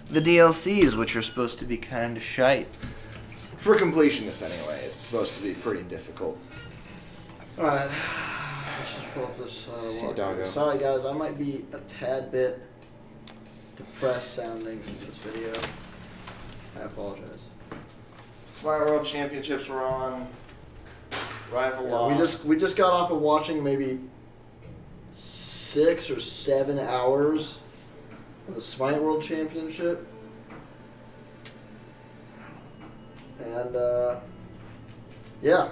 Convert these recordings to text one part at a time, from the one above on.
the DLCs, which are supposed to be kind of shite. For completionists, anyway, it's supposed to be pretty difficult. Alright, let's just pull up this doggo. Sorry guys, I might be a tad bit depressed sounding in this video. I apologize. Smart World Championships were on. Rival lost. We just got off of watching maybe 6 or 7 hours of the Smite World Championship. And, yeah.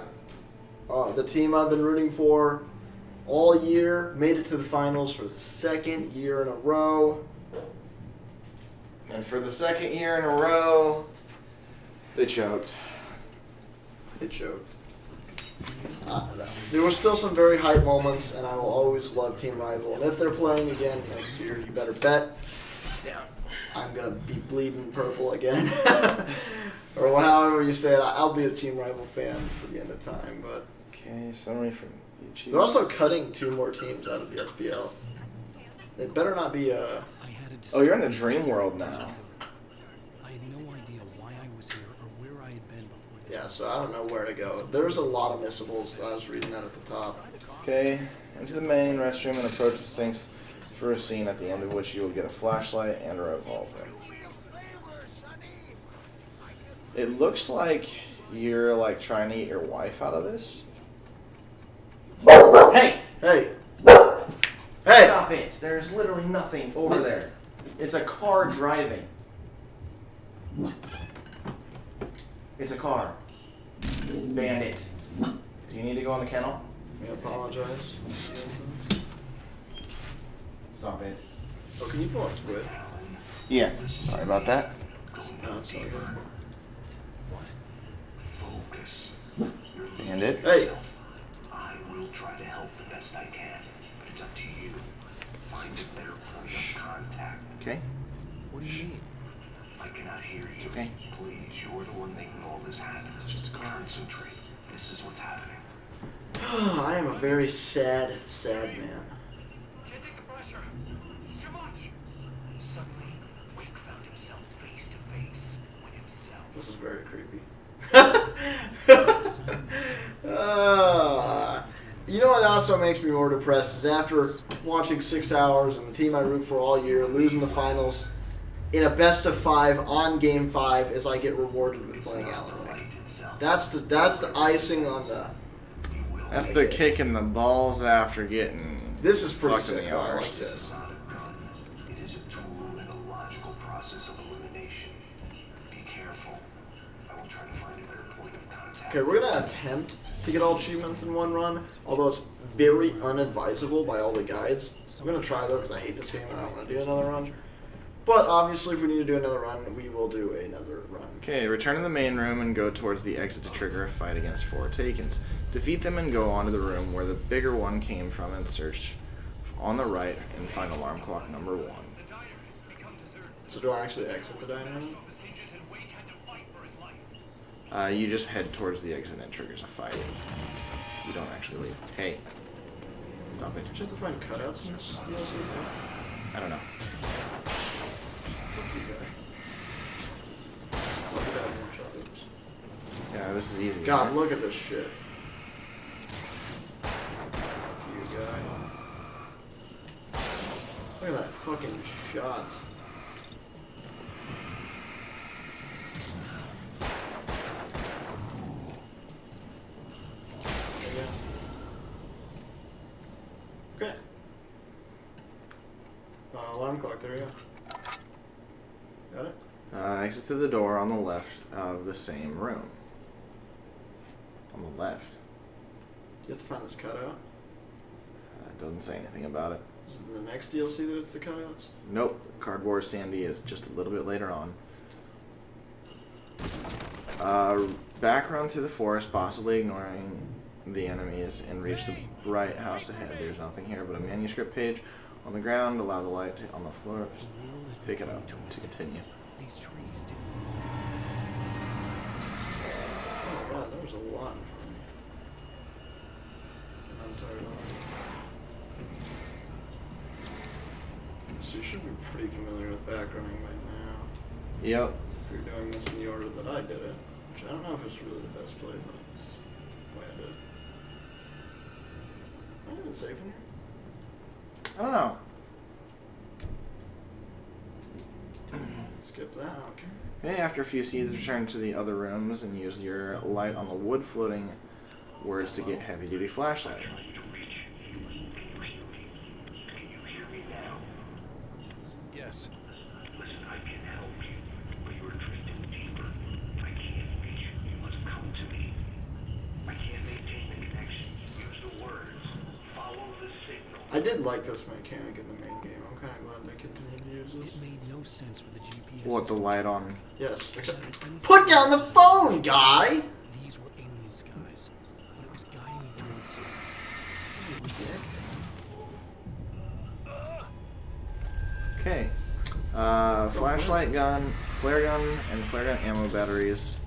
The team I've been rooting for all year made it to the finals for the second year in a row. And for the second year in a row, they choked. They choked. There were still some very hype moments, and I will always love Team Rival. And if they're playing again next year, you better bet I'm going to be bleeding purple again. Or however you say it, I'll be a Team Rival fan for the end of time. But Okay, summary from YouTube. they're also cutting 2 more teams out of the SPL. They better not be Oh, you're in the dream world now. I had no idea why I was here or where I had been before this. yeah, so I don't know where to go. There's a lot of missables. I was reading that at the top. Okay, into the main restroom and approach the sinks for a scene at the end of which you will get a flashlight and a revolver. It looks like you're like trying to get your wife out of this. Hey! Hey! Hey! Stop it! There's literally nothing over there. It's a car driving. It's a car. Bandit. Do you need to go in the kennel? I apologize. Stop it. Oh, can you pull up Twit? Yeah, sorry about that. No, it's all good. Focus. Bandit. Hey! I will try to help the best I can, but it's up to you. Find a better point of contact. Okay. What do you mean? I cannot hear you. It's okay. Please, you're the one making all this happen. It's just a car. Concentrate. This is what's happening. I am a very sad, sad man. Can't take the pressure. It's too much. Suddenly, Wake found himself face to face with himself. This is very creepy. You know what also makes me more depressed is after watching 6 hours and the team I root for all year losing the finals in a best of 5 on game 5 as I get rewarded with playing Alan Wake. That's the icing on the. That's the kick in the balls after getting. This is pretty fucked in sick. the Though. I like arse. this. It's not a gun. It is a tool in a logical process of elimination. Be careful. I will try to find a better point of contact. Okay, we're gonna attempt to get all achievements in one run, although it's very unadvisable by all the guides. I'm gonna try though because I hate this game and I don't want to do another run. But obviously, if we need to do another run, we will do another run. Okay, return to the main room and go towards the exit to trigger a fight against 4 Takens. Defeat them and go on to the room where the bigger one came from and search on the right and find alarm clock number 1. So do I actually exit the dining room? You just head towards the exit and it triggers a fight. You don't actually leave. Hey. Stop it. Did you have to find cutouts in this DLC? I don't know. Fuck you guys. Look at that one-shot, oops. Yeah, this is easy. God, right? look at this shit. You guy. Look at that fucking shot. Okay. Alarm clock, there we go. Got it? Exit to the door on the left of the same room. On the left. You have to find this cutout. It doesn't say anything about it. Is it in the next DLC that it's the cutouts? Nope. Card Wars Sandy is just a little bit later on. Back run through the forest, possibly ignoring the enemies, and reach the bright house ahead. There's nothing here but a manuscript page on the ground. Allow the light on the floor. Pick it up to continue. These trees didn't. Oh, wow, there was a lot in front of me. I'm tired of it. So you should be pretty familiar with backrunning by now. Yep. If you're doing this in the order that I did it, which I don't know if it's really the best play, but it's the way I did it. Am I even safe in here? I don't know. Skip that, I don't care. Okay, after a few seeds, return to the other rooms and use your light on the wood floating words to get heavy-duty flashlight. Yes. Listen, I can help you, but you are drifting deeper. I can't reach you. You must come to me. I can't maintain the connection. Use the words. Follow the signal. I did like this mechanic in the main game. I'm kind of glad they continued to use this. It made no sense for the GPS. What, the light on? Yes, except put down the phone, guy! These were alien skies, but it was guiding me towards something. Okay. Flashlight gun, flare gun, and flare gun ammo batteries.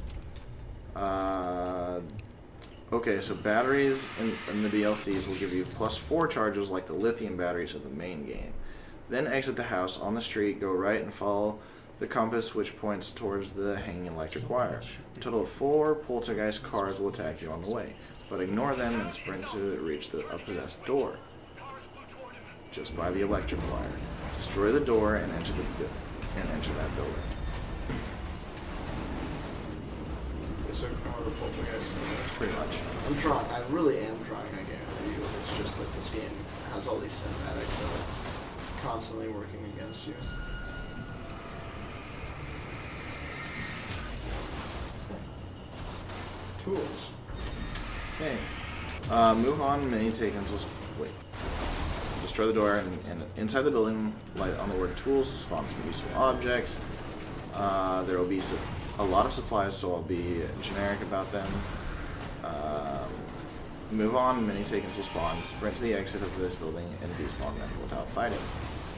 Okay, so batteries in the DLCs will give you +4 charges like the lithium batteries of the main game. Then exit the house on the street, go right and follow the compass which points towards the hanging electric wire. A total of 4 poltergeist cars will attack you on the way, but ignore them and sprint to reach a possessed door just by the electric wire. Destroy the door and enter that building. So ignore the poltergeist. Pretty much. I'm trying. I really am trying. I guarantee you. It's just that this game has all these cinematics that are constantly working against you. Tools. Okay. Move on. Many takens will wait. Destroy the door and inside the building. Light on the word tools to spawn some useful objects. There will be a lot of supplies, so I'll be generic about them. Move on, many takens will spawn. Sprint to the exit of this building and despawn them without fighting.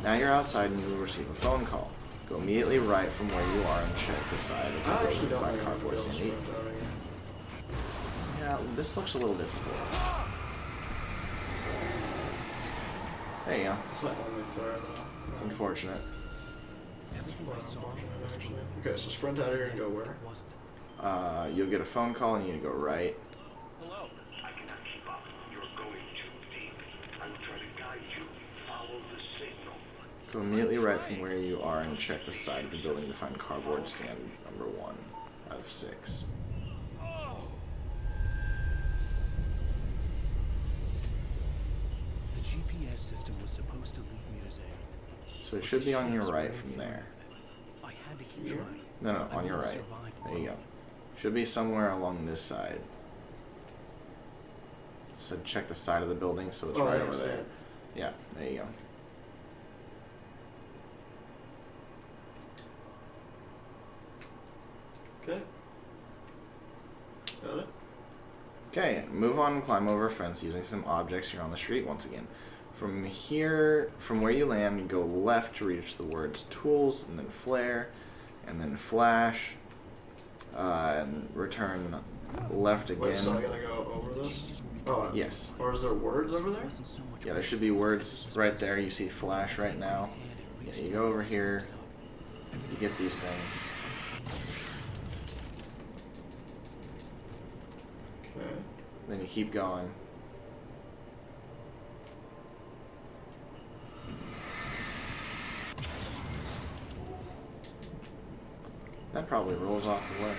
Now you're outside and you will receive a phone call. Go immediately right from where you are and check the side of the I building actually to don't find think I'm cardboard able to and eat. sprint out of here. Yeah, this looks a little difficult. There you go. It's my only flare though. It's unfortunate. Everything I saw Unfortunate, was actually. Okay, so sprint out of here and go where? wasn't. You'll get a phone call and you need to go right. Hello. I cannot keep up. You're going too deep. I will try to guide you. Follow the signal. Go immediately right from where you are and check the side of the building to find cardboard stand number 1 out of 6. The GPS system was supposed to lead me to Zane. So it should be on your right from there. I had to keep trying. No, on your right. There you go. Should be somewhere along this side. So check the side of the building, so it's right yeah, over I see there. it. Yeah, there you go. Okay. Got it. Okay, move on and climb over a fence using some objects here on the street once again. From here, from where you land, go left to reach the words tools, and then flare, and then flash, and return left again. Wait, so I gotta go over this? Oh, Yes. Or is there words over there? Yeah, there should be words right there. You see flash right now. Yeah, you go over here, you get these things. Okay. Then you keep going. That probably rolls off the ledge.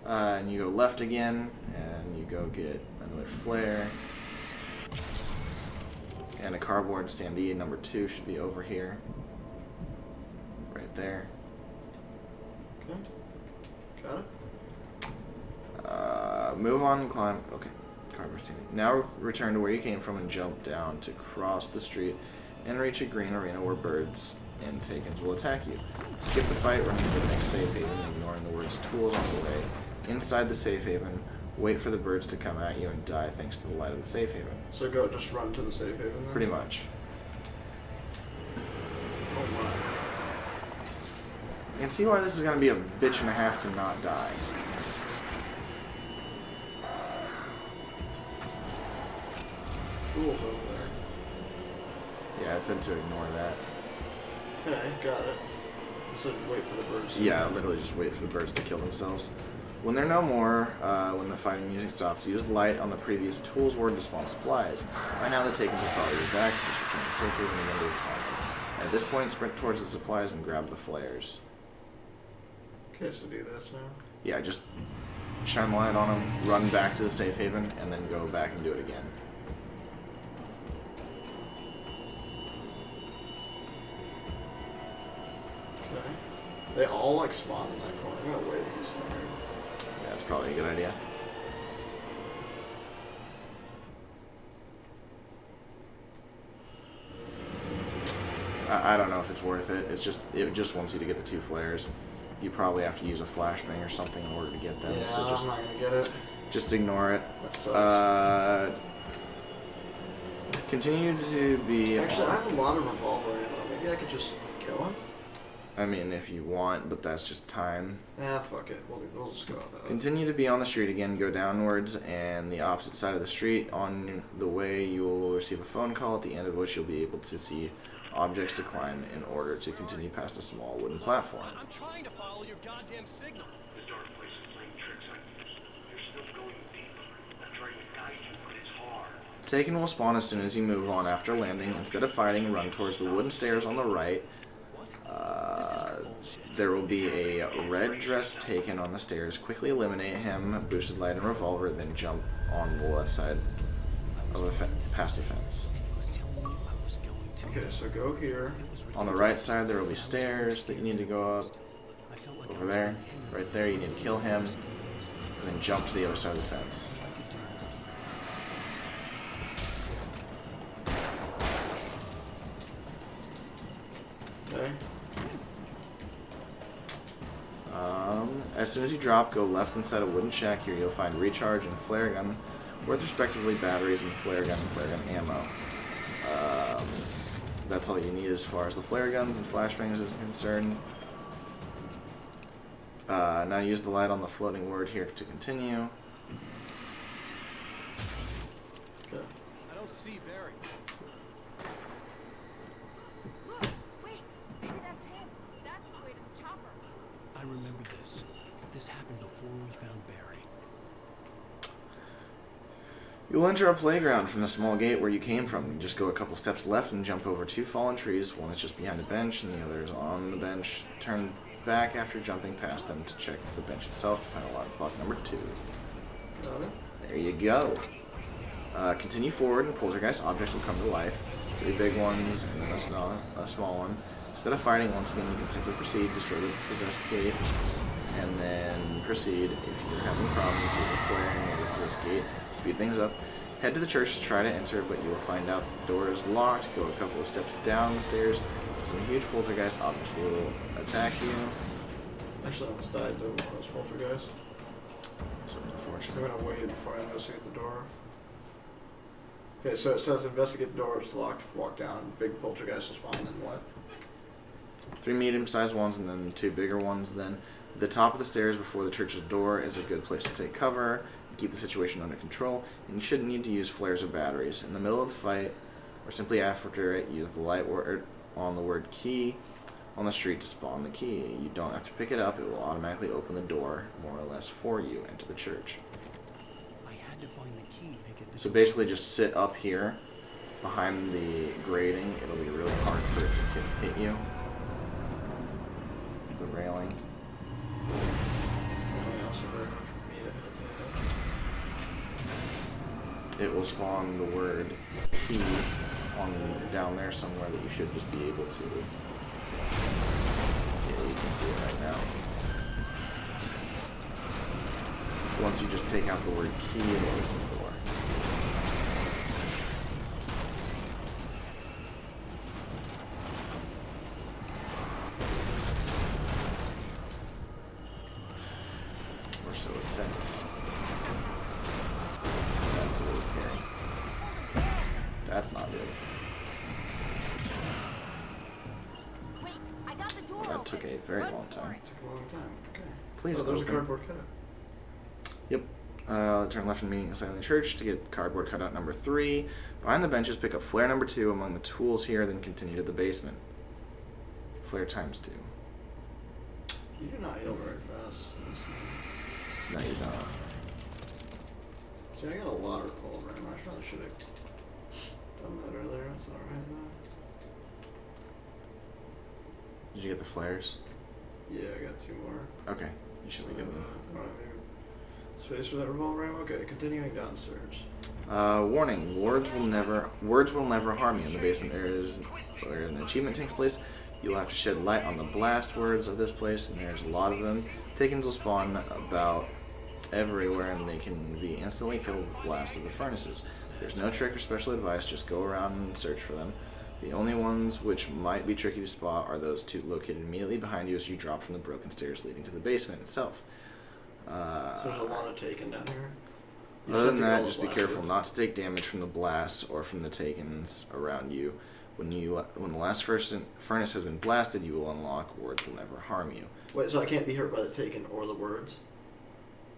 And you go left again, and you go get another flare. And a cardboard standee number 2 should be over here. Right there. Okay. Got it. Move on and climb. Okay. Cardboard standee. Now return to where you came from and jump down to cross the street and reach a green arena where birds and takens will attack you. Skip the fight, run to the next safe haven, ignoring the words tools on the way. Inside the safe haven, wait for the birds to come at you and die thanks to the light of the safe haven. So go just run to the safe haven then? Pretty much. Oh my. You can see why this is going to be a bitch and a half to not die. Tools over there. Yeah, it said to ignore that. Got it. So wait for the birds. Yeah, literally just wait for the birds to kill themselves. When they're no more, when the fighting music stops, use the light on the previous tool's word to spawn supplies. By now, the takens will probably be back, so just return to safe haven again to the spawn point. At this point, sprint towards the supplies and grab the flares. Okay, so do this now. Yeah, just shine the light on them, run back to the safe haven, and then go back and do it again. Okay. They all like spawn in that corner. I'm gonna wait this time. Yeah, that's probably a good idea. I don't know if it's worth it. It just wants you to get the 2 flares. You probably have to use a flashbang or something in order to get them. Yeah, So just I'm not gonna get it. just ignore it. That sucks. Continue to be. Actually, I have a lot of revolver ammo. Maybe I could just kill him. I mean, if you want, but that's just time. Nah, fuck it. We'll just go with that. Continue to be on the street again, go downwards, and the opposite side of the street. On the way, you will receive a phone call, at the end of which you'll be able to see objects to climb in order to continue past a small wooden platform. I'm trying to follow your goddamn signal. The dark place is playing tricks on you. You're still going deeper. I'm trying to guide you, but it's hard. Taken will spawn as soon as you move on after landing. Instead of fighting, run towards the wooden stairs on the right. There will be a red dress taken on the stairs. Quickly eliminate him, boosted light and revolver, then jump on the left side of a past the fence. Okay, so go here. On the right side, there will be stairs that you need to go up. Over there, right there, you need to kill him, and then jump to the other side of the fence. Okay. As soon as you drop, go left inside a wooden shack. Here you'll find recharge and flare gun, worth respectively batteries and flare gun ammo. That's all you need as far as the flare guns and flashbangs is concerned. Now use the light on the floating word here to continue. Okay. I don't see Barry. Look, wait, maybe that's him. That's the way to the chopper. I remember this. This happened before we found Barry. You'll enter a playground from the small gate where you came from. You just go a couple steps left and jump over 2 fallen trees. One is just behind a bench and the other is on the bench. Turn back after jumping past them to check the bench itself to find alarm clock number 2. Got it. There you go. Continue forward and poltergeist objects will come to life. 3 big ones and then a small one. Instead of fighting, once again, you can simply proceed, destroy the possessed gate, and then proceed. If you're having problems with the flaring or this gate, speed things up. Head to the church to try to enter, but you will find out the door is locked. Go a couple of steps down the stairs. Some huge poltergeist objects will attack you. Actually, I almost died though when I was poltergeist. Sort of I'm unfortunate. gonna wait before I investigate the door. Okay, so it says investigate the door, it's locked, walk down, big poltergeist will spawn, then what? 3 medium-sized ones and then 2 bigger ones. Then the top of the stairs before the church's door is a good place to take cover, keep the situation under control, and you shouldn't need to use flares or batteries. In the middle of the fight, or simply after it, use the light word on the word key on the street to spawn the key. You don't have to pick it up, it will automatically open the door, more or less, for you into the church. I had to find the key to get the So basically just sit up here, behind the grating. It'll be really hard for it to hit you. The railing. Really also very hard for me to hit. It will spawn the word key on down there somewhere that you should just be able to. Yeah, you can see it right now. Once you just take out the word key and open the door. Or so it says. That's a little scary. That's not good. Wait, I got the door That open. took a very Run long for time. it. Took a long time, okay. Please Oh, there's open. a cardboard cutout. Yep. Turn left and meeting inside the church to get cardboard cutout number 3. Behind the benches, pick up flare number 2 among the tools here, then continue to the basement. Flare times 2. You do not heal very fast. No, you don't. See, I got a lot of cold ram. I probably should have done that earlier. It's alright though. Did you get the flares? Yeah, I got 2 more. Okay, you should be good then. I don't have any space for that revolver ram. Okay, continuing downstairs. Warning: words will never harm you. In the basement areas where an achievement takes place, you will have to shed light on the blast words of this place, and there's a lot of them. Takens will spawn about everywhere, and they can be instantly killed with the blast of the furnaces. There's no trick or special advice. Just go around and search for them. The only ones which might be tricky to spot are those 2 located immediately behind you as you drop from the broken stairs leading to the basement itself. So there's a lot of taken down here. You Other have than to that, roll just a be blast careful with- not to take damage from the blasts or from the takens around you. When the last furnace has been blasted, you will unlock words will never harm you. Wait, so I can't be hurt by the taken or the words?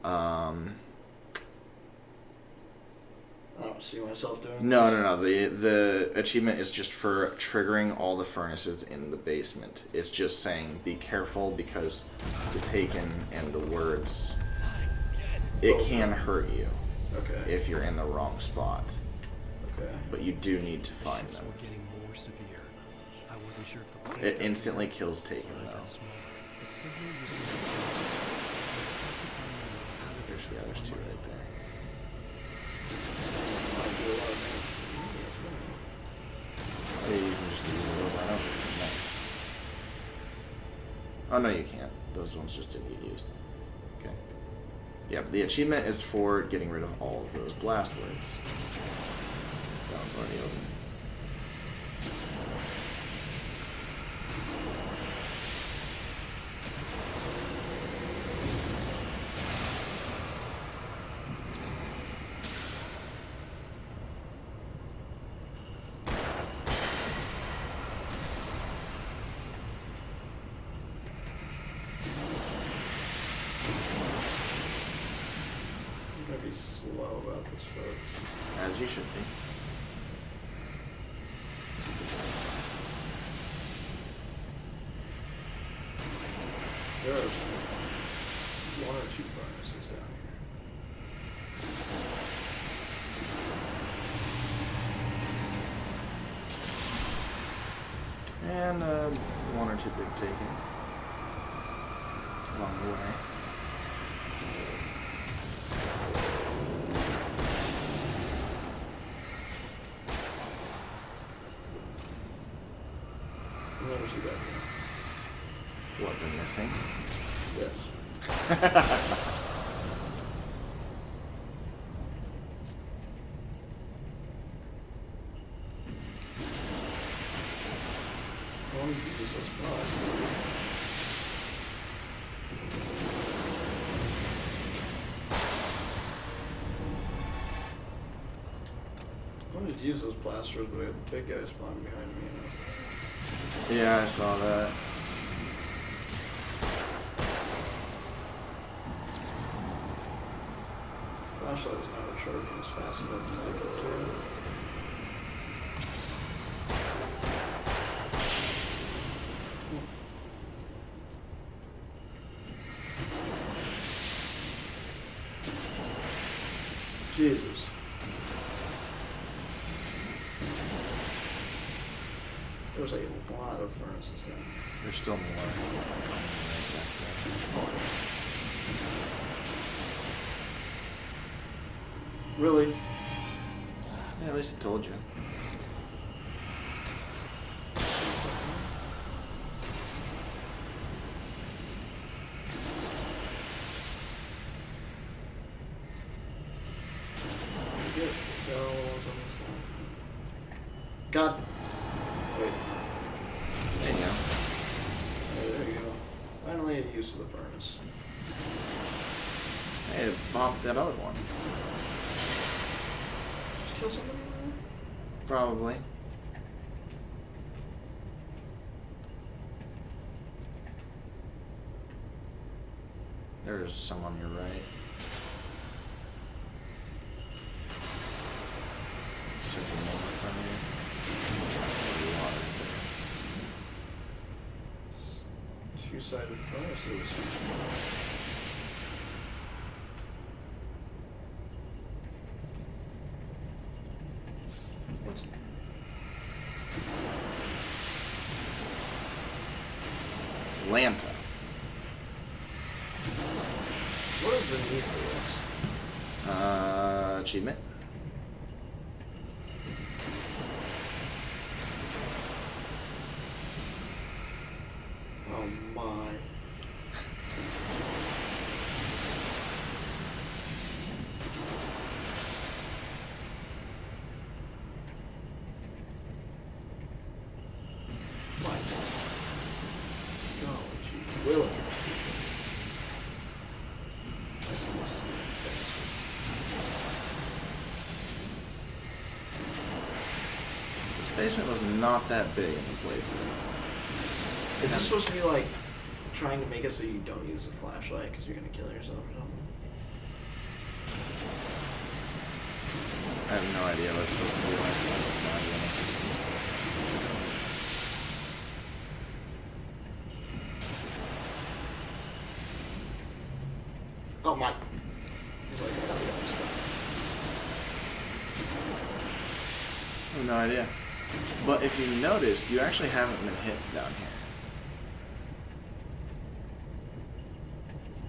I don't see myself doing No, this. no. The achievement is just for triggering all the furnaces in the basement. It's just saying be careful because the taken and the words, it can hurt you Okay. if you're in the wrong spot. Okay. But you do need to find Shifts them. were getting more severe. I wasn't sure if the place It got instantly bigger kills or taken it though. got smaller. The signal was so There's 2 right there. Might do a lot of damage. Or you can just use it over and over. Nice. Oh no, you can't. Those ones just didn't get used. Okay. Yeah, but the achievement is for getting rid of all of those blast words. That one's already open. I'm gonna be slow about this, folks. As you should be. There are 1 or 2 furnaces down here. And 1 or 2 big taken. Along the way. I'll never see that again. What, they're missing? Yes. One is so surprised. I wanted to use those blasters, but I had a big guy spawning behind me. Yeah, I saw that. Flashlight is not recharging as fast as I can see. Jesus. There's like a lot of furnaces down here. There's still more. Really? Yeah, at least I told you. Get got all the ones on this side. God. Wait. There you go. There you go. Finally a use of the furnace. Hey, Bob, that other one. Just kill somebody over there? Probably. There's some on your right. Second one in front of you. There's a lot right there. two-sided furnaces. What's Lanta. what is the need for this? Achievement. Oh my. My God. God, you will. This basement was not that big in the playthrough. Is this supposed to be like trying to make it so you don't use a flashlight because you're gonna kill yourself or something? I have no idea what it's supposed to be like. I have no idea what it's supposed to be. Oh my. He's like, oh, yeah, stop. I have no idea. But if you noticed, you actually haven't been hit down here.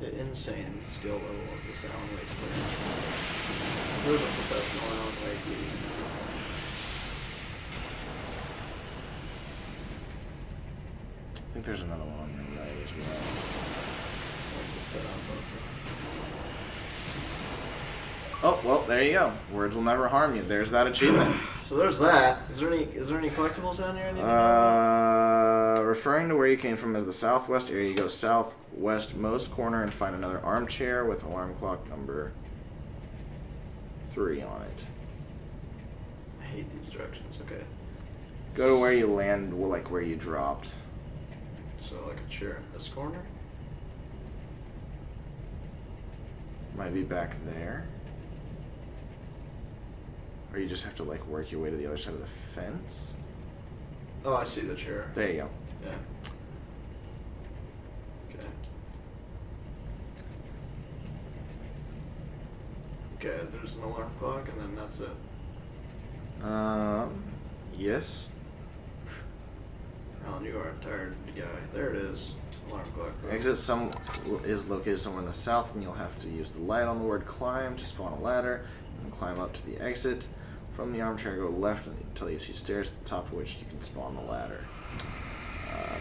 The insane skill level of this Alan Wake player. There's a professional Alan Wake league. I think there's another one on the right as well. Like we said on both of them. Oh, well, there you go. Words will never harm you. There's that achievement. So there's that. Is there any collectibles down here? Anything you know Referring to where you came from as the southwest area, you go southwest most corner and find another armchair with alarm clock number 3 on it. I hate these directions. Okay. Go to where you land, well, like where you dropped. So like a chair in this corner. Might be back there. Or you just have to like work your way to the other side of the fence. Oh, I see the chair. There you go. Yeah. Okay. Okay, there's an alarm clock, and then that's it. Yes. Alan, you are a tired guy. There it is. Alarm clock. Exit is located somewhere in the south, and you'll have to use the light on the word climb to spawn a ladder and climb up to the exit. From the armchair, go left until you see stairs at the top of which you can spawn the ladder.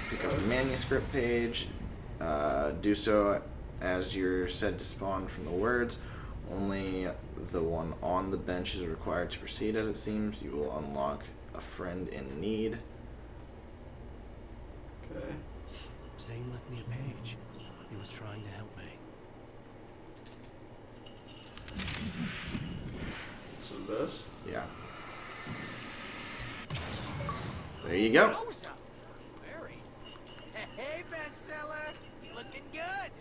Pick up the manuscript page. Do so as you're said to spawn from the words. Only the one on the bench is required to proceed as it seems. You will unlock a friend in need. Okay. Zane left me a page. He was trying to help me. So this. Yeah. There you go. Rosa! Very. Hey, bestseller! Looking good!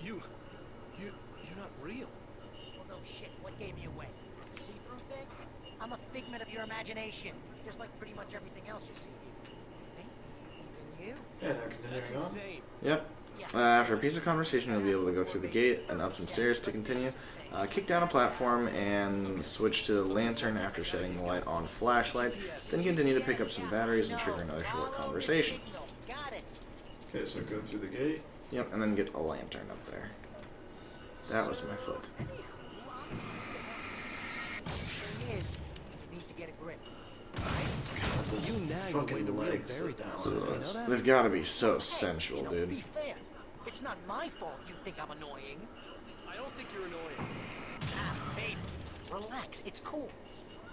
You're not real. Well, no shit. What gave me away? The see-through thing? I'm a figment of your imagination, just like pretty much everything else you see here. Hey, even you. Yeah, now continuing on. Insane. Yep. After a piece of conversation, you'll be able to go through the gate and up some stairs to continue. Kick down a platform and switch to the lantern after shedding the light on flashlight. Then continue to pick up some batteries and trigger another short conversation. Got it. Okay, so go through the gate. Yep, and then get a lantern up there. That was my foot. Thing is, you need to get a grip. You nag Fucking the way to legs bury sit down. them. You know that? They've got to be so Hey, sensual, you know, dude. be fair. It's not my fault you think I'm annoying. I don't think you're annoying. Ah, babe, relax. It's cool.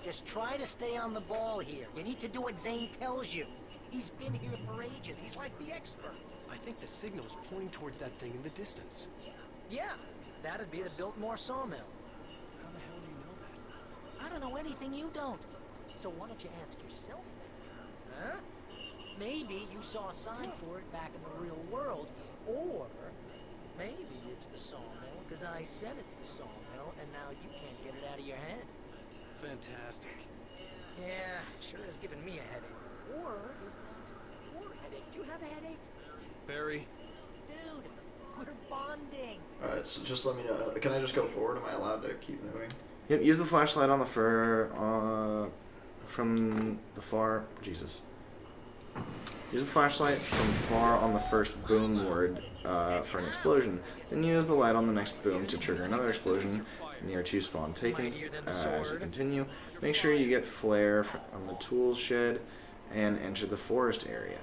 Just try to stay on the ball here. You need to do what Zane tells you. He's been here for ages. He's like the expert. I think the signal's pointing towards that thing in the distance. Yeah, that'd be the Biltmore sawmill. How the hell do you know that? I don't know anything you don't. So why don't you ask yourself that? Huh? Maybe you saw a sign for it back in the real world. Or maybe it's the sawmill because I said it's the sawmill and now you can't get it out of your head. Fantastic. Yeah, sure has given me a headache. Or is that your headache? Do you have a headache? Barry, We're bonding. Alright, so just let me know. Can I just go forward? Am I allowed to keep moving? Yep, use the flashlight on the from the far. Jesus. Use the flashlight from far on the first boom word for an explosion. Then use the light on the next boom to trigger another explosion near 2 spawn takens. As you continue, make sure you get flare from the tools shed and enter the forest area.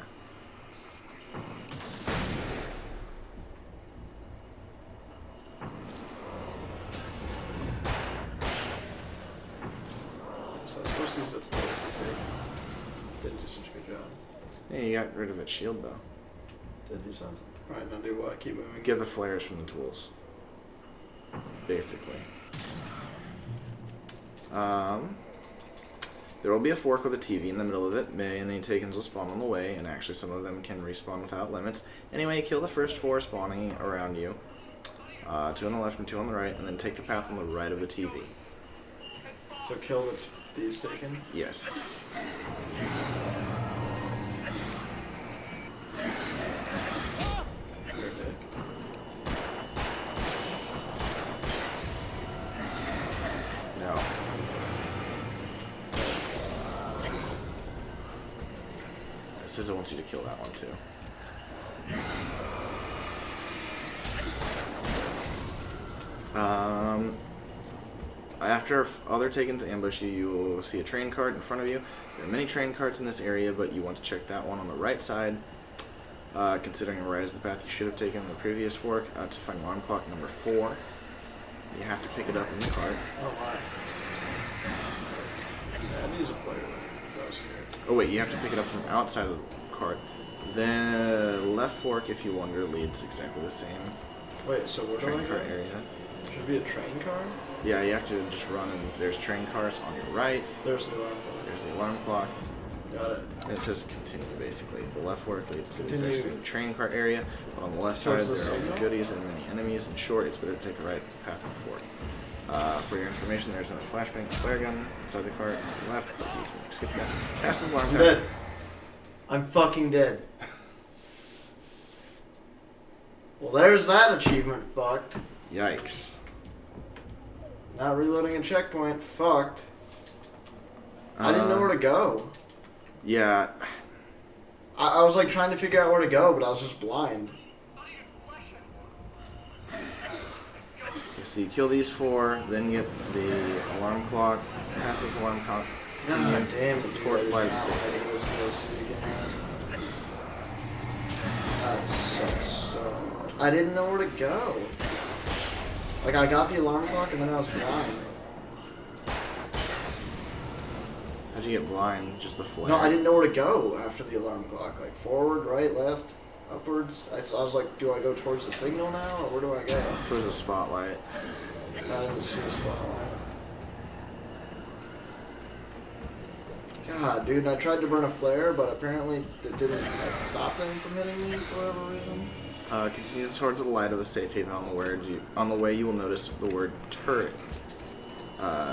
So I'm supposed to use it. Didn't do such a good job. Yeah, you got rid of its shield though. Did do something. Alright, now do what? Keep moving. Get the flares from the tools. Basically. There will be a fork with a TV in the middle of it. Many takens will spawn on the way, and actually some of them can respawn without limits. Anyway, kill the first 4 spawning around you. 2 on the left and 2 on the right, and then take the path on the right of the TV. So kill these taken? Yes. No. It says it wants you to kill that one too. After other takens ambush you, you will see a train cart in front of you. There are many train carts in this area, but you want to check that one on the right side. Considering right is the path you should have taken on the previous fork to find alarm clock number 4. You have to pick it up in the cart. Oh my. Yeah, I need use a flare. That was scared. Oh wait, you have to pick it up from outside of the cart. The left fork, if you wonder, leads exactly the same Wait, so where do I train go? cart area. Should be a train car? Yeah, you have to just run and there's train cars on your right. There's the alarm clock. There's the alarm clock. Got it. And it says continue, basically. The left fork leads to the Continue. exact same train cart area, but on the left side Towards the there are signal? goodies and many enemies. In short, it's better to take the right path of the fork. For your information, there's another flashbang flare gun inside the cart on the left. You can skip that. Pass the alarm I'm tower. dead. I'm fucking dead. Well, there's that achievement fucked. Yikes. Not reloading a checkpoint. Fucked. I didn't know where to go. Yeah. I was like trying to figure out where to go, but I was just blind. So you kill these 4, then get the alarm clock, pass this alarm clock, God damn it, towards dude, light I six. didn't know this DLC again. That sucks so much. I didn't know where to go. Like, I got the alarm clock and then I was blind. How'd you get blind? Just the flare? No, I didn't know where to go after the alarm clock. Like, forward, right, left, upwards. I was like, do I go towards the signal now, or where do I go? Towards the spotlight. I didn't see the spotlight. God, dude, I tried to burn a flare, but apparently it didn't stop them from hitting me for whatever reason. Continue towards the light of the safe haven. On the way, you will notice the word turret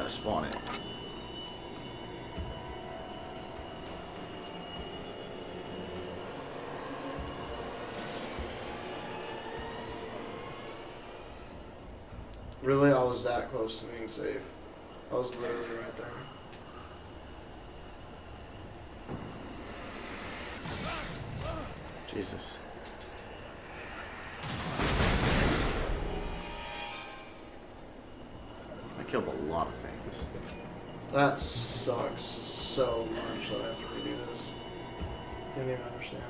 spawn it. Really, I was that close to being safe. I was literally right there. Jesus. I killed a lot of things. That sucks so much that I have to redo this. Didn't even understand.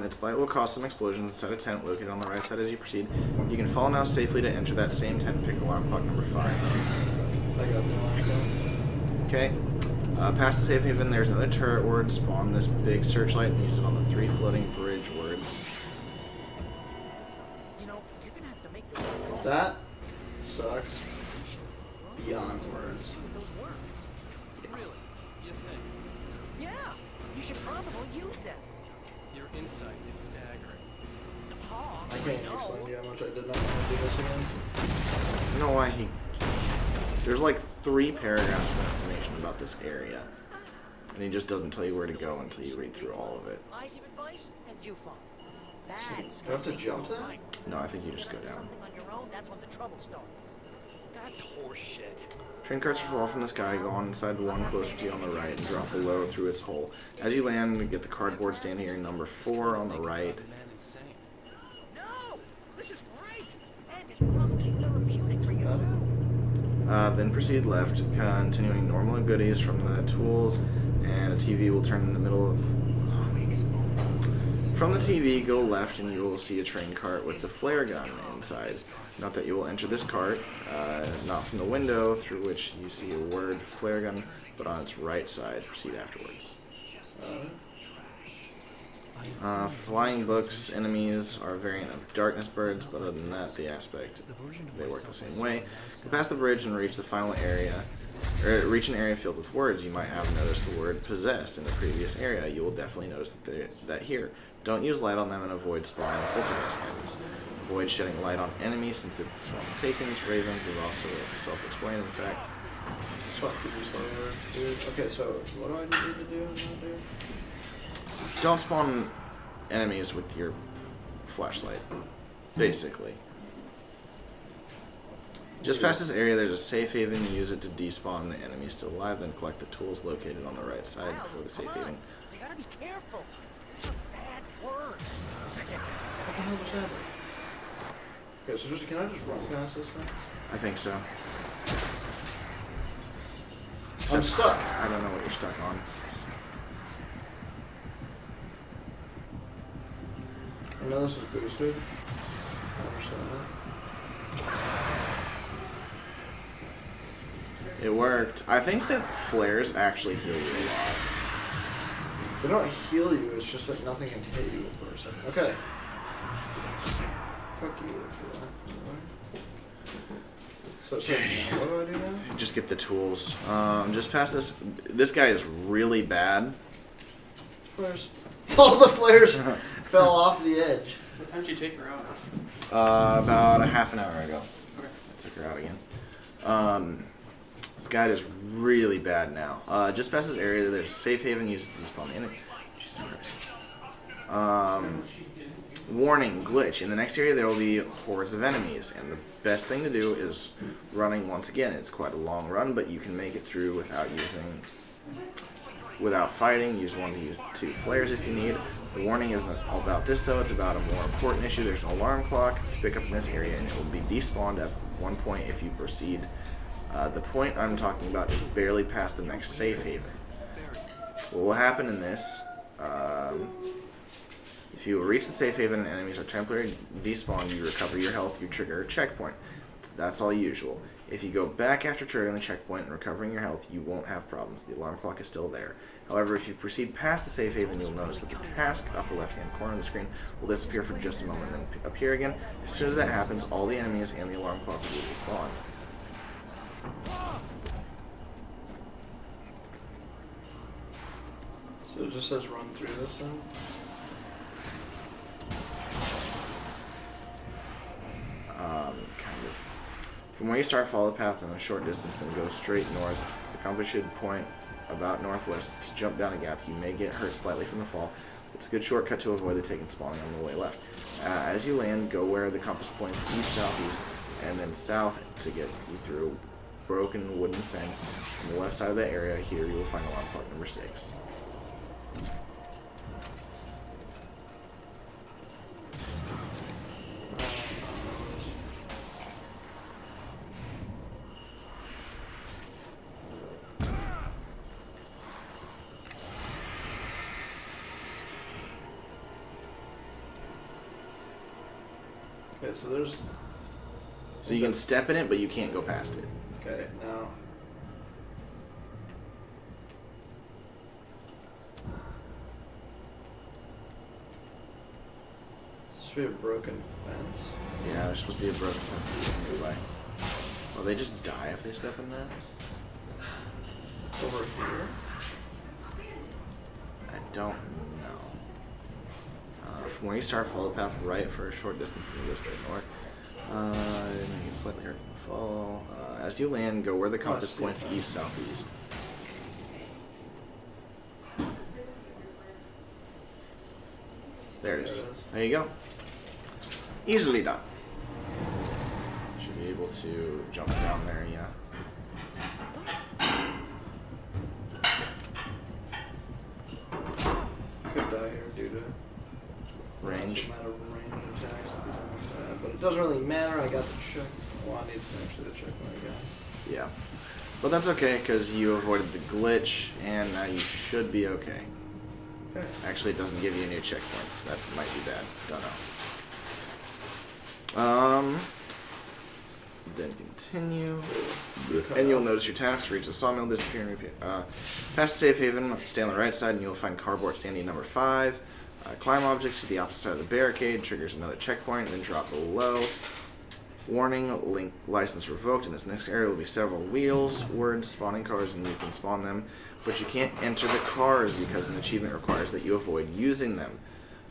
Its light will cause some explosions inside a tent located on the right side as you proceed. You can fall now safely to enter that same tent and pick alarm clock number 5. I got the alarm clock. Okay. Past the safe haven, there's another turret word. Spawn this big searchlight and use it on the 3 floating bridge words. You know, you're gonna have to make your That sucks beyond words. those words. Really? You think? Yeah, you should probably use them. Your insight is staggering. Oh, I can't know. explain to you how much I did not want to do this again. I don't know why he... There's like 3 paragraphs of information about this area. And he just doesn't tell you where to go until you read through all of it. I give advice and you follow. That's Do I have to when things jump go that? right. No, I think you just Get go into down. something on your own, that's when the trouble starts. That's horseshit. Train carts fall from the sky, go on inside the one closer to you on the right, and drop below through its hole. As you land, get the cardboard stand here, number 4 on the right. The man insane. No! This is great! And it's probably therapeutic for you too. Then proceed left, continuing normal goodies from the tools, and a TV will turn in the middle of... From the TV, go left and you will see a train cart with the flare gun inside. Note that you will enter this cart, not from the window through which you see a word flare gun, but on its right side. Proceed afterwards. Flying books, enemies are a variant of darkness birds, but other than that, the aspect, they work the same way. Go past the bridge and reach the final area, or reach an area filled with words. You might have noticed the word possessed in the previous area. You will definitely notice that here. Don't use light on them and avoid spying on poltergeist items. Avoid shedding light on enemies since it spawns takens. Ravens is also self-explained. In fact, Fuck these dude. Okay, so what do I need to do? Not do? don't spawn enemies with your flashlight, basically. Just past this area, there's a safe haven. You use it to despawn the enemies still alive, then collect the tools located on the right side before the safe haven. You gotta be careful. Those are bad words. What the hell just happened? Okay, so can I just run past this thing? I think so. I'm stuck. I don't know what you're stuck on. I know this is boosted. I understand that. It worked. I think that flares actually heal you a lot. They don't heal you, it's just that nothing can hit you for a second. Okay. Fuck you. So now, what do I do now? Just get the tools. Just past this. This guy is really bad. Flares. All the flares fell off the edge. What time did you take her out? About a half an hour ago. Okay. I took her out again. This guy is really bad now. Just past this area, there's a safe haven. Use spawn the enemy. Warning, glitch. In the next area, there will be hordes of enemies, and the best thing to do is running once again. It's quite a long run, but you can make it through without fighting. Use 1 to 2 flares if you need. The warning isn't all about this, though. It's about a more important issue. There's an alarm clock to pick up in this area, and it will be despawned at one point if you proceed. The point I'm talking about is barely past the next safe haven. What will happen in this, if you reach the safe haven and enemies are temporarily despawned, you recover your health, you trigger a checkpoint. That's all usual. If you go back after triggering the checkpoint and recovering your health, you won't have problems. The alarm clock is still there. However, if you proceed past the safe haven, you'll notice that the task, upper left-hand corner of the screen, will disappear for just a moment and then appear again. As soon as that happens, all the enemies and the alarm clock will respawn. So it just says run through this thing? Kind of. From where you start, follow the path in a short distance, then go straight north. The compass should point about northwest. To jump down a gap, you may get hurt slightly from the fall. It's a good shortcut to avoid the taken spawning on the way left. As you land, go where the compass points east, southeast, and then south to get you through broken wooden fence. On the left side of that area, here you will find alarm clock number 6. Okay, so there's... So you can step in it, but you can't go past it. Okay, now... This should be a broken fence. Yeah, there's supposed to be a broken fence nearby. Will they just die if they step in that? Over here? I don't know. From where you start, follow the path right for a short distance and go straight north. Make it slightly hard to follow. As you land, go where the compass points east, southeast. There it is. There it is. There you go. Easily done. Should be able to jump down there, yeah. Could die here due to Range. doesn't matter range attacks, but it doesn't really matter. I got the check. Well, I need to finish the check when I go. Yeah. But that's okay, because you avoided the glitch, and now you should be okay. Okay. Actually, it doesn't give you new checkpoints. That might be bad. Don't know. Then continue. And you'll notice your tasks. Reach the sawmill, disappear, and repeat. Pass the safe haven, stay on the right side, and you'll find cardboard standing number 5. Climb objects to the opposite side of the barricade, triggers another checkpoint, then drop below. Warning, link license revoked. In this next area will be several wheels, words, spawning cars, and you can spawn them. But you can't enter the cars because an achievement requires that you avoid using them.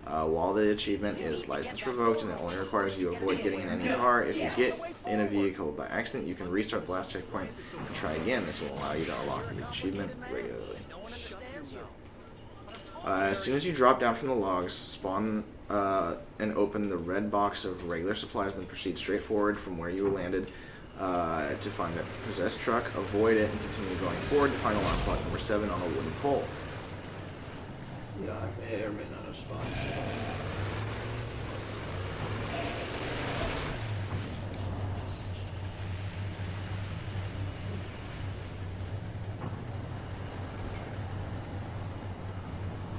While the achievement is license revoked and it only requires you avoid getting in any car, if you get in a vehicle by accident, you can restart the last checkpoint and try again. This will allow you to unlock the achievement regularly. As soon as you drop down from the logs, spawn and open the red box of regular supplies, then proceed straight forward from where you landed to find a possessed truck, avoid it, and continue going forward to find alarm clock number 7 on a wooden pole. Yeah, I may or may not have spawned.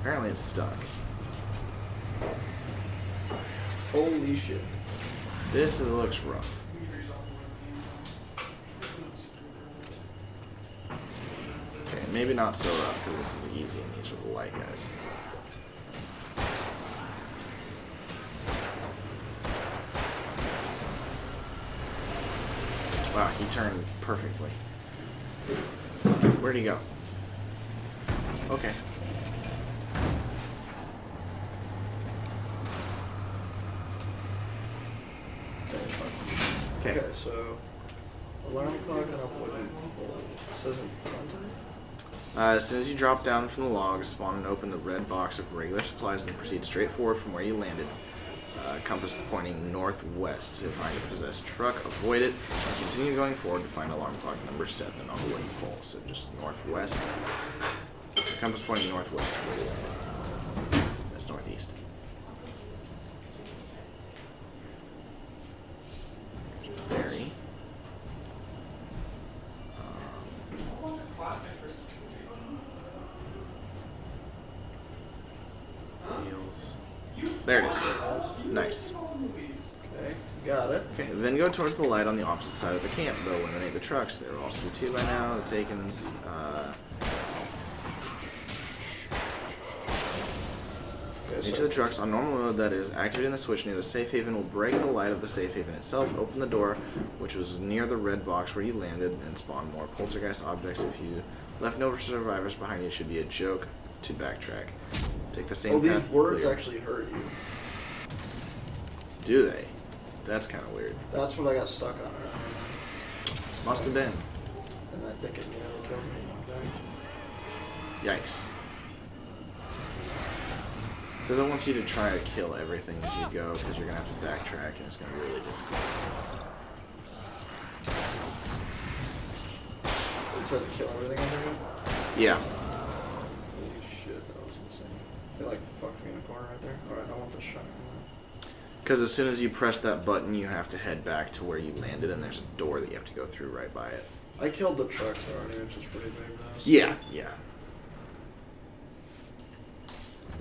Apparently it's stuck. Holy shit. This looks rough. Okay, maybe not so rough because this is easy and these are the light guys. Wow, he turned perfectly. Where'd he go? Okay. Okay. Okay, so alarm clock and a wooden pole. It says in front of it. As soon as you drop down from the logs, spawn and open the red box of regular supplies, and then proceed straight forward from where you landed. Compass pointing northwest to find a possessed truck, avoid it, and continue going forward to find alarm clock number 7 on the wooden pole. So just northwest. Compass pointing northwest. That's northeast. Berry. Wheels. There it is. Nice. Okay, got it. Okay, then go towards the light on the opposite side of the camp. They'll eliminate the trucks. There will also be 2 by now. The Takens. Okay, Each of the trucks on normal mode, that is, activating the switch near the safe haven will break the light of the safe haven itself, open the door, which was near the red box where you landed, and spawn more poltergeist objects. If you left no survivors behind you, it should be a joke to backtrack. Take the same Oh, path. these words clear. actually hurt you. Do they? That's kind of weird. That's what I got stuck on earlier. Must have been. And I think it nearly killed me. Yikes. It says it wants you to try to kill everything as you go, because you're going to have to backtrack, and it's going to be really difficult. It says kill everything under here. Yeah. Holy shit, that was insane. They like fucked me in the corner right there. Alright, I want this shot. Because as soon as you press that button, you have to head back to where you landed, and there's a door that you have to go through right by it. I killed the trucks already, which is pretty big though. Yeah, yeah.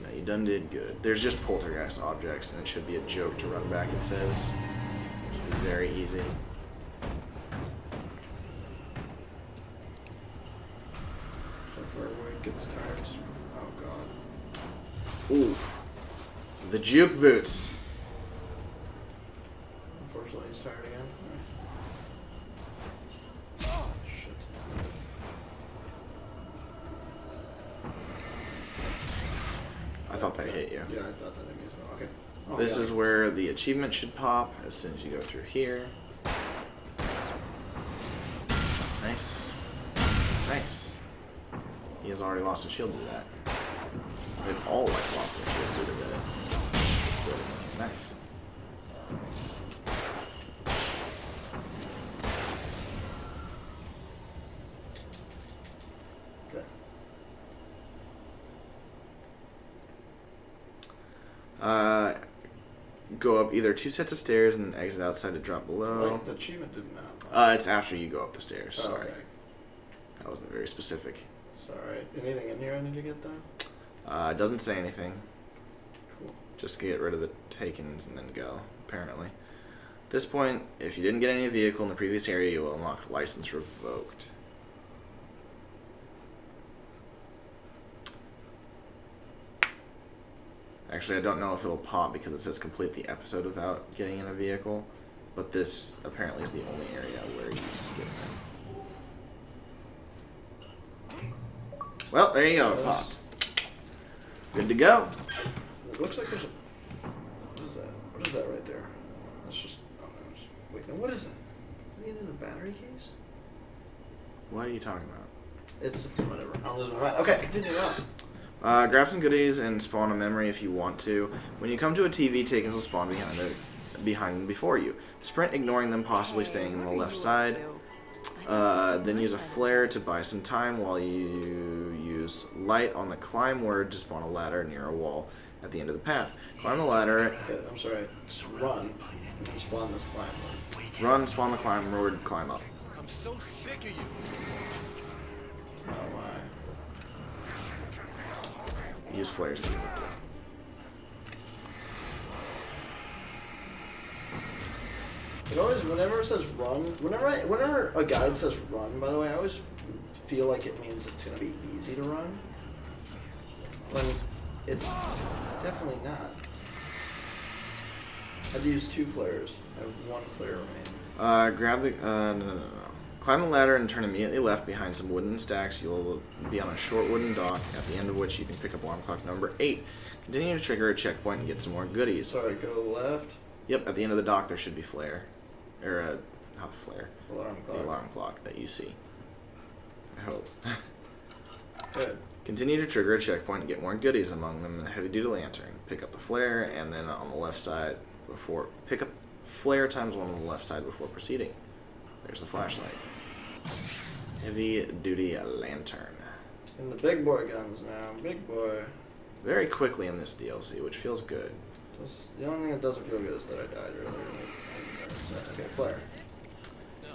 No, you done did good. There's just poltergeist objects, and it should be a joke to run back, it says. Should be very easy. So far away, get the tires. Oh god. Ooh. The juke boots. Unfortunately, he's tired again. Oh, shit. I thought that hit you. Yeah, I thought that hit me as well. Okay. Oh, This yeah. is where the achievement should pop as soon as you go through here. Nice. Nice. He has already lost a shield to that. They've all like lost their shield to that. Go up either 2 sets of stairs and exit outside to drop below. Like, the achievement didn't matter. It's after you go up the stairs. Oh, Sorry. okay. That wasn't very specific. Sorry. Anything in here I need to get though? It doesn't say anything. Cool. Just get rid of the takens and then go, apparently. At this point, if you didn't get any vehicle in the previous area, you will unlock license revoked. Actually, I don't know if it'll pop because it says complete the episode without getting in a vehicle, but this apparently is the only area where you can get in. Well, there you go, it popped. Good to go. It looks like there's a... What is that? What is that right there? That's just... Oh, no, wait, no, what is that? Is the end of the battery case? What are you talking about? It's... Whatever. I'll lose my mind. Okay, continue on. Grab some goodies and spawn a memory if you want to. When you come to a TV, takens will spawn behind and before you. Sprint, ignoring them, possibly staying on the left side. Then use a flare to buy some time while you use light on the climb word to spawn a ladder near a wall at the end of the path. Climb the ladder. Okay, I'm sorry. Run. And then spawn this climb word. Run, spawn the climb word, climb up. I'm so sick of you. Oh my. Use flares if you need to. It always, whenever it says run, whenever a guide says run, by the way, I always feel like it means it's gonna be easy to run. When it's definitely not. I've used 2 flares. I have 1 flare remaining. Grab the, no. Climb the ladder and turn immediately left behind some wooden stacks. You'll be on a short wooden dock, at the end of which you can pick up alarm clock number 8. Continue to trigger a checkpoint and get some more goodies. Sorry, go left. Yep, at the end of the dock there should be flare. Or, not flare. Alarm The clock. alarm clock that you see. I hope. Good. Continue to trigger a checkpoint and get more goodies, among them a heavy-duty lantern. Pick up the flare, and then on the left side before... Pick up flare times 1 on the left side before proceeding. There's the flashlight. Heavy-duty lantern. And the big boy guns now. Big boy. Very quickly in this DLC, which feels good. The only thing that doesn't feel good is that I died earlier. Okay, flare.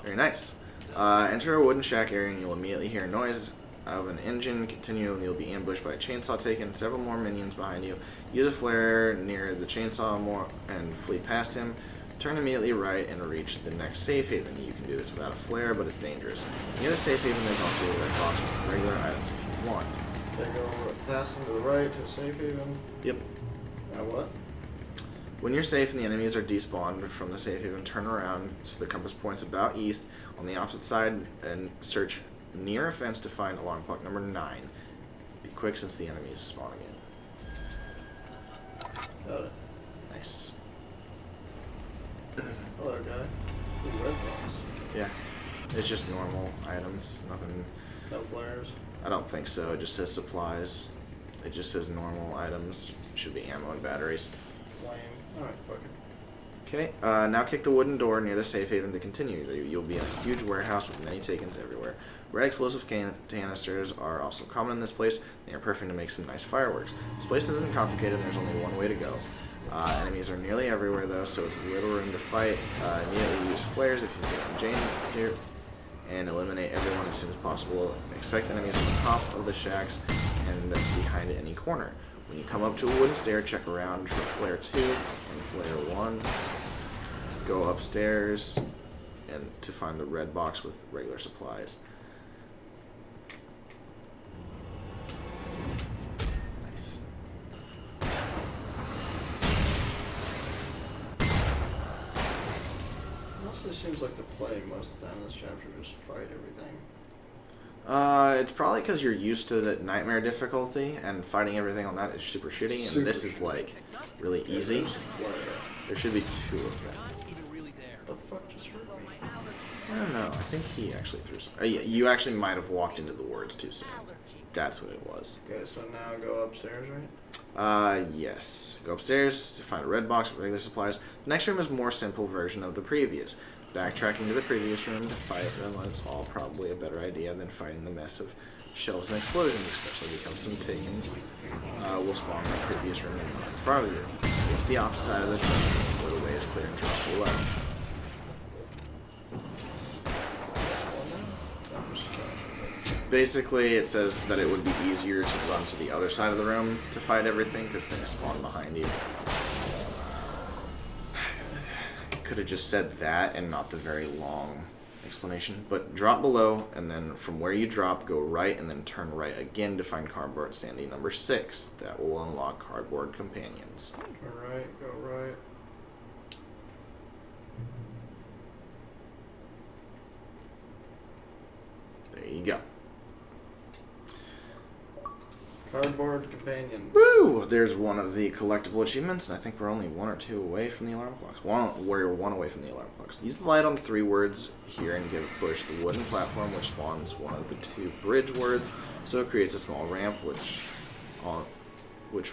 Very nice. Enter a wooden shack area and you'll immediately hear a noise of an engine. Continue and you'll be ambushed by a chainsaw taken. Several more minions behind you. Use a flare near the chainsaw and flee past him. Turn immediately right and reach the next safe haven. You can do this without a flare, but it's dangerous. Near the safe haven there's also a red box with regular items if you want. Okay, go past him to the right to a safe haven. Yep. Now what? When you're safe and the enemies are despawned from the safe haven, turn around so the compass points about east on the opposite side and search near a fence to find alarm clock number 9. Be quick since the enemies spawn again. Got it. Nice. Hello, guy. Ooh, red box. Yeah. It's just normal items. Nothing. No flares. I don't think so. It just says supplies. It just says normal items. Should be ammo and batteries. Flame. Alright, fuck it. Okay, now kick the wooden door near the safe haven to continue. You'll be in a huge warehouse with many takens everywhere. Red explosive canisters are also common in this place. They are perfect to make some nice fireworks. This place isn't complicated and there's only one way to go. Enemies are nearly everywhere though, so it's little room to fight. Immediately use flares if you get Jane here, and eliminate everyone as soon as possible. Expect enemies on the top of the shacks and behind any corner. When you come up to a wooden stair, check around for flare 2 and flare 1. Go upstairs and to find the red box with regular supplies. Nice. Mostly seems like the play most of the time in this chapter just fight everything. It's probably because you're used to the nightmare difficulty, and fighting everything on that is super shitty, and this is like really easy. Flare. There should be 2 of them. Not even really there. The fuck just hurt me? I don't know. I think he actually threw some. You actually might have walked into the words too soon. That's what it was. Okay, so now go upstairs, right? Yes. Go upstairs to find a red box with regular supplies. The next room is a more simple version of the previous. Backtracking to the previous room to fight them is all probably a better idea than fighting the mess of shelves and explosions, especially because some takens will spawn in the previous room and front of you. Go to the opposite side of this room, where the way is clear and drop below. Basically, it says that it would be easier to run to the other side of the room to fight everything, because things spawn behind you. Could have just said that and not the very long explanation. But drop below, and then from where you drop, go right, and then turn right again to find cardboard standee number 6. That will unlock cardboard companions. Turn right, go right. There you go. Cardboard companion. Woo! There's one of the collectible achievements, and I think we're only 1 or 2 away from the alarm clocks. We're 1 away from the alarm clocks. Use the light on the 3 words here and give a push the wooden platform, which spawns one of the 2 bridge words. So it creates a small ramp, which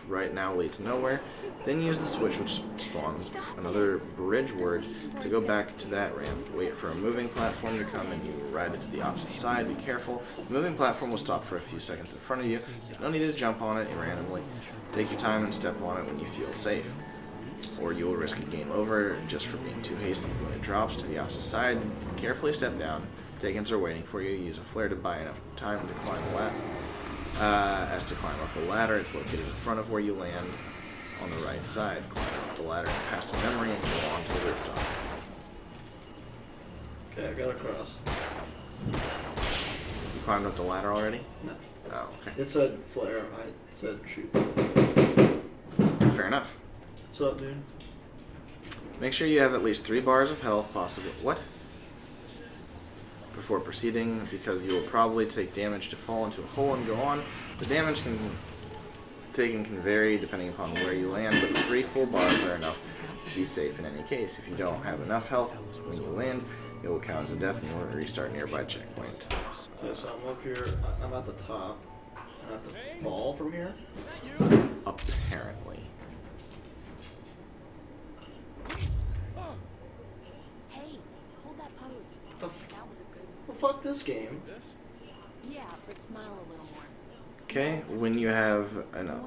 right now leads nowhere. Then use the switch, which spawns another bridge word, to go back to that ramp. Wait for a moving platform to come, and you ride it to the opposite side. Be careful. The moving platform will stop for a few seconds in front of you. There's no need to jump on it randomly. Take your time and step on it when you feel safe, or you will risk a game over just for being too hasty. When it drops to the opposite side, carefully step down. Takens are waiting for you. Use a flare to buy enough time to climb the ladder. As to climb up the ladder, it's located in front of where you land on the right side. Climb up the ladder and past a memory and go on to the rooftop. Okay, I got across. You climbed up the ladder already? No. Oh, okay. It said flare, I said shoot. Fair enough. What's up, dude? Make sure you have at least 3 bars of health, possibly. What? Before proceeding, because you will probably take damage to fall into a hole and go on. The damage taken can vary depending upon where you land, but 3 full bars are enough to be safe in any case. If you don't have enough health when you land, it will count as a death and you will restart a nearby checkpoint. Okay, so I'm up here. I'm at the top. I have to fall from here? Apparently. Hey, hold that pose. The That was a good Well, fuck this game. Yeah, but smile a little more. Okay, when you have enough.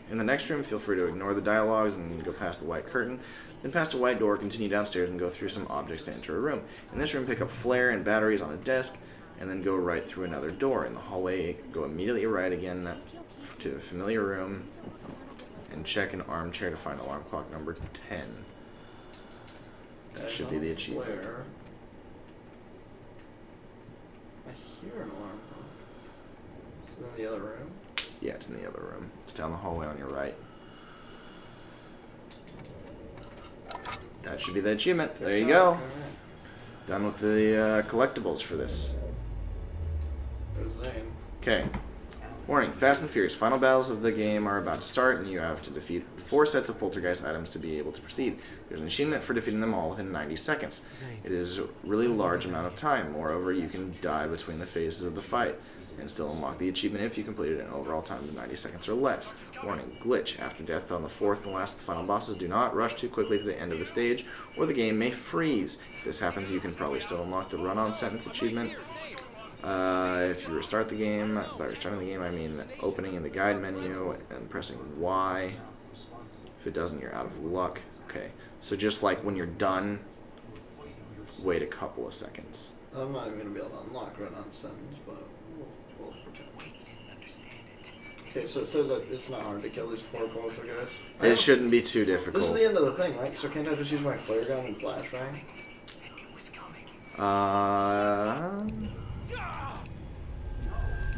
In the next room, feel free to ignore the dialogues and go past the white curtain. Then past a white door, continue downstairs and go through some objects to enter a room. In this room, pick up flare and batteries on a desk, and then go right through another door. In the hallway, go immediately right again to a familiar room, and check an armchair to find alarm clock number 10. That should be the achievement. Flare. I hear an alarm clock. Is it in the other room? Yeah, it's in the other room. It's down the hallway on your right. That should be the achievement. There you go. Alright. Done with the collectibles for this. There's Zane. Okay. Warning, Fast and Furious. Final battles of the game are about to start, and you have to defeat 4 sets of poltergeist items to be able to proceed. There's an achievement for defeating them all within 90 seconds. It is a really large amount of time. Moreover, you can die between the phases of the fight and still unlock the achievement if you completed an overall time of 90 seconds or less. Warning, glitch. After death on the 4th and last of the final bosses, do not rush too quickly to the end of the stage, or the game may freeze. If this happens, you can probably still unlock the run-on sentence achievement. If you restart the game, by restarting the game I mean opening in the guide menu and pressing Y. If it doesn't, you're out of luck. Okay, so just like when you're done, wait a couple of seconds. I'm not even going to be able to unlock run-on sentence, but we'll pretend. Okay, so it says that it's not hard to kill these 4 poltergeists. It shouldn't be too difficult. This is the end of the thing, right? So can't I just use my flare gun and flashbang?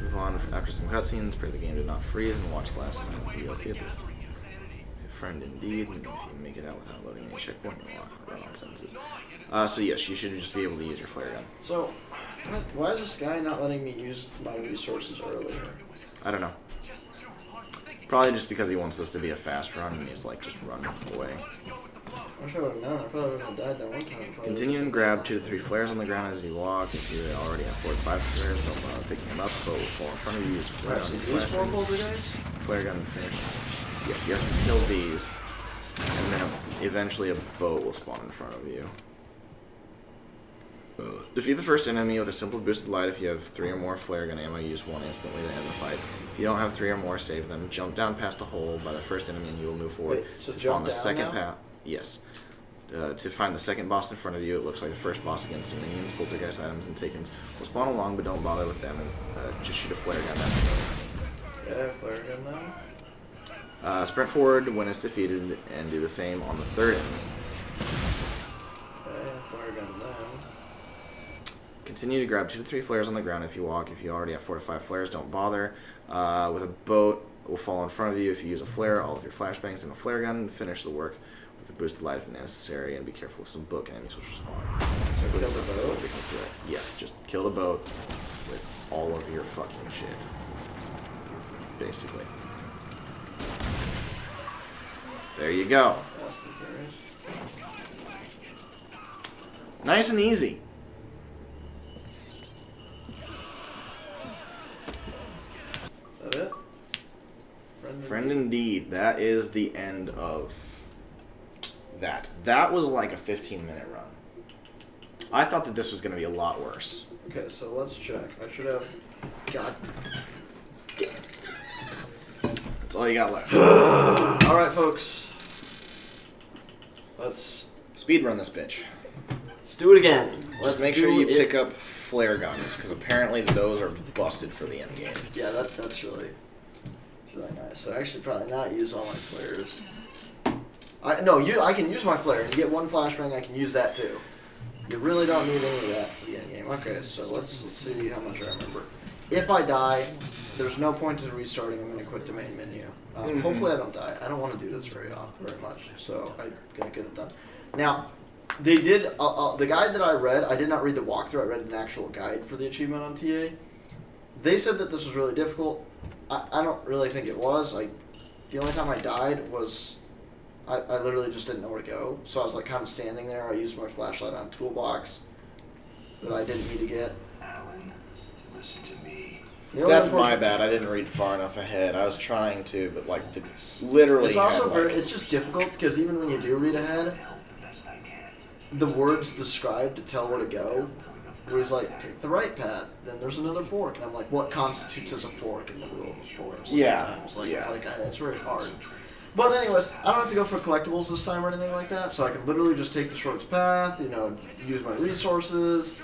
Move on after some cutscenes. Pray the game did not freeze and watch the last time DLC at this. Friend indeed, and if you make it out without loading any checkpoint, you'll run on sentences. So yes, you should just be able to use your flare gun. So, why is this guy not letting me use my resources earlier? I don't know. Probably just because he wants this to be a fast run, and he's like, just run away. I wish I would have known. I probably would have died that one time. Continue and grab 2 to 3 flares on the ground as you walk. If you already have 4 to 5 flares, don't bother picking them up. Boat will fall in front of you. Use a flare on your These 4 poltergeists? flare gun and finish. Yes, you have to kill these, and then eventually a boat will spawn in front of you. Defeat the first enemy with a simple boosted light. If you have 3 or more flare gun ammo, use 1 instantly to end the fight. If you don't have 3 or more, save them. Jump down past the hole by the first enemy and you will move forward. Wait, so To jump spawn the down second now? path. Yes. To find the second boss in front of you, it looks like the first boss again. So minions, poltergeist items, and takens will spawn along, but don't bother with them and just shoot a flare gun at them. Yeah, flare gun now. Sprint forward when it's defeated and do the same on the third enemy. Okay, flare gun now. Continue to grab 2 to 3 flares on the ground if you walk. If you already have 4 to 5 flares, don't bother. With a boat, it will fall in front of you. If you use a flare, all of your flashbangs and a flare gun. Finish the work with a boosted light if necessary, and be careful with some book enemies which will spawn. So Kill the boat? become a threat. Yes, just kill the boat with all of your fucking shit. Basically. There you go. Fast and Furious. Nice and easy. Is that it? Friend indeed. That is the end of that. That was like a 15-minute run. I thought that this was going to be a lot worse. Okay, so let's check. I should have. God. That's all you got left. All right, folks. Let's Speed run this bitch. do it again. Let's Just make sure do you it. pick up flare guns, because apparently those are busted for the end game. Yeah, that's really nice. So I should probably not use all my flares. I can use my flare and get 1 flashbang. I can use that too. You really don't need any of that for the end game. Okay, so let's see how much I remember. If I die, there's no point in restarting. I'm going to quit the main menu. Hopefully I don't die. I don't want to do this very much, so I'm going to get it done. Now, they did, the guide that I read, I did not read the walkthrough. I read an actual guide for the achievement on TA. They said that this was really difficult. I don't really think it was. The only time I died was I literally just didn't know where to go. So I was like kind of standing there. I used my flashlight on a toolbox that I didn't need to get. Alan, listen to me. The only That's my unfortunate- bad. I didn't read far enough ahead. I was trying to, but like literally. It's also had, like, it's just difficult because even when you do read ahead, Help the best I can. the words described to tell where to go. Where he's like, take the right path, then there's another fork, and I'm like, what constitutes as a fork in the middle of the forest? Yeah, Sometimes. Like, yeah. it's very hard. But anyways, I don't have to go for collectibles this time or anything like that, so I can literally just take the shortest path, use my resources.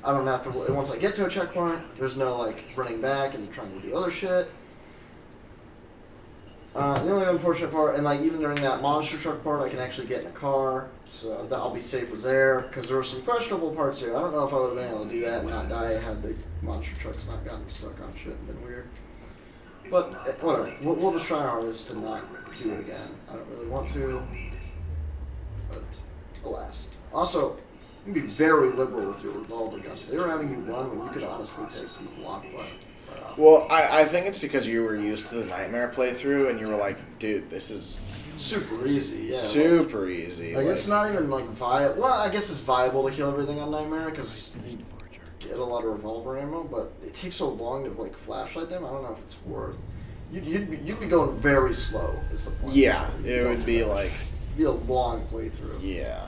I don't have to, once I get to a checkpoint, there's no like running back and trying to do other shit. The only unfortunate part, and like even during that monster truck part, I can actually get in a car, so that I'll be safer there. Because there were some questionable parts here. I don't know if I would have been able to do that and not die had the monster trucks not gotten stuck on shit and been weird. But whatever, we'll just try our hardest to not do it again. I don't really want to, but alas. Also, you can be very liberal with your revolver guns. They were having you run when you could honestly take some block right off. Well, I think it's because you were used to the Nightmare playthrough, and you were like, dude, this is Super easy, yeah. super easy. Like, it's not even like viable. Well, I guess it's viable to kill everything on Nightmare because you get a lot of revolver ammo, but it takes so long to like flashlight them. I don't know if it's worth. You'd be going very slow. Is the point? Yeah, it would be like, It'd be a long playthrough. yeah.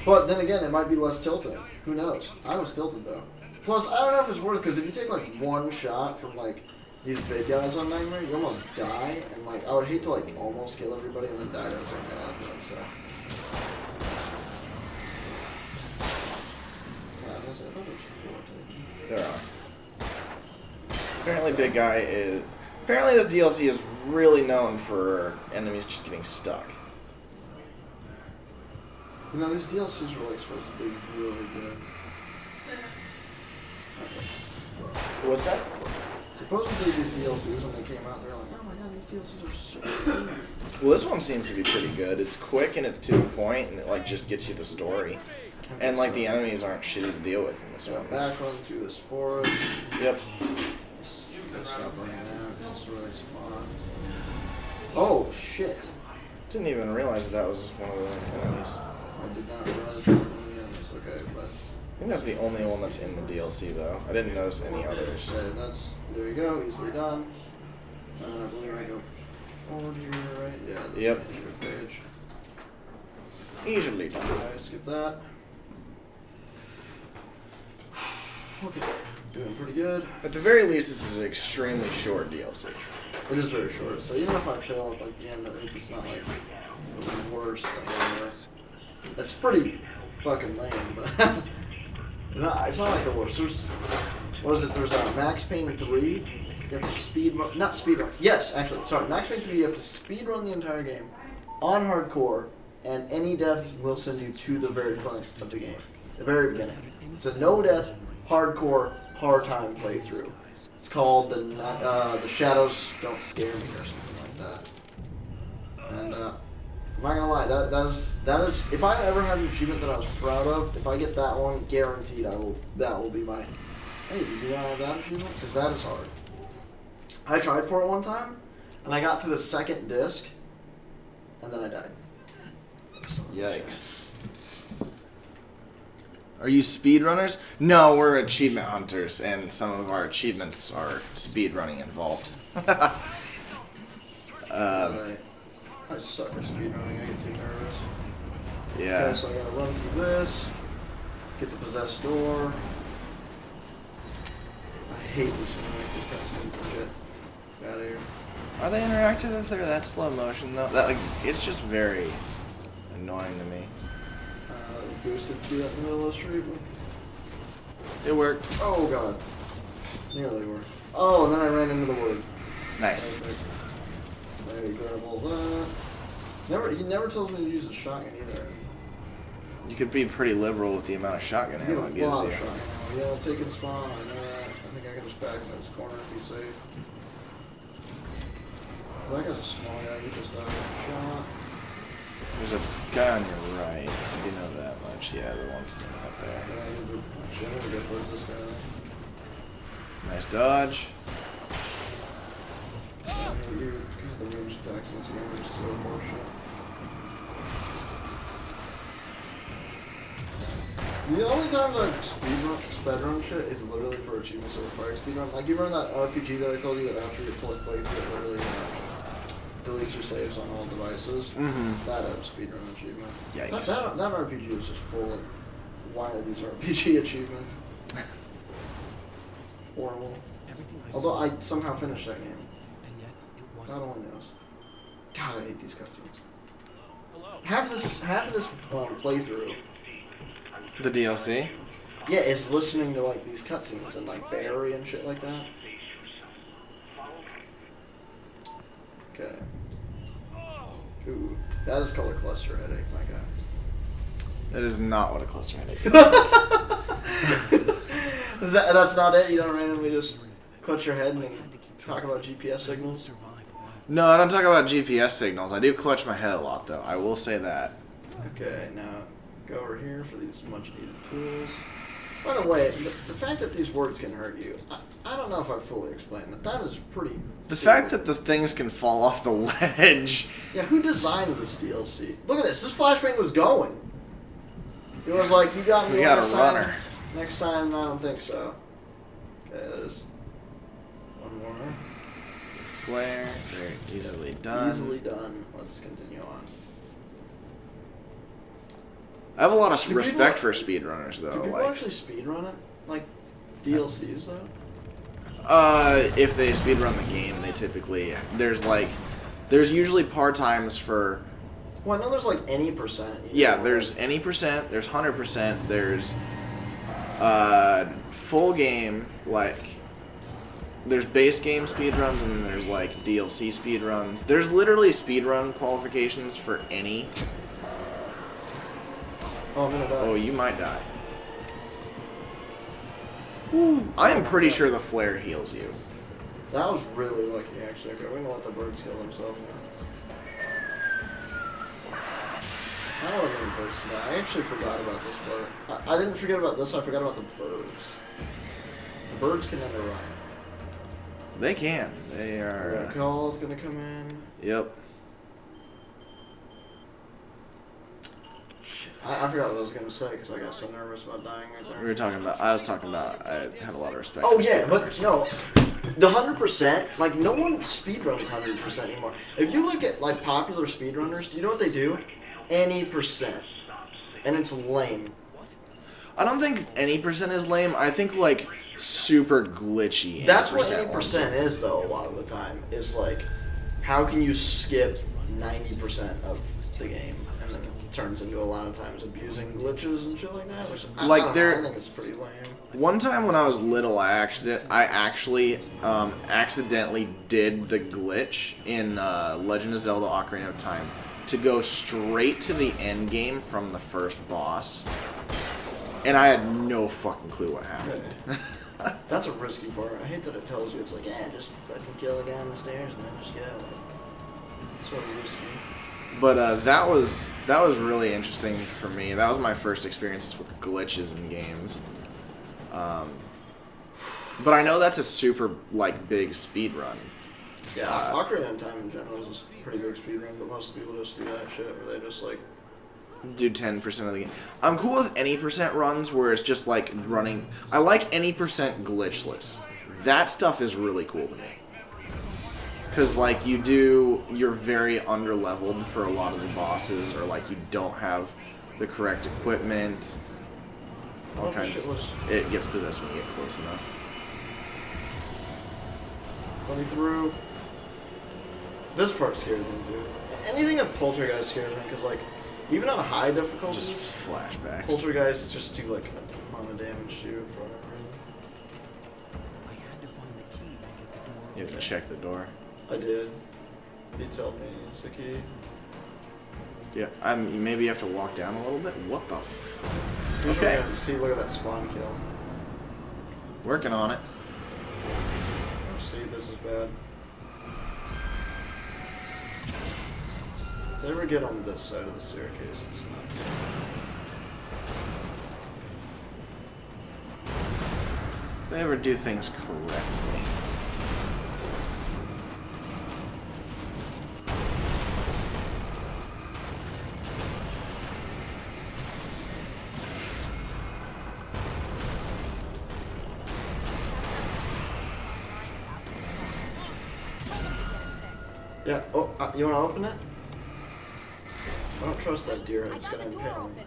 But then again, it might be less tilting. Who knows? I was tilted though. Plus, I don't know if it's worth because if you take like one shot from like these big guys on Nightmare, you almost die, and like I would hate to like almost kill everybody and then die. Every time so. I thought there was 4 too. There are. Apparently, big guy is. Apparently, this DLC is really known for enemies just getting stuck. You know, these DLCs were like supposed to be really good. What's that? Supposedly these DLCs when they came out, they were like, oh my god, these DLCs are so good. Well, this one seems to be pretty good. It's quick and it's to the point, and it like just gets you the story. And like the enemies aren't shitty to deal with in this one. Back run through this forest. Yep. Stop running out. It's really smart. Oh shit! Didn't even realize that was one of the enemies. I did not realize that was one of the enemies. Okay, but I think that's the only one that's in the DLC though. I didn't notice any others. that's there you go. Easily done. I believe I go forward here, right? Yeah. This Yep. is your page. Easily done. Alright, skip that. Okay, doing pretty good. At the very least, this is an extremely short DLC. It is very short, so even if I fail at like the end, at least it's not like the worst thing ever. It's pretty fucking lame, but it's not like the worst. There's, what is it? There's Max Payne 3. You have to speed run, not speed run. Yes, actually, sorry. Max Payne 3. You have to speed run the entire game on hardcore, and any deaths will send you to the very front of the game, the very beginning. It's a no death, hardcore, hard time playthrough. It's called the Shadows Don't Scare Me or something like that. And I'm not gonna lie, that is if I ever had an achievement that I was proud of, if I get that one, guaranteed that will be my. Hey, did you have that achievement? Because that is hard. I tried for it one time, and I got to the second disc, and then I died. So, Yikes. Are you speedrunners? No, we're achievement hunters, and some of our achievements are speedrunning involved. right. I suck at speedrunning, I get too nervous. Yeah. Okay, so I gotta run through this, get the possessed door. I hate this cutscenes and shit. Get out of here. Are they interactive if they're that slow motion though? That it's just very annoying to me. Boosted to do that in the middle of the street. It worked. Oh god. Nearly worked. Oh, and then I ran into the word. Nice. There you grab all that. He never tells me to use the shotgun either. You could be pretty liberal with the amount of shotgun You ammo it get a gives lot you. of shotgun ammo. Yeah, taking spawn, I know that. I think I can just back in this corner and be safe. That guy's a small guy, he just died shot. There's a guy on your right. I do know that much. Yeah, the one standing up there. Yeah, I need to get towards this guy. Nice dodge. God, the range attacks in this game are so bullshit. The only times I've speedrun shit is literally for achievements that require speedrun. Like, you remember that RPG that I told you that after your fourth playthrough it literally deletes your saves on all devices? Mm-hmm. That had a speedrun achievement. Yikes. That RPG was just full of, why are these RPG achievements? Horrible. Everything I Although saw I somehow finished that game. and yet it God wasn't. only knows. God, I hate these cutscenes. Half of this playthrough, The DLC? yeah, is listening to like these cutscenes and like Barry and shit like that. Okay. Ooh, that is called a cluster headache, my guy. That is not what a cluster headache is. That's not it. You don't randomly just clutch your head and talk about GPS signals. Survive a while. No, I don't talk about GPS signals. I do clutch my head a lot, though. I will say that. Okay, now go over here for these much needed tools. By the way, the fact that these words can hurt you, I don't know if I fully explained that. That is pretty. The fact that the things can fall off the ledge. Yeah, who designed this DLC? Look at this. This flashbang was going. It was like, you got me. We got a last time. runner. Next time, I don't think so. Okay, there's one more. Flare. Very easily done. Easily done. Let's continue on. I have a lot of Do respect people- for speedrunners, though. Do people Like, actually speedrun it? Like, DLCs, though? if they speedrun the game, they typically there's usually par times for. Well, I know there's like any percent. Yeah, there's any percent, there's 100%, there's full game, like there's base game speedruns, and then there's like DLC speedruns. There's literally speedrun qualifications for any. Oh, I'm gonna die. Oh, you might die. I am pretty sure the flare heals you. That was really lucky, actually. Okay, we're gonna let the birds kill themselves now. I don't remember this. I actually forgot about this part. I didn't forget about this, I forgot about the birds. The birds can never run. They can. They are. Call's gonna come in. Yep. Shit, I forgot what I was gonna say because I got so nervous about dying right there. We were talking about. I was talking about. I had a lot of respect. Oh for yeah, but speedrunners. no, the 100%, like no one speedruns 100% anymore. If you look at like popular speedrunners, do you know what they do? Any percent, and it's lame. I don't think any percent is lame. I think like super glitchy. That's what 80% 80% is, though, a lot of the time. Is like, how can you skip 90% of the game? And then it turns into a lot of times abusing glitches and shit like that, which I Like, don't know, there- I think it's pretty lame. One time when I was little, I actually accidentally did the glitch in Legend of Zelda: Ocarina of Time to go straight to the end game from the first boss, and I had no fucking clue what happened. That's a risky part. I hate that it tells you it's like, yeah, just fucking kill the guy on the stairs and then just go. It's sort of risky. But that was really interesting for me. That was my first experience with glitches in games. But I know that's a super like big speed run. Yeah, Ocarina of Time in general is a pretty big speedrun, but most people just do that shit where they just like. Do 10% of the game. I'm cool with any percent runs where it's just like running. I like any percent glitchless. That stuff is really cool to me. Because like you're very underleveled for a lot of the bosses, or like you don't have the correct equipment. All kinds of stuff. It gets possessed when you get close enough. Running through. This part scares me too. Anything with Poltergeist scares me because, like, even on high difficulties, Just flashbacks. Poltergeist just do like a ton of damage to you for whatever reason. I had to find the key to get the door You have to check the door. I did. He told me it's the key. Yeah, maybe you have to walk down a little bit. What the f... Here's Okay. what I- See, look at that spawn kill. Working on it. Oh, see, this is bad. If they ever get on this side of the staircase, it's not good. If they ever do things correctly. Yeah, oh, you want to open it? I don't trust that deer head, it's gonna impale me.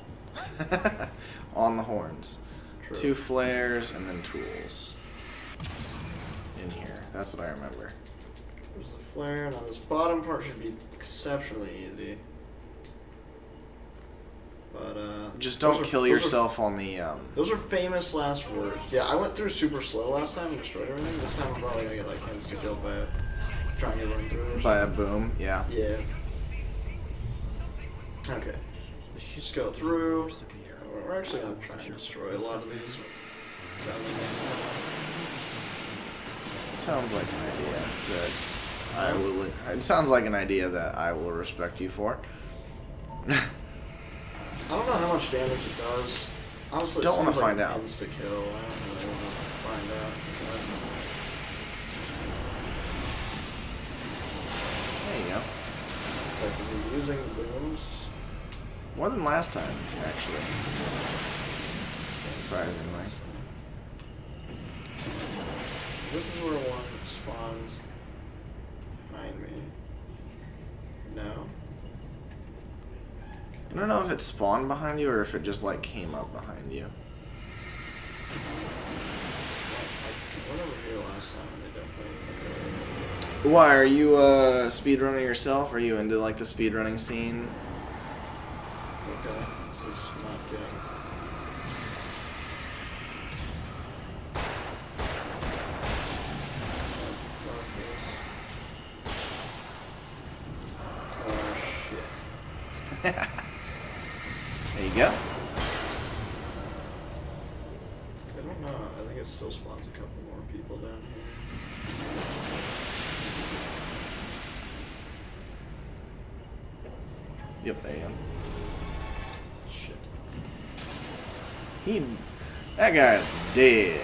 On the horns. True. 2 flares and then tools. In here. That's what I remember. There's the flare, now this bottom part should be exceptionally easy. But, Just those don't are- kill those are- yourself on the, Those are famous last words. Yeah, I went through super slow last time and destroyed everything. This time I'm probably gonna get like instant killed by it. Trying to run through or by a something. boom. Yeah. Yeah. Okay. Just go through. We're actually gonna try and destroy a lot of these. Sounds like an idea that I will. It sounds like an idea that I will respect you for. I don't know how much damage it does. Honestly, Don't it wanna seems like find out. insta kill. I don't really want to find out. There you go. Effectively using booms. More than last time, actually. Surprisingly. This is where one spawns behind me. No. I don't know if it spawned behind you or if it just like came up behind you. Whatever we did last time, they definitely. Why are you speedrunning yourself? Are you into like the speedrunning scene? Okay, this is not good. Oh shit. There you go. I don't know. I think it still spawns a couple more people down here. Yep, there you go. Shit. That guy's dead.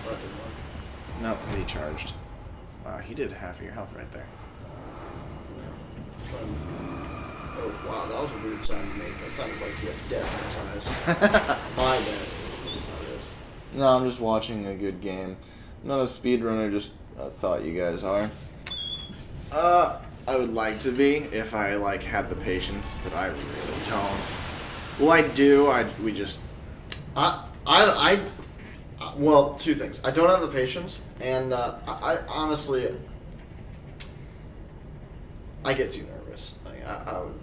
That didn't work. Nope, he charged. Wow, he did half of your health right there. Oh wow, that was a weird sound to make. That sounded like he had death in his eyes. My bad. No, I'm just watching a good game. I'm not a speedrunner, just thought you guys are. I would like to be if I like had the patience, but I really don't. Well, I do. We just. Well, two things. I don't have the patience, and I honestly, I get too nervous. Like, I would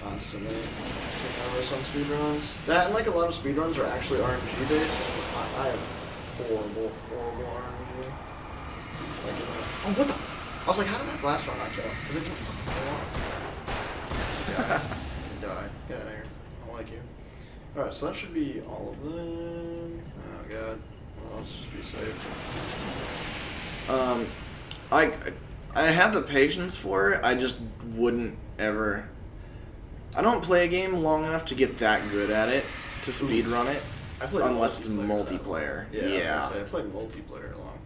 constantly get nervous on speedruns. That and like a lot of speedruns are actually RNG based. I have horrible RNG. Like, oh, what the? I was like, how did that blast run not kill? Because it can die. Get out of here. I don't like you. Alright, so that should be all of them. Oh god. Well, let's just be safe. I have the patience for it. I just wouldn't ever. I don't play a game long enough to get that good at it to speedrun it, I played unless it's multiplayer. Yeah. I was gonna say, I played multiplayer long.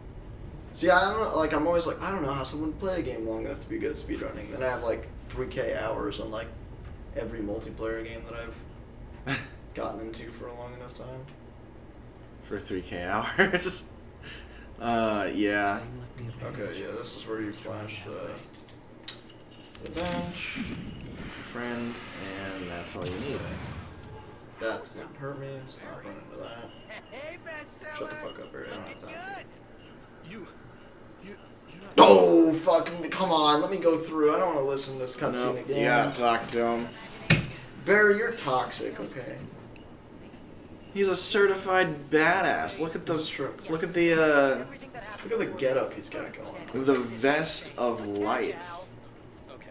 See, I don't know, like, I'm always like, I don't know how someone would play a game long enough to be good at speedrunning. Then I have like 3K hours on like every multiplayer game that I've gotten into for a long enough time. For 3K hours. Yeah. Okay, yeah, this is where you flash the bench. Friend, and that's all you need. That wouldn't hurt me, so I'll run into that. Hey, bestseller. Shut the fuck up, Barry. I don't have time. You're not. Oh, fucking, come on, let me go through. I don't want to listen to this cutscene Nope. again. Yeah, talk to him. Barry, you're toxic, okay? He's a certified badass. Look at the. This is true. Look at the. Everything that Look at the getup he's got going. The vest of lights. Okay.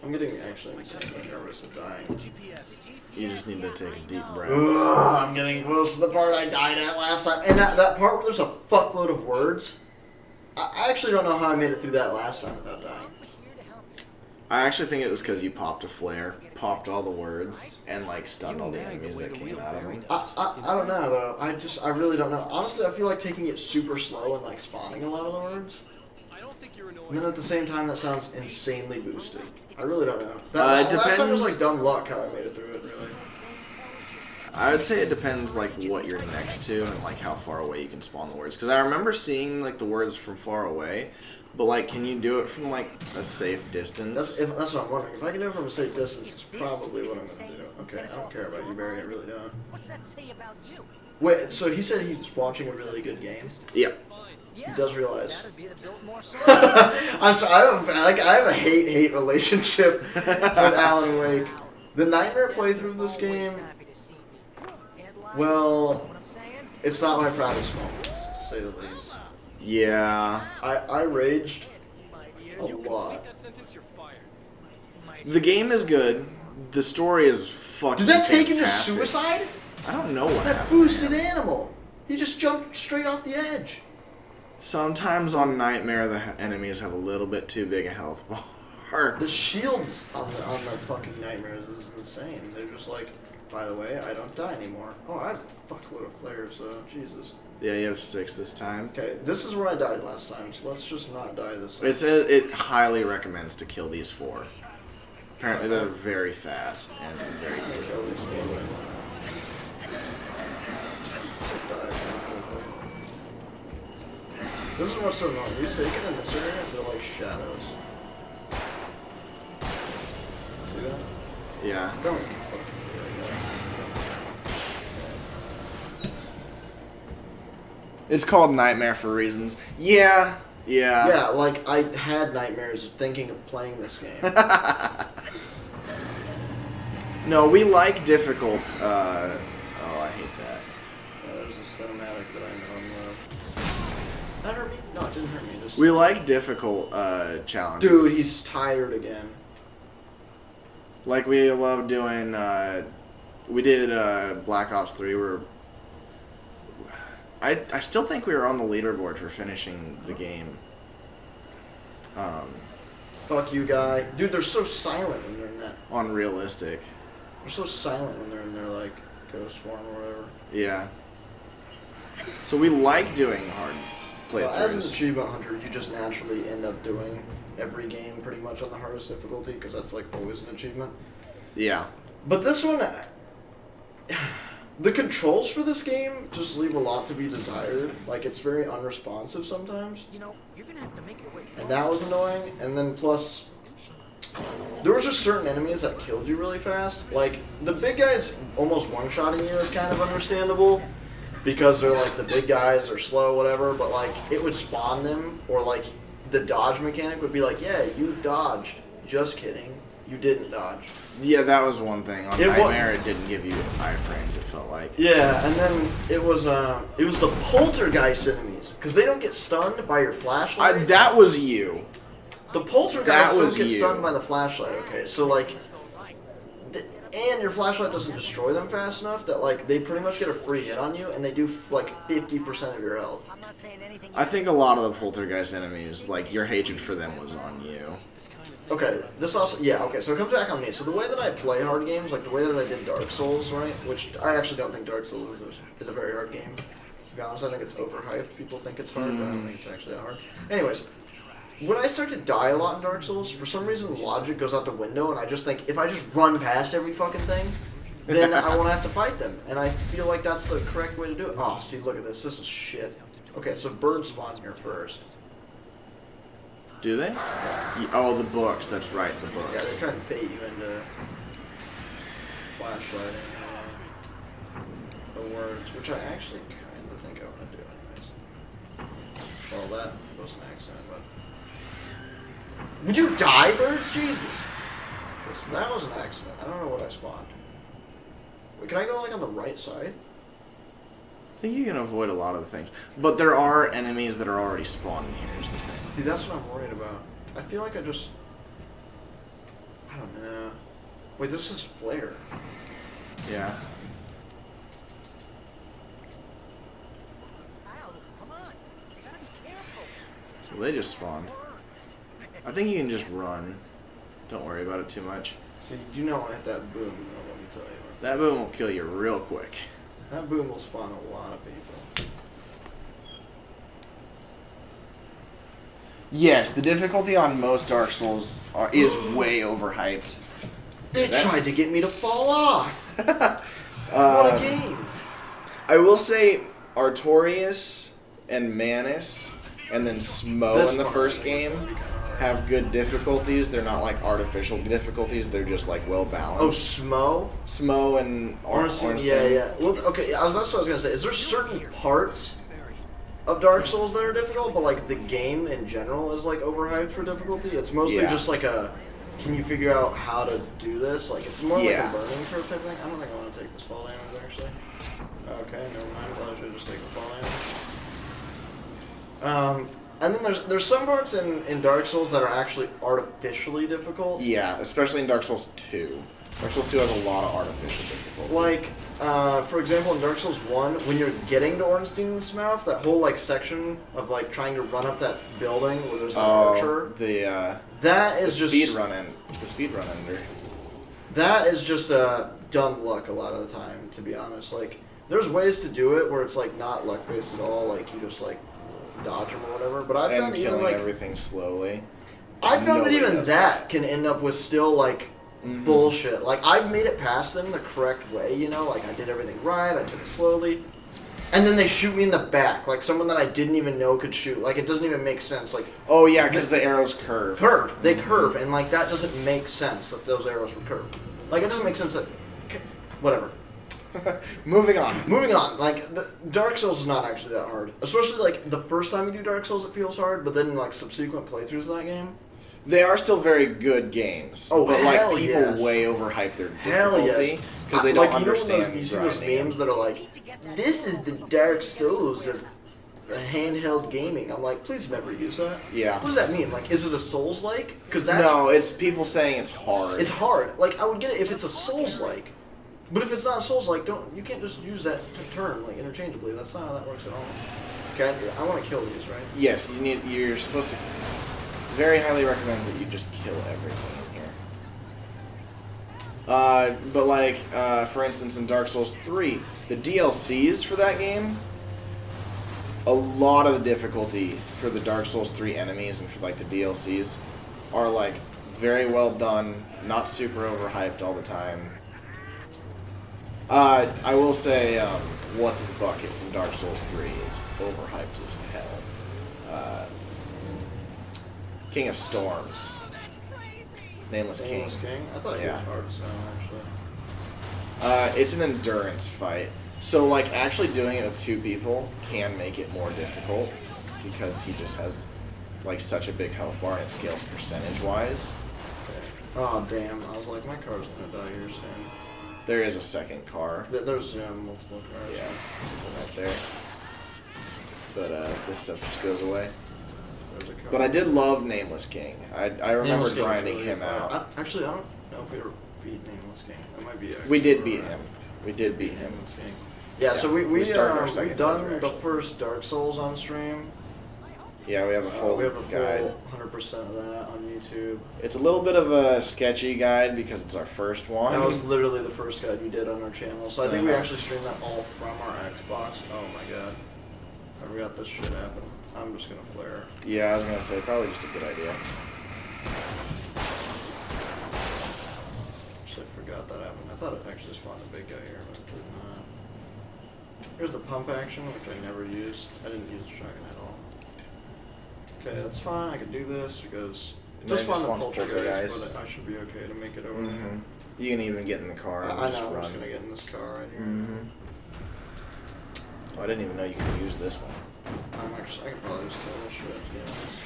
I'm getting actually insanely nervous of dying. GPS. You just need to take a deep breath. Ugh, I'm getting close to the part I died at last time. And that part where there's a fuckload of words, I actually don't know how I made it through that last time without dying. I actually think it was because you popped a flare, popped all the words, and like stunned all the enemies that came out of them. I don't know though. I really don't know. Honestly, I feel like taking it super slow and like spawning a lot of the words. I don't think you're annoying. And then at the same time, that sounds insanely boosted. I really don't know. It Last time was depends. like dumb luck how I made it through it. Really. I would say it depends like what you're next to and like how far away you can spawn the words. Because I remember seeing like the words from far away, but like, can you do it from like a safe distance? That's what I'm wondering. If I can do it from a safe distance, it's probably what I'm gonna do. Okay, I don't care about you, Barry. I really don't. What's that say about you? Wait, so he said he's watching a really good game. Yep. Yeah, does realize. That'd be the Biltmore sword. I'm sorry, I have a hate relationship with Alan Wake. The Nightmare playthrough of this game, well, it's not my proudest moment, to say the least. Yeah. I raged a lot. That sentence, you're fired. The game is good. The story is fucking Did that take him to fantastic. suicide? I don't know what That happened. boosted animal. He just jumped straight off the edge. Sometimes on Nightmare, the enemies have a little bit too big a health bar. The shields on the fucking Nightmares is insane. They're just like, by the way, I don't die anymore. Oh, I have a fuckload of flares, so Jesus. Yeah, you have 6 this time. Okay, this is where I died last time, so let's just not die this time. It highly recommends to kill these 4. Apparently they're very fast and very good. This is what's so annoying. These taken in this area, they're like shadows. See that? Yeah. Don't fucking do that. It's called Nightmare for reasons. Yeah. Yeah, like I had nightmares of thinking of playing this game. No, we like difficult. Oh, I hate that. There's a cinematic that I know and love. That hurt me? No, it didn't hurt me. Just We like difficult challenges. Dude, he's tired again. Like we love doing. We did Black Ops 3 where. I still think we were on the leaderboard for finishing the game. Fuck you, guy. Dude, they're so silent when they're in that. On realistic. They're so silent when they're in their, like, ghost form or whatever. Yeah. So we like doing hard Well, as an playthroughs. achievement hunter, you just naturally end up doing every game pretty much on the hardest difficulty because that's, like, always an achievement. Yeah. But this one, the controls for this game just leave a lot to be desired. Like, it's very unresponsive sometimes. You know, you're gonna have to make your way. And that was annoying. And then plus, there was just certain enemies that killed you really fast. Like, the big guys almost one-shotting you is kind of understandable, because they're like, the big guys are slow, whatever, but like, it would spawn them, or like, the dodge mechanic would be like, yeah, you dodged. Just kidding. You didn't dodge. Yeah, that was one thing. On Nightmare, it didn't give you iframes, it felt like. Yeah, and then it was the poltergeist enemies, because they don't get stunned by your flashlight. That was you. The poltergeist That was don't get you. stunned by the flashlight, okay? So, like, and your flashlight doesn't destroy them fast enough that, like, they pretty much get a free hit on you, and they do, like, 50% of your health. I'm not saying anything. I think a lot of the poltergeist enemies, like, your hatred for them was on you. Okay, this also, yeah, okay, so it comes back on me. So the way that I play hard games, like the way that I did Dark Souls, right, which I actually don't think Dark Souls is a very hard game. To be honest, I think it's overhyped. People think it's hard, but I don't think it's actually that hard. Anyways, when I start to die a lot in Dark Souls, for some reason logic goes out the window, and I just think, if I just run past every fucking thing, then I won't have to fight them. And I feel like that's the correct way to do it. Oh, see, look at this. This is shit. Okay, so birds spawn here first. Do they? Oh, the books. That's right, the Yeah, they're books. trying to bait you into flashlighting the words, which I actually kind of think I want to do anyways. Well, that was an accident, but... Would you die, birds? Jesus! Okay, so that was an accident. I don't know what I spawned. Wait, can I go, like, on the right side? I think you can avoid a lot of the things. But there are enemies that are already spawning here, is the thing. See, that's what I'm worried about. I feel like I just... I don't know. Wait, this is flare. Yeah. Ow, come on. You gotta be careful. So they just spawned. I think you can just run. Don't worry about it too much. See, you do not want to hit that boom, though, let me tell you. That boom will kill you real quick. That boom will spawn a lot of people. Yes, the difficulty on most Dark Souls is way overhyped. It tried to get me to fall off. What a game. I will say Artorias and Manus and then Smo This in the part first I think is game gonna be kinda hard. have good difficulties. They're not like artificial difficulties. They're just like well Oh, balanced. Smo? Smo and Ornstein, yeah, yeah. Well, okay, that's what I was gonna say. Is there certain parts of Dark Souls that are difficult, but like the game in general is like overhyped for difficulty? It's mostly Yeah. just like a, can you figure out how to do this? Like it's more Yeah. like a learning curve type thing. I don't think I want to take this fall damage actually. Okay, never mind. I should just take the fall damage. And then there's some parts in Dark Souls that are actually artificially difficult. Yeah, especially in Dark Souls 2. Dark Souls 2 has a lot of artificial difficulty. Like, for example, in Dark Souls 1, when you're getting to Ornstein's mouth, that whole, like, section of, like, trying to run up that building where there's an archer, that is just... the speed run ender. That is just dumb luck a lot of the time, to be honest. Like, there's ways to do it where it's, like, not luck-based at all, like, you just, like, dodge them or whatever, but I've And found even, killing like... everything slowly. I found that Nobody even does that can end up with still, like, bullshit. Like, I've made it past them the correct way, you know? Like, I did everything right, I took it slowly. And then they shoot me in the back, like someone that I didn't even know could shoot. Like, it doesn't even make sense. Like, Oh yeah, because the arrows curve. they curve, and, like, that doesn't make sense that those arrows would curve. Like, it doesn't make sense that... Whatever. Moving on. Moving on, like, Dark Souls is not actually that hard. Especially, like, the first time you do Dark Souls, it feels hard, but then, like, subsequent playthroughs of that game... They are still very good games. Oh, but like hell people yes. way overhype their Hell difficulty yes. because they don't like, understand. You see those grinding. memes that are like, this is the Dark Souls of handheld gaming. I'm like, please never use that. Yeah. What does that mean? Like, is it a Souls-like? Because that's... No, it's people saying it's hard. It's hard. Like, I would get it if it's a Souls-like. But if it's not a Souls-like, you can't just use that term, like, interchangeably. That's not how that works at all. Okay, I want to kill these, right? Yes, you're supposed to. Very highly recommends that you just kill everything in here. But like, for instance, in Dark Souls 3, the DLCs for that game, a lot of the difficulty for the Dark Souls 3 enemies and for like the DLCs are like very well done, not super overhyped all the time. I will say, what's his bucket from Dark Souls 3 is overhyped as hell. King of Storms. Nameless King. Nameless King? I thought he Yeah. was Artisan, actually. It's an endurance fight. So, like, actually doing it with 2 people can make it more difficult because he just has, like, such a big health bar and it scales percentage-wise. Oh, damn. I was like, my car's gonna die here soon. There is a second car. There's multiple cars. Yeah, right there. But this stuff just goes away. There's a car. But I did love Nameless King. I remember Nameless King was grinding really him fun. out. Actually, I don't know if we ever beat Nameless King. That might be. We did beat him. We did beat him. Nameless King. Yeah, so we started our second we've done playthrough, the actually. first Dark Souls on stream. Yeah, we have a full We have the guide. full 100% of that on YouTube. It's a little bit of a sketchy guide because it's our first one. That was literally the first guide we did on our channel. So I think we Uh-huh. actually streamed that all from our Xbox. Oh my god. I forgot this shit happened. I'm just gonna flare. Yeah, I was gonna say probably just a good idea. Actually, I forgot that happened. I thought it actually spawned a big guy here, but it did not. Here's the pump action, which I never used. I didn't use the shotgun at all. Okay, that's fine. I can do this because it And just then it spawned the spawns poltergeist, poltergeist. but I should be okay to make it over there. Mm-hmm. You can even get in the car and I just know. I'm run. just gonna get in this car right here. Mm-hmm. Oh, I didn't even know you could use this one. I can probably just kill this shit. To be honest.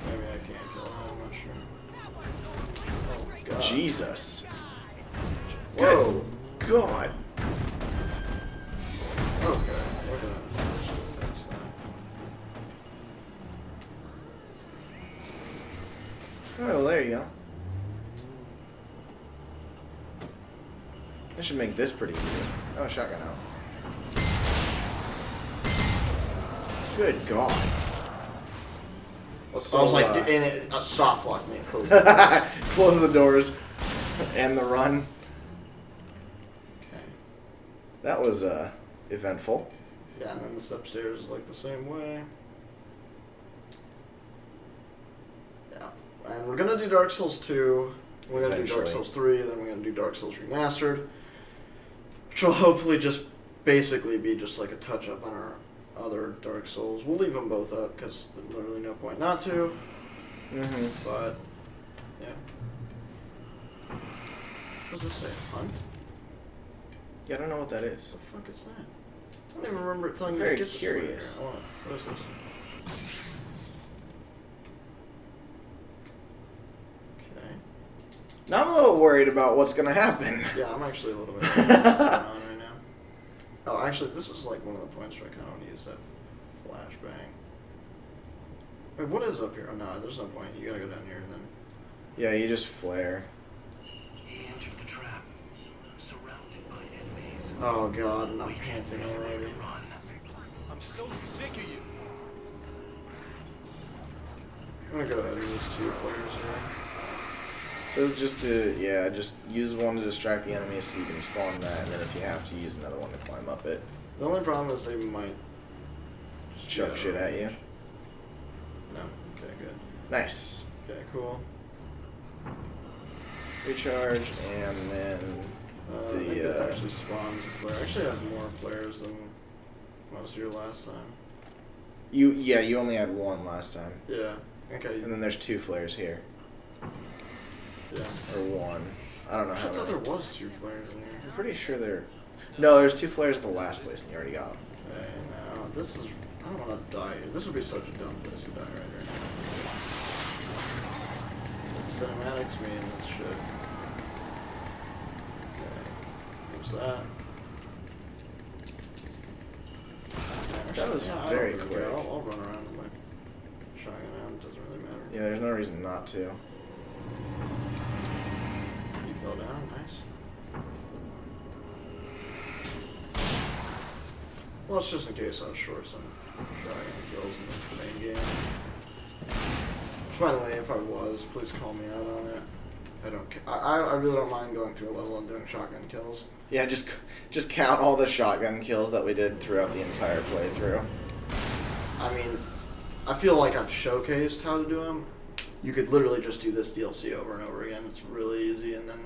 Maybe I can't kill him. I'm not sure. Oh god. Jesus. Whoa. Good God. Okay. We're gonna fix that. Oh, well, there you go. I should make this pretty easy. Oh, shotgun out. Good God. I was like, and it soft locked me. Cool. Close the doors and the run. Okay. That was eventful. Yeah, and then this upstairs is like the same way. Yeah. And we're gonna do Dark Souls 2. We're gonna do Dark Eventually. Souls 3, then we're gonna do Dark Souls Remastered. Which will hopefully just basically be just like a touch up on our other Dark Souls. We'll leave them both up because there's literally no point not to. Mm-hmm. But, yeah. What does this say? Hunt? Yeah, I don't know what that is. What the fuck is that? I don't even remember it telling I'm me to very get this curious. later. What is this? Okay. Now I'm a little worried about what's gonna happen. Yeah, I'm actually a little bit going on right now. Oh, actually, this is like one of the points where I kind of want to use that flashbang. Wait, what is up here? Oh, no, there's no point. You gotta go down here and then... Yeah, you just flare. He entered the trap, surrounded by enemies. Oh, God, and I'm panting already. Run. I'm so sick of you. I'm gonna go ahead and use 2 flares here. So it's just to, yeah, just use one to distract the enemy so you can spawn that, and then if you have to, use another one to climb up it. The only problem is they might... just Chuck get shit over at you. here. No. Okay, good. Nice. Okay, cool. Recharge, and then I think it actually spawns a flare. Actually, I have more flares than most here last time. you only had 1 last time, Yeah. Okay. and then there's 2 flares here, Yeah. or 1. I don't know I how thought many. there was 2 flares in here. I'm pretty sure there. No, there's 2 flares at the last place, and you already got them. Okay, now this is... I don't want to die here. This would be such a dumb place to die right here. Cinematics mean this shit. Okay. There's that. That was I don't very really quick. care. I'll run around with my shotgun out. It doesn't really matter. Yeah, there's no reason not to. You fell down. Nice. Well, it's just in case I was short some shotgun kills in the main game. Which, by the way, if I was, please call me out on it. I don't. I really don't mind going through a level and doing shotgun kills. Yeah, just count all the shotgun kills that we did throughout the entire playthrough. I mean, I feel like I've showcased how to do them. You could literally just do this DLC over and over again. It's really easy, and then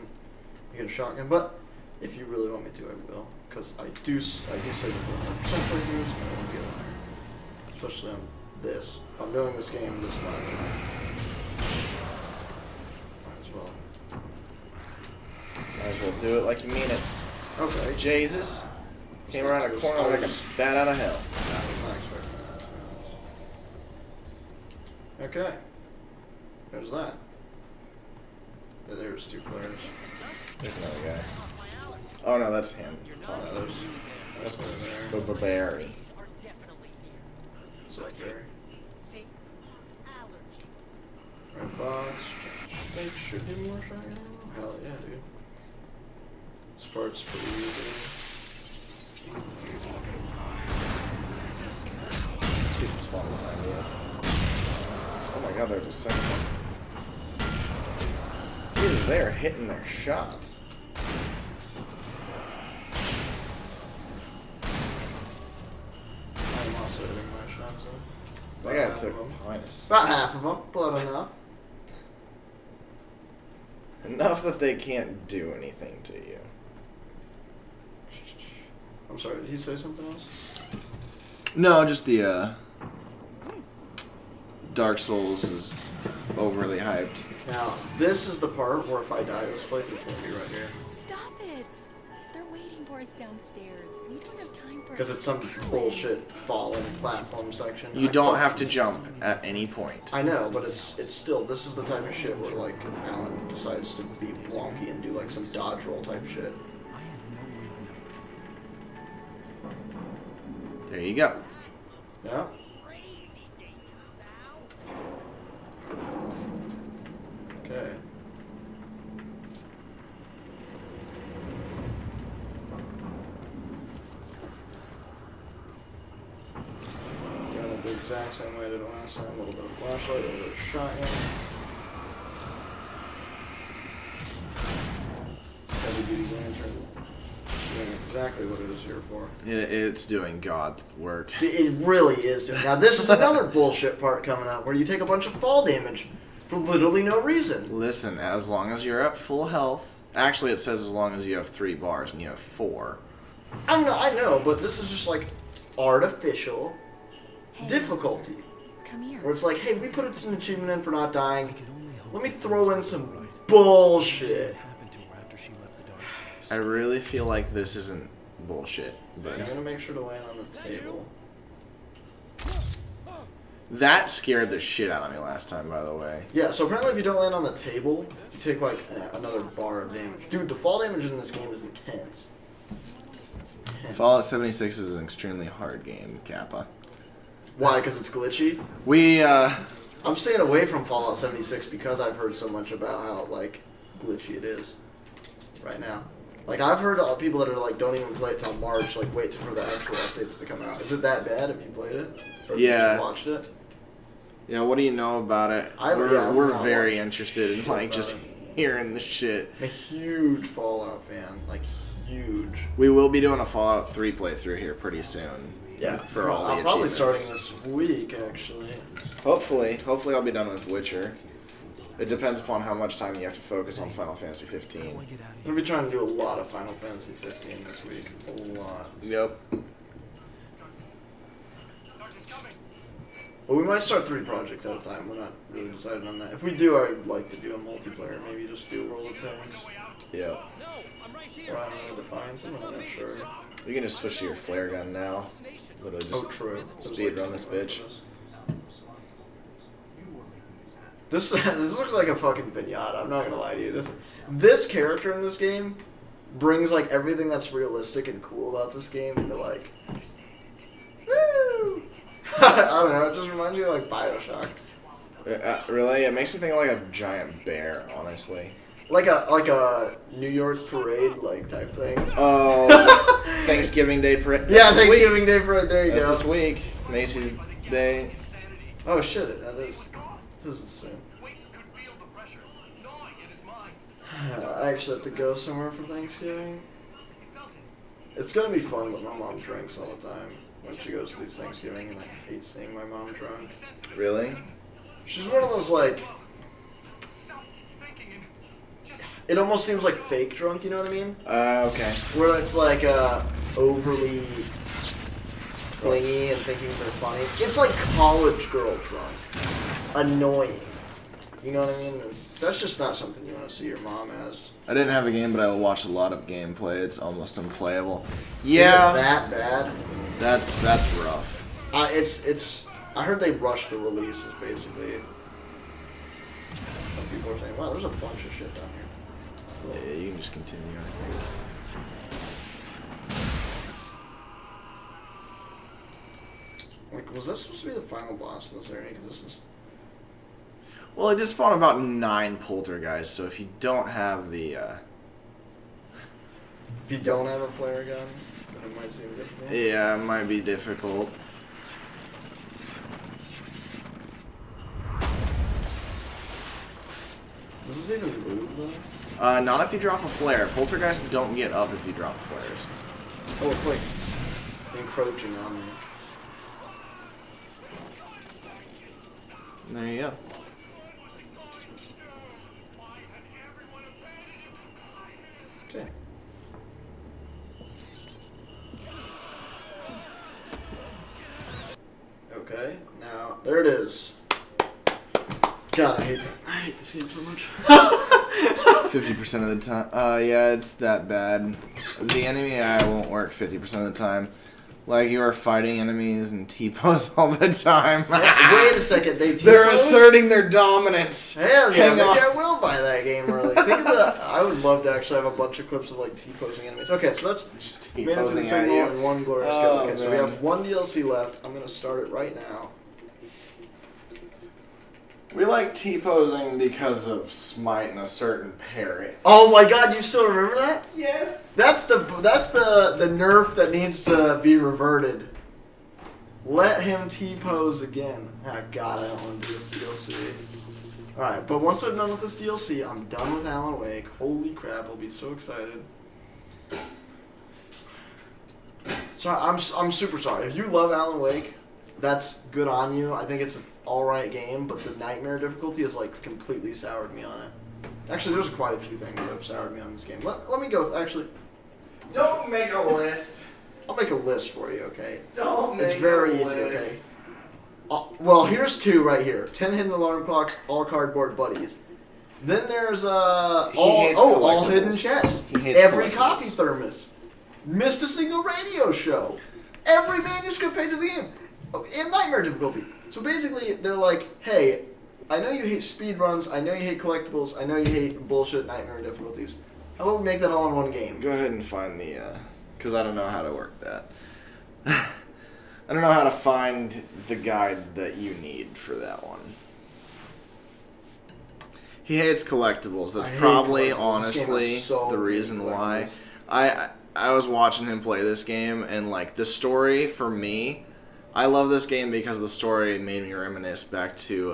you get a shotgun. But if you really want me to, I will, because I do say that 100% playthroughs, I won't get on there. Especially on this. If I'm doing this game this much, as well do it like you mean it. Okay. Jesus. Came around a corner like a bat out of hell. Okay. There's that. Yeah, there's 2 flares. There's another guy. Oh no, that's him. That's Barry. It's right there. See? Allergies. Red box. Think should give me more shotgun ammo? Hell yeah, dude. This part's pretty easy. People spawn behind you. Oh my god, there's a second one. Jesus, they are hitting their shots. I'm also hitting my shots That guy took minus. About half of them, but enough. Enough that they can't do anything to you. I'm sorry, did he say something else? No, just the Dark Souls is overly hyped. Now, this is the part where if I die this place, it's gonna be right here. Stop it! They're waiting for us downstairs. We don't have time for. Because it's some bullshit fallen platform section. You I don't fucking- have to jump at any point. I know, but it's still, this is the type of shit where like Alan decides to be wonky and do like some dodge roll type shit. I had no way of knowing. There you go. Yeah. Okay. Doing it the exact same way I did it last time. A little bit of flashlight, a little bit of shotgun. Heavy duty lantern. Doing exactly what it is here for. It's doing God work. It really is, dude. Now this is another bullshit part coming up where you take a bunch of fall damage for literally no reason. Listen, as long as you're at full health. Actually, it says as long as you have 3 bars and you have 4. I know, but this is just like artificial difficulty. Come here. Where it's like, hey, we put an achievement in for not dying. I could only hope Let me that throw in was some right. bullshit. What happened to her after she left the dark place? I really feel like this isn't bullshit, I'm but gonna make sure to land on the table. that scared the shit out of me last time, by the way. Yeah, so apparently if you don't land on the table, you take like another bar of damage. Dude, the fall damage in this game is intense. Fallout 76 is an extremely hard game, Kappa. Why? Because it's glitchy? We, I'm staying away from Fallout 76 because I've heard so much about how, like, glitchy it is right now. Like, I've heard people that are like, don't even play it till March, like, wait for the actual updates to come out. Is it that bad if you played it? Or if you Yeah. just watched it? Yeah, what do you know about it? I'm We're not very watching interested in, shit like, about just it. hearing the shit. I'm a huge Fallout fan. Like, huge. We will be doing a Fallout 3 playthrough here pretty soon. Yeah. For all the I'm probably achievements. starting this week, actually. Hopefully I'll be done with Witcher. It depends upon how much time you have to focus on Final Fantasy 15. How do I get out of I'm here? gonna be trying to do a lot of Final Fantasy 15 this week. A lot. Yep. But we might start 3 projects at a time. We're not really decided on that. If we do, I'd like to do a multiplayer. Maybe just do World of Tanks. Yep. Or I don't know, Defiance. I'm not sure. You can just switch to your flare gun now. Literally just Oh, true. speed run this bitch. This looks like a fucking pinata. I'm not gonna lie to you. This character in this game brings like everything that's realistic and cool about this game into like, woo! I don't know. It just reminds me of like BioShock. Really? It makes me think of like a giant bear, honestly. Like a New York parade like type thing. Oh, Thanksgiving Day parade. Yeah, Thanksgiving Day parade. There you That's go. this week. Macy's Day. Oh shit! That is. This is soon. I actually have to go somewhere for Thanksgiving. It's gonna be fun, but my mom drinks all the time when she goes to these Thanksgiving, and I hate seeing my mom drunk. Really? She's one of those like. It almost seems like fake drunk, you know what I mean? Okay. Where it's like overly clingy and thinking they're funny. It's like college girl drunk. Annoying. You know what I mean? That's just not something you want to see your mom as. I didn't have a game, but I watched a lot of gameplay. It's almost unplayable. Is it Yeah, that bad? that's rough. I heard they rushed the releases basically. Some people are saying, "Wow, there's a bunch of shit down here." Yeah, you can just continue. I think. Like, was that supposed to be the final boss in this area? 'Cause this is. Well, it did spawn about 9 poltergeists, so if you don't have the, If you don't have a flare gun, then it might seem difficult. yeah, it might be difficult. Does this even move though? Not if you drop a flare. Poltergeists don't get up if you drop flares. Oh, it's like encroaching on me. There you go. Okay. Okay, now there it is. God, I hate this game so much. 50% of the time. Yeah, it's that bad. The enemy AI won't work 50% of the time. Like, you are fighting enemies and T-pose all the time. Wait a second, they They're T-pose? asserting their dominance. Hell yeah, Hang maybe on. I will buy that game early. Think of the. I would love to actually have a bunch of clips of like T-posing enemies. Okay, so that's Just made it to the T-posing at signal you. in one glorious Oh, go. Okay, so we man. have one DLC left. I'm gonna start it right now. We like T-posing because of Smite and a certain parry. Oh my God, you still remember that? Yes. That's the nerf that needs to be reverted. Let him T-pose again. Ah, God, I don't want to do this DLC. Alright, but once I'm done with this DLC, I'm done with Alan Wake. Holy crap, I'll be so excited. Sorry, I'm super sorry. If you love Alan Wake, that's good on you. I think it's an alright game, but the nightmare difficulty has like completely soured me on it. Actually, there's quite a few things that have soured me on this game. Let me go, actually, Don't make a list. I'll make a list for you, okay? Don't It's make very a easy, list. Well, here's 2 right here. 10 hidden alarm clocks, all cardboard buddies. Then there's hates all collectibles. hidden chests. He hates Every collectibles. coffee thermos. Missed a single radio show. Every manuscript page of the game. In nightmare difficulty. So basically, they're like, hey, I know you hate speedruns, I know you hate collectibles, I know you hate bullshit nightmare difficulties. How about we make that all in one game? Go ahead and find the, because I don't know how to work that. I don't know how to find the guide that you need for that one. He hates collectibles. That's I hate probably, collectibles. This game honestly, has so the many reason why. collectibles. I was watching him play this game, and, like, the story, for me, I love this game because the story made me reminisce back to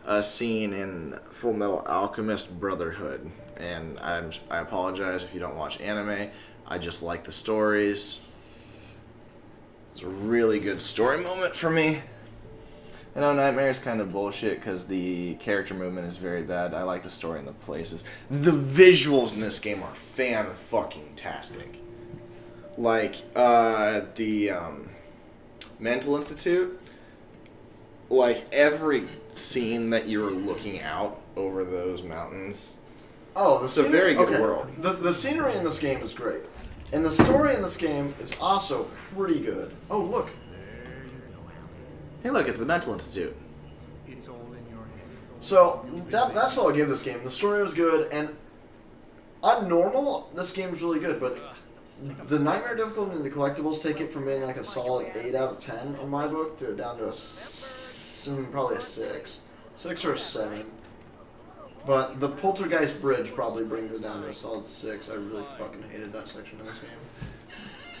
a scene in Full Metal Alchemist Brotherhood. And I apologize if you don't watch anime. I just like the stories. It's a really good story moment for me. I know Nightmare is kind of bullshit because the character movement is very bad. I like the story and the places. The visuals in this game are fan-fucking-tastic. Like, the Mental Institute, like, every scene that you're looking out over those mountains. Oh, the It's a very good world. The scenery in this game is great. And the story in this game is also pretty good. Oh, look. Hey, look, it's the Mental Institute. So, that's what I'll give this game. The story was good, and on normal, this game is really good, but the nightmare difficulty and the collectibles take it from being like a solid 8 out of 10 in my book to down to probably a 6. 6 or a 7. But the Poltergeist Bridge probably brings it down to a solid 6. I really fucking hated that section of this game.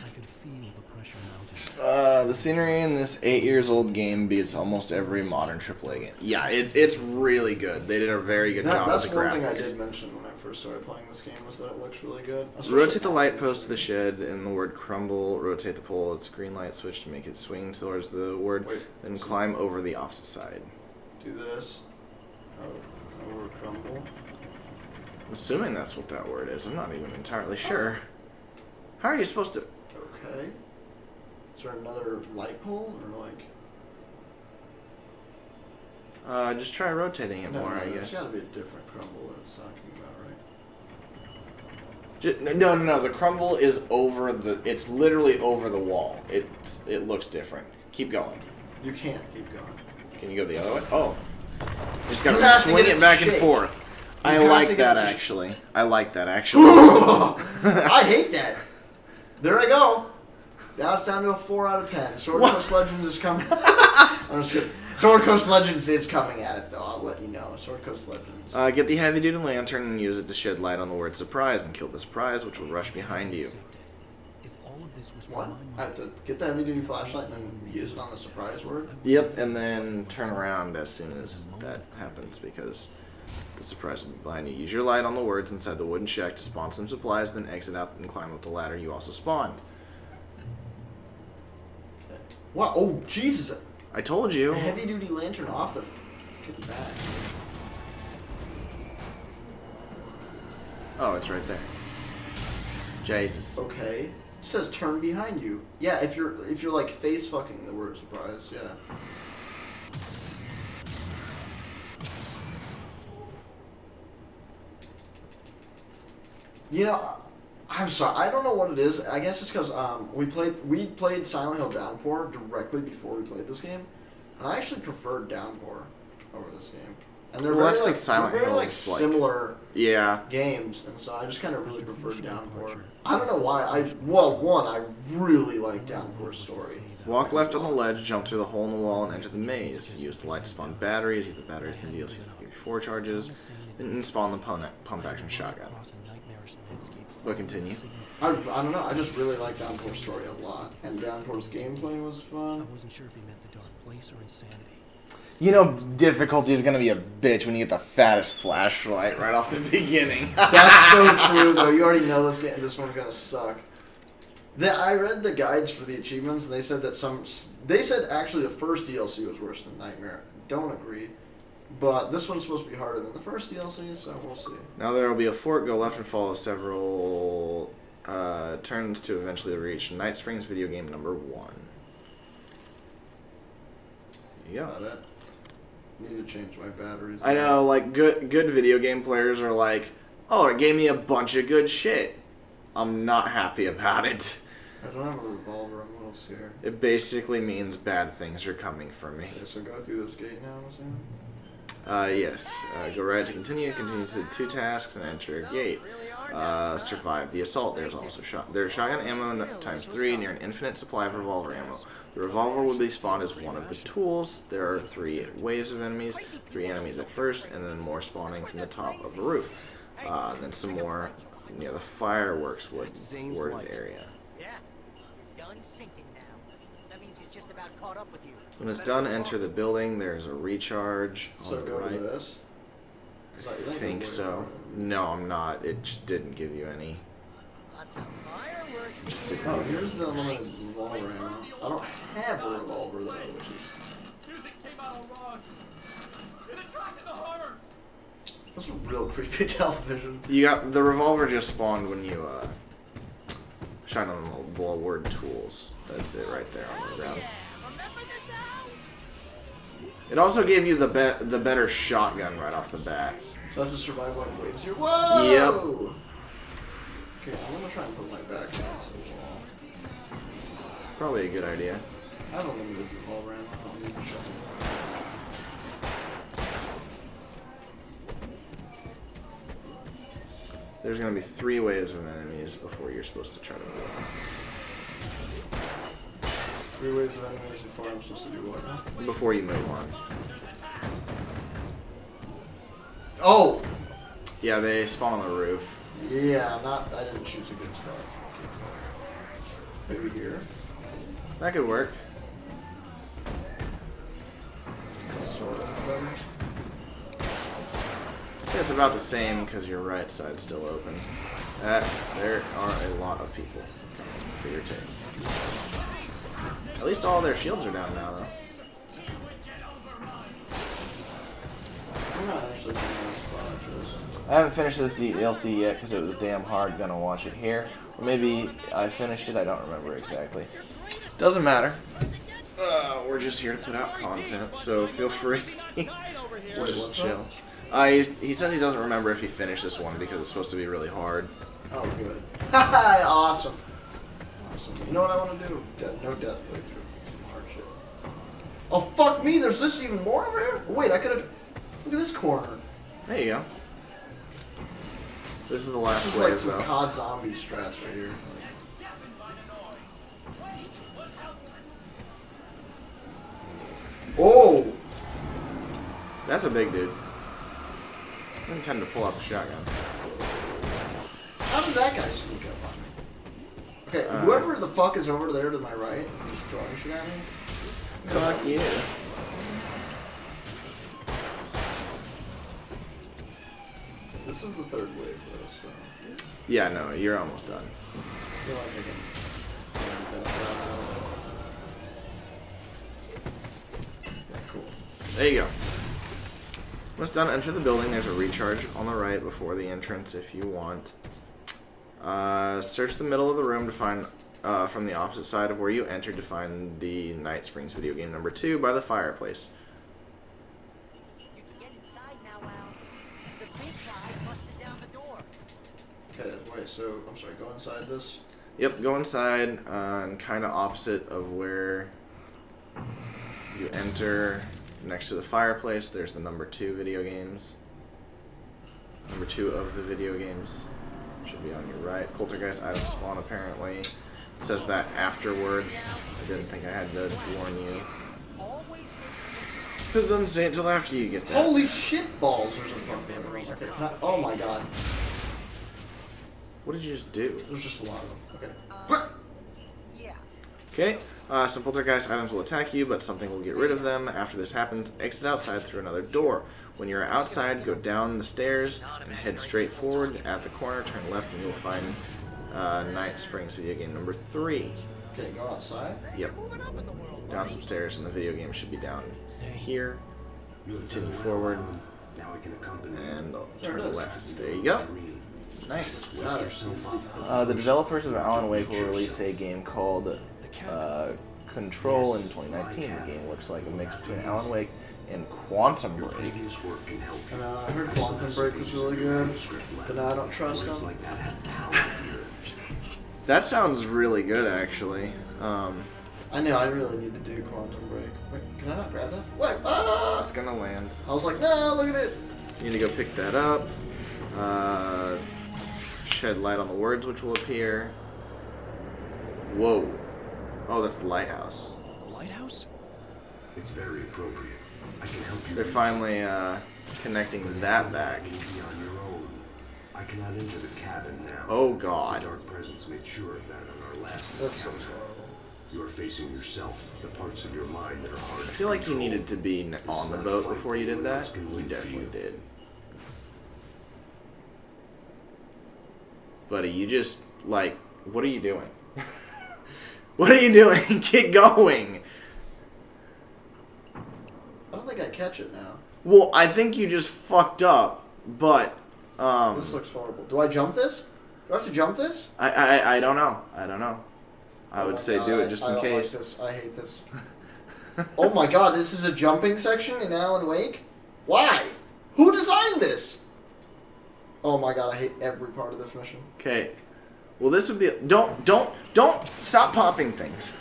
I could feel the pressure mounting. The scenery in this 8 years old game beats almost every modern AAA game. Yeah, it's really good. They did a very good job That's with the one thing I graphics. did mention when I first started playing this game, was that it looks really good. Rotate the light post to the shed and the word crumble. Rotate the pole. It's green light switch to make it swing towards the word. Wait. Then climb over the opposite side. Do this. Oh, over crumble. I'm assuming that's what that word is. I'm not even entirely sure. How are you supposed to... Okay. Is there another light pole, or like... Just try rotating it more, I There's guess. gotta be a different crumble that it's talking about, right? No. The crumble is over the. It's literally over the wall. It looks different. Keep going. You can't keep going. Can you go the other way? Oh, just You gotta have to swing get it back it and shake. forth. I have to like get that it to- actually. I like that actually. I hate that. There I go. Now it's down to a 4 out of 10. Sword What? Coast Legends is coming. I'm just kidding. Sword Coast Legends is coming at it, though. I'll let you know. Sword Coast Legends. Get the heavy duty lantern and use it to shed light on the word surprise and kill the surprise, which will rush behind you. If all of this was What? for my I have to get the heavy duty flashlight and then use it on the surprise word? Yep, and then turn around as soon as that happens because the surprise will be behind you. Use your light on the words inside the wooden shack to spawn some supplies, then exit out and climb up the ladder you also spawned. Wow. Oh, Jesus. I told you. A heavy duty lantern off the fucking back. Oh, it's right there. Jesus. Okay. It says turn behind you. Yeah, if you're like face fucking the word surprise, yeah. You know, I'm sorry. I don't know what it is. I guess it's because we played Silent Hill Downpour directly before we played this game, and I actually preferred Downpour over this game. And they're Well, very that's 'cause like Silent they're very Hill like is, like- similar Yeah. games, and so I just kind of really preferred Downpour. I don't know why. I really like Downpour's story. Walk left on the ledge, jump through the hole in the wall, and enter the maze. Use the light to spawn batteries. Use the batteries in the DLC to give you 4 charges. And spawn the pump action shotgun. But continue. I don't know. I just really like Downpour's story a lot, and Downpour's gameplay was I fun. wasn't sure if he meant the dark place or insanity. You know, difficulty is gonna be a bitch when you get the fattest flashlight right off the beginning. That's so true, though. You already know this one's gonna suck. I read the guides for the achievements, and they said that they said actually the first DLC was worse than Nightmare. Don't agree, but this one's supposed to be harder than the first DLC, so we'll see. Now there will be a fort. Go left and follow several turns to eventually reach Night Springs video game number 1. Yeah. Got it. Need to change my batteries. I know, like good video game players are like, oh, it gave me a bunch of good shit. I'm not happy about it. I don't have a revolver. I'm a little scared. It basically means bad things are coming for me. Okay, so go through this gate now, I'm assuming? Yes. Go right to continue. Continue to the 2 tasks and enter a gate. Survive the assault. There's also there's shotgun ammo times 3 near an infinite supply of revolver ammo. The revolver will be spawned as one of the tools. There are 3 waves of enemies. 3 enemies at first, and then more spawning from the top of the roof. Then some more near the fireworks wooded area. Yeah. Gun sinking now. That means he's just about caught up with you. When it's done, enter the building. There's a recharge So on the go right. to this? I think so. No, I'm not. It just didn't give you any. Lots of fireworks here. Oh, here's the unlimited revolver ammo. I don't have a revolver though, which is... That's a real creepy television. You got the revolver just spawned when you shine on the word tools. That's it right there on the ground. Remember this now? It also gave you the better shotgun right off the bat. So I have to survive one waves here. Whoa! Yep. Okay, I'm gonna try and put my back against the wall. Probably a good idea. I have a limited revolver ammo. I don't need to shotgun. There's gonna be 3 waves of enemies before you're supposed to try to move. 3 waves of enemies before I'm supposed to do what now? Before you move on. Oh! Yeah, they spawn on the roof. Yeah, I didn't choose a good spot. Maybe here. That could work. Sort of better. Yeah, it's about the same because your right side's still open. There are a lot of people coming for your tits. At least all their shields are down now, though. I'm not actually doing this spot. I haven't finished this DLC yet because it was damn hard. Gonna watch it here. Or maybe I finished it, I don't remember exactly. Doesn't matter. We're we're just here to put out content, so feel free to just what's chill. He says he doesn't remember if he finished this one because it's supposed to be really hard. Oh, good. Awesome. Awesome. You know what I want to do? No death playthrough. Hard shit. Oh, fuck me. There's this even more over here? Wait, I could have... Look at this corner. There you go. This is the last This is like wave, some though. COD zombie strats right here. Oh! That's a big dude. I didn't intend to pull out the shotgun. How did that guy sneak up on me? Okay, whoever the fuck is over there to my right, just throwing shit at me. Fuck yeah. This is the third wave, though, so... Yeah, no, you're almost done. I feel like I can... Yeah, cool. There you go. Once done, enter the building. There's a recharge on the right before the entrance if you want. Search the middle of the room to find, from the opposite side of where you entered to find the Night Springs video game number 2 by the fireplace. You can get inside now, Al. The big guy busted down the door. Okay, wait, so, I'm sorry, go inside this? Yep, go inside, and kind of opposite of where you enter. Next to the fireplace, there's the number 2 video games. Number 2 of the video games. Should be on your right. Poltergeist item spawn, apparently. It says that afterwards. I didn't think I had to warn you. Because it doesn't say it till after you get that. Holy shit balls, there's a fucking... Okay, can I... Oh my god. What did you just do? There's just a lot of them. Okay. Yeah. Okay, some poltergeist items will attack you, but something will get rid of them. After this happens, exit outside through another door. When you're outside, go down the stairs and head straight forward. At the corner, turn left and you'll find Night Springs video game number 3. Okay, go outside. Yep. Down some stairs and the video game should be down here. Continue forward Now I can accompany and There turn it is. left. There you go. Nice. Got it. The developers of Alan Wake will release a game called Control in 2019. The game looks like a mix between Alan Wake and Quantum Break. previous work can help you. And I heard Quantum Break was really good, but now I don't trust them. Like that have talent here. That sounds really good, actually. I know, I really need to do Quantum Break. Wait, can I not grab that? What? Ah! It's gonna land. I was like, no, look at it. You need to go pick that up. Shed light on the words which will appear. Whoa. Oh, that's the lighthouse. The lighthouse? It's very appropriate. I can help you. They're finally connecting that back. You'll be on your own. I cannot enter the cabin now. Oh The god. Dark Presence made sure of that on our last That sounds encounter. horrible. You are facing yourself, the parts of your mind that are hard I feel like you needed to be on the boat before you did that. It's been You waiting for definitely you. did. Buddy, you just, like, what are you doing? What are you doing? Get going! I don't think I catch it now. Well, I think you just fucked up, but, This looks horrible. Do I jump this? Do I have to jump this? I don't know. I don't know. I Oh would my say God, do it just I in don't case. Like this. I hate this. Oh my god, this is a jumping section in Alan Wake? Why? Who designed this? Oh my god, I hate every part of this mission. Okay. Well, this would be. Don't stop popping things.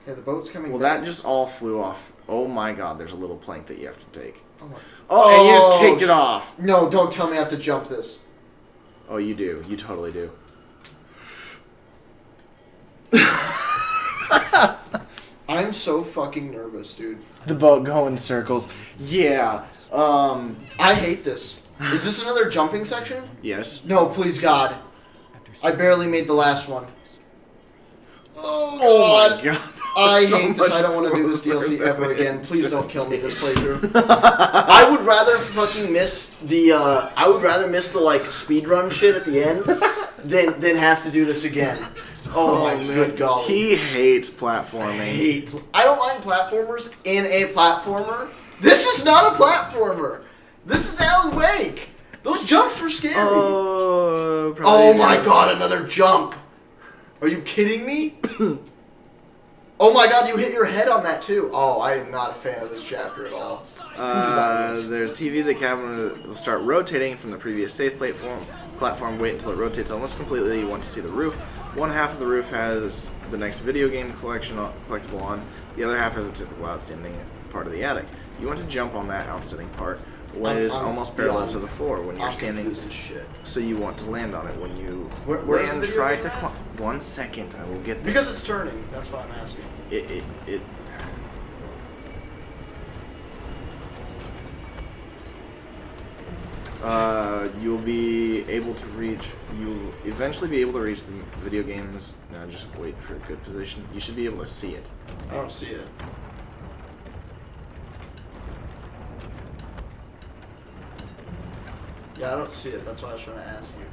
Okay, the boat's coming Well, down. that just all flew off. Oh my god, there's a little plank that you have to take. Oh my... Oh, and you just kicked it off. No, don't tell me I have to jump this. Oh, you do. You totally do. I'm so fucking nervous, dude. The boat going in circles. Yeah. I hate this. Is this another jumping section? Yes. No, please God. I barely made the last one. Oh my god. I So hate this. I much don't want to do this cooler DLC than ever it again. is. Please don't kill me this playthrough. I would rather fucking miss the I would rather miss the like speedrun shit at the end than have to do this again. Oh, my good God. He hates platforming. I don't mind platformers in a platformer. This is not a platformer. This is Alan Wake. Those jumps were scary. Oh, Oh my god, another jump. Are you kidding me? Oh my god, you hit your head on that too. Oh, I am not a fan of this chapter at all. There's TV. The cabin will start rotating from the previous safe platform. Wait until it rotates almost completely. You want to see the roof. One half of the roof has the next video game collectible on. The other half has a typical outstanding part of the attic. You want to jump on that outstanding part when it is almost parallel to the floor when you're standing. Confused as shit. So you want to land on it. When you Where's the land, video try game to at? climb. 1 second, I will get there. Because it's turning. That's why I'm asking. It you'll be able to reach. You'll eventually be able to reach the video games. Now just wait for a good position. You should be able to see it. I don't see it. Yeah, I don't see it. That's why I was trying to ask you.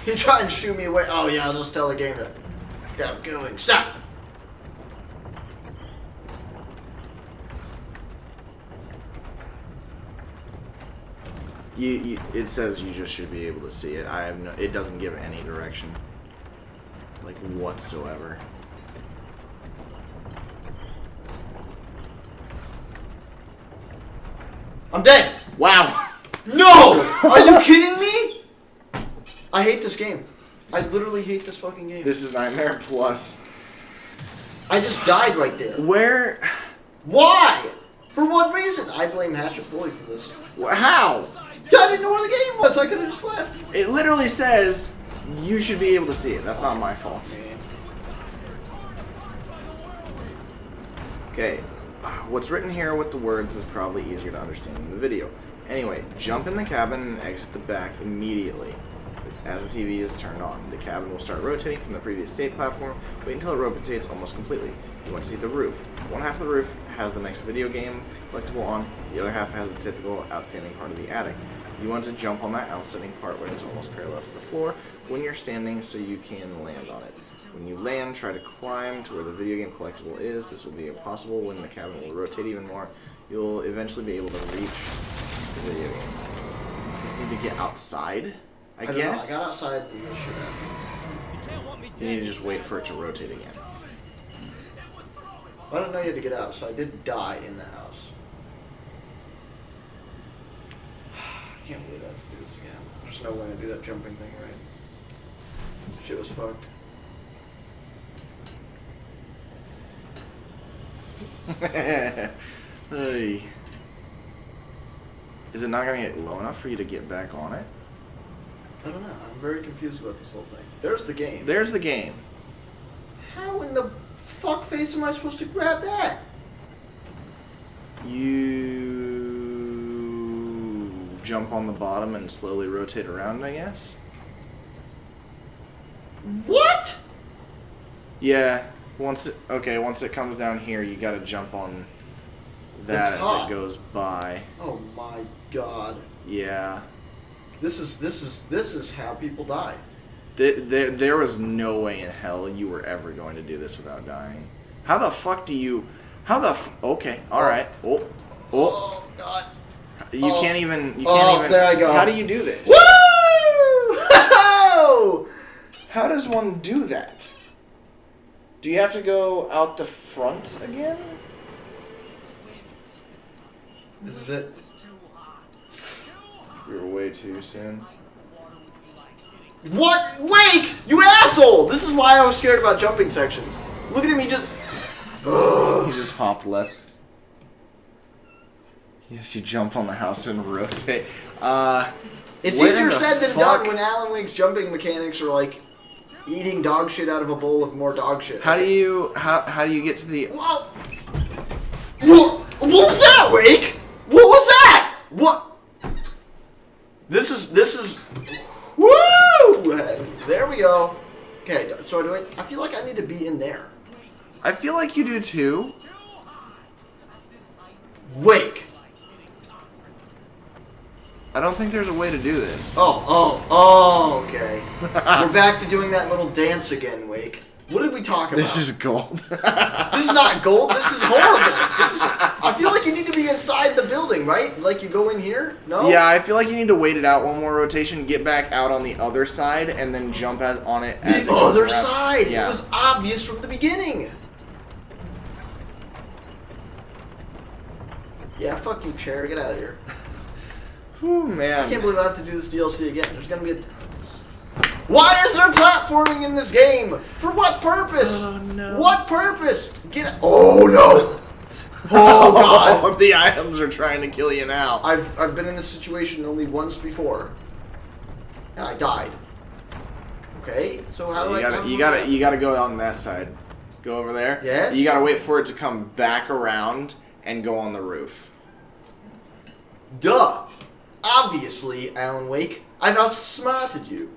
You try and shoo me away. Oh yeah, I'll just tell the game to stop going. Stop. It says you just should be able to see it. I have no. It doesn't give any direction, like whatsoever. I'm dead. Wow. No! Are you kidding me? I hate this game. I literally hate this fucking game. This is Nightmare Plus. I just died right there. Where? Why? For what reason? I blame Hatchet fully for this. How? I didn't know where the game was. I could have just left. It literally says you should be able to see it. That's not my fault. Okay, what's written here with the words is probably easier to understand in the video. Anyway, jump in the cabin and exit the back immediately. As the TV is turned on, the cabin will start rotating from the previous state platform. Wait until it rotates almost completely. You want to see the roof. One half of the roof has the next video game collectible on. The other half has the typical outstanding part of the attic. You want to jump on that outstanding part when it's almost parallel to the floor when you're standing so you can land on it. When you land, try to climb to where the video game collectible is. This will be impossible when the cabin will rotate even more. You'll eventually be able to reach the video game. You need to get outside, I guess. Know. I got outside and this shit happened. You need to just wait for it to rotate again. I didn't know you had to get out, so I did die in the house. I can't believe I have to do this again. There's no way to do that jumping thing right. Shit was fucked. Hey. Is it not going to get low enough for you to get back on it? I don't know. I'm very confused about this whole thing. There's the game. There's the game. How in the fuck face am I supposed to grab that? You jump on the bottom and slowly rotate around, I guess? What? Yeah. Once it comes down here, you gotta jump on that as it goes by. Oh my god. Yeah. This is how people die. There was no way in hell you were ever going to do this without dying. How the fuck do you... Okay, alright. Oh god. You can't even... There I go. How do you do this? Woo! How does one do that? Do you have to go out the front again? This is it. We were way too soon. What? Wake! You asshole! This is why I was scared about jumping sections. Look at him, he just... He just hopped left. Yes, you jump on the house and rotate. It's what easier in the said than fuck? done when Alan Wake's jumping mechanics are like eating dog shit out of a bowl of more dog shit. How do you get to the... Whoa! What was that, Wake? What was that? What? This is... Woo! There we go. Okay, so I feel like I need to be in there. I feel like you do too. Wake. I don't think there's a way to do this. Oh, okay. We're back to doing that little dance again, Wake. What did we talk about? This is gold. This is not gold. This is horrible. I feel like like you need to be inside the building, right? Like you go in here? No? Yeah, I feel like you need to wait it out one more rotation, get back out on the other side, and then jump on it as it The goes other around. side! Yeah. It was obvious from the beginning! Yeah, fuck you, chair. Get out of here. Whew, man. I can't believe I have to do this DLC again. There's gonna be a... Why is there platforming in this game? For what purpose? Oh, no. What purpose? Get... Oh, no! Oh, God! The items are trying to kill you now. I've been in this situation only once before, and I died. Okay, so how do I? You gotta go on that side. Go over there. Yes. You gotta wait for it to come back around and go on the roof. Duh. Obviously, Alan Wake, I've outsmarted you.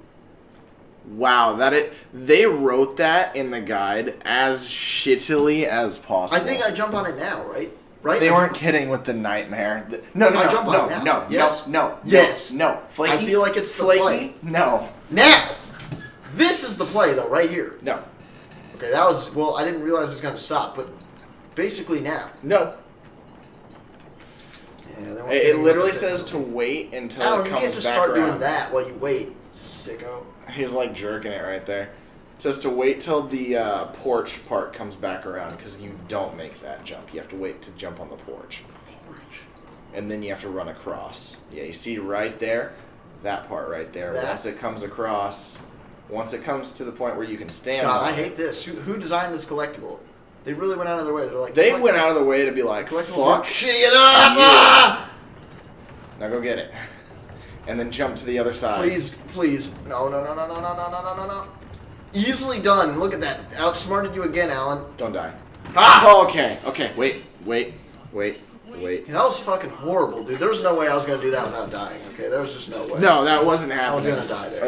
Wow, they wrote that in the guide as shittily as possible. I think I jump on it now, right? Right? They weren't kidding with the nightmare. No, I jump on it now. Yes. no. Yes. No. Flaky. I feel like it's the flaky. play. No. Now, this is the play though, right here. No. Okay, that was well. I didn't realize it was gonna stop, but basically now. No. Yeah, they weren't It kidding literally with says to wait until Alan, it you comes can't just back start around. doing that while you wait, sicko. He's like jerking it right there. It says to wait till the porch part comes back around because you don't make that jump. You have to wait to jump on the porch. And then you have to run across. Yeah, you see right there? That part right there. That? Once it comes across, once it comes to the point where you can stand God, on I it. hate this. Who designed this collectible? They really went out of their way. They're like They went out of their way to be like, collectibles fuck. shitty enough. Ah! Now go get it. And then jump to the other side. Please. No. Easily done. Look at that. Outsmarted you again, Alan. Don't die. Ah! Oh, okay. Wait. That was fucking horrible, dude. There was no way I was gonna do that without dying. Okay, there was just no way. No, that wasn't I was happening. gonna die there.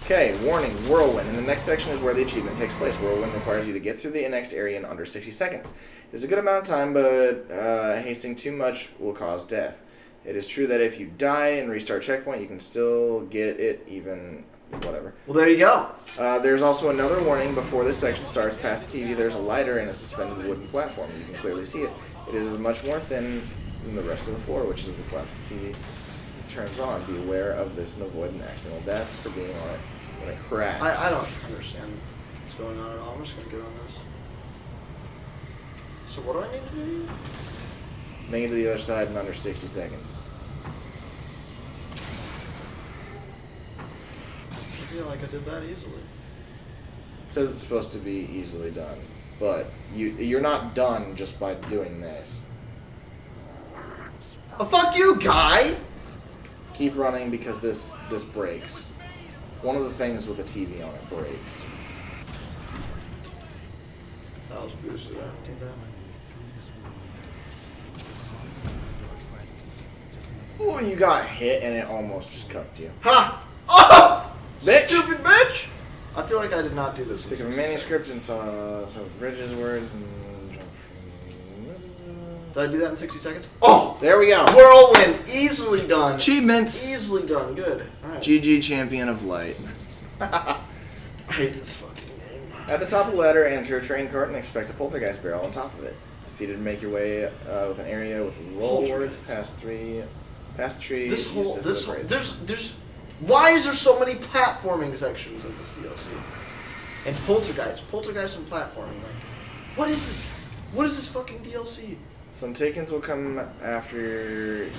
Okay, warning, Whirlwind. And the next section is where the achievement takes place. Whirlwind requires you to get through the next area in under 60 seconds. It is a good amount of time, but hasting too much will cause death. It is true that if you die and restart checkpoint, you can still get it even... whatever. Well, there you go. There's also another warning before this section starts. Past the TV, there's a lighter and a suspended wooden platform. You can clearly see it. It is much more thin than the rest of the floor, which is if the collapsed TV turns on. Be aware of this and avoid an accidental death for being on it when it cracks. I don't understand what's going on at all. I'm just gonna get on this. So what do I need to do? Make it to the other side in under 60 seconds. I feel like I did that easily. It says it's supposed to be easily done, but you're not done just by doing this. Oh, fuck you, guy! Keep running because this breaks. One of the things with the TV on it breaks. That was boosted. I don't think that. Oh, you got hit and it almost just cupped you. Ha! Oh! Bitch! Stupid bitch! I feel like I did not do this. Pick up a manuscript and some bridges words and Did I do that in 60 seconds? Oh! there we go. Whirlwind! Easily done. Achievements. Easily done. Good. Alright. GG Champion of Light. I hate this fucking game. At the top of the ladder, enter a train cart and expect a poltergeist barrel on top of it. Defeated, make your way with an area with roll words past the tree. This whole, use as the bridge. there's, why is there so many platforming sections in this DLC? And poltergeist and platforming. Like, what is this? What is this fucking DLC? Some takens will come after you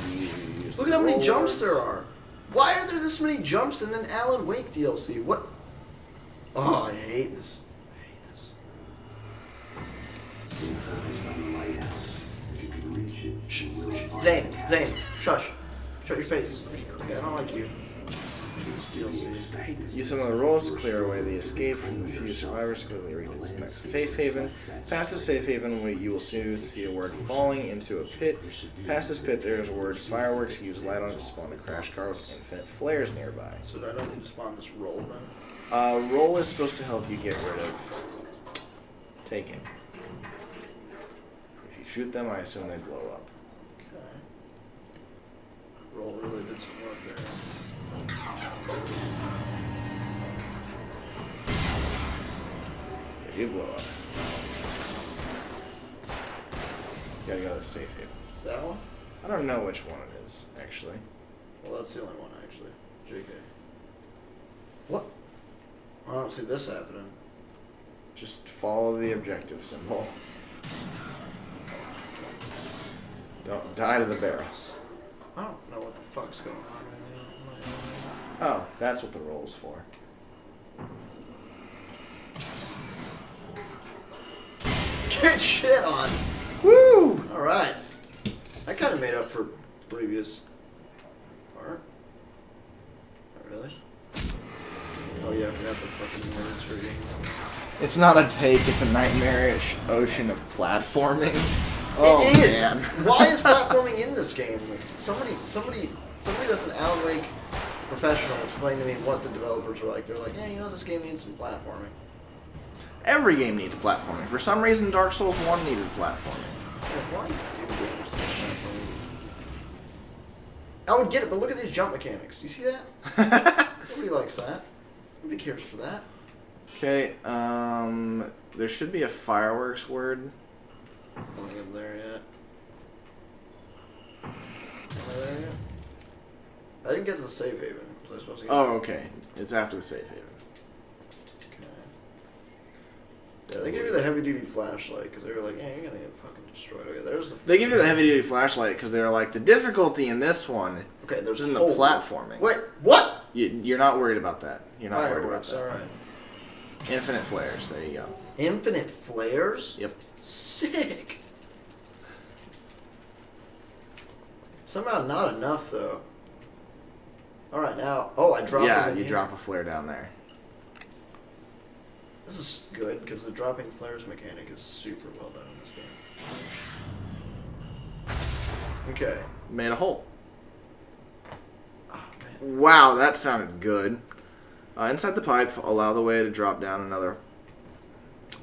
use Look the at how many roll jumps words. there are. Why are there this many jumps in an Alan Wake DLC? What? Oh, I hate this. Zane, shush. Shut your face. Okay, I don't like you. This DLC. I hate this. Use some of the rolls to clear away the escape from the few survivors to quickly reach the next safe haven. Past the safe haven, you will soon see a word falling into a pit. Past this pit, there is a word fireworks. Use light on it to spawn a crash car with infinite flares nearby. So I don't need to spawn this roll then? Roll is supposed to help you get rid of taken. If you shoot them, I assume they blow up. Okay. Roll really did some work there. They do blow up. gotta go to the safe haven. That one? I don't know which one it is, actually. Well, that's the only one, actually. JK. What? I don't see this happening. Just follow the objective symbol. Don't die to the barrels. I don't know what the fuck's going on right now. Oh, that's what the roll's for. Get shit on! Woo! Alright. I kind of made up for previous part. Not really. Oh yeah, I forgot the fucking words for games. It's not a take, it's a nightmarish ocean of platforming. Oh, it is! man. Why is platforming in this game? Like, somebody that's an Alan Wake professional explain to me what the developers are like. They're like, yeah, you know, this game needs some platforming. Every game needs platforming. For some reason, Dark Souls 1 needed platforming. Like, why do games need platforming? I would get it, but look at these jump mechanics. Do you see that? Nobody likes that. Nobody cares for that. Okay, there should be a fireworks word. Don't get there yet. Am I there yet? I didn't get to the safe haven. Was I supposed to get Oh, okay. It's after the safe haven. Okay. Yeah, they gave you the heavy duty flashlight because they were like, yeah, you're gonna get fucking destroyed. Okay, there's the. They give you the heavy duty flashlight because they were like, the difficulty in this one Okay, there's isn't the holes. platforming. Wait, what? You're not worried about that. You're not worried about Fireworks, that. alright. Infinite flares. There you go. Infinite flares? Yep. Sick. Somehow not enough though. Alright, now. Oh, I dropped Yeah, them in you here. drop a flare down there. This is good because the dropping flares mechanic is super well done in this game. Okay. Made a hole. Oh, man. Wow, that sounded good. Inside the pipe, allow the way to drop down another.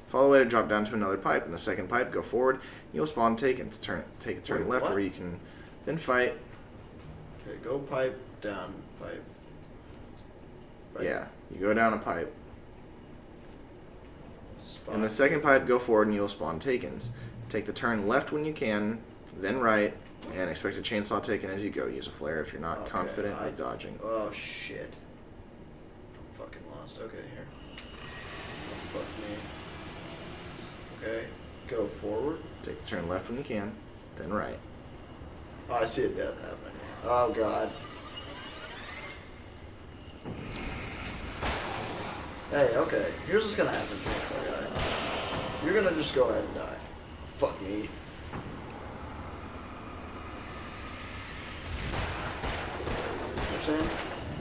Follow the way to drop down to another pipe. In the second pipe, go forward. You'll spawn take a turn Wait, left, what? where you can then fight. Okay, go pipe, down pipe. Right. Yeah, you go down a pipe. Spawn. In the second pipe, go forward and you'll spawn takens. Take the turn left when you can, then right, and expect a chainsaw taken as you go. Use a flare if you're not Okay, confident of dodging. Oh shit. I'm fucking lost. Okay, here. Oh, fuck me. Okay, go forward. Take the turn left when you can, then right. Oh, I see a death happening. Oh god. Hey, okay. Here's what's gonna happen, chainsaw guy. You're gonna just go ahead and die. Fuck me. You know what I'm saying?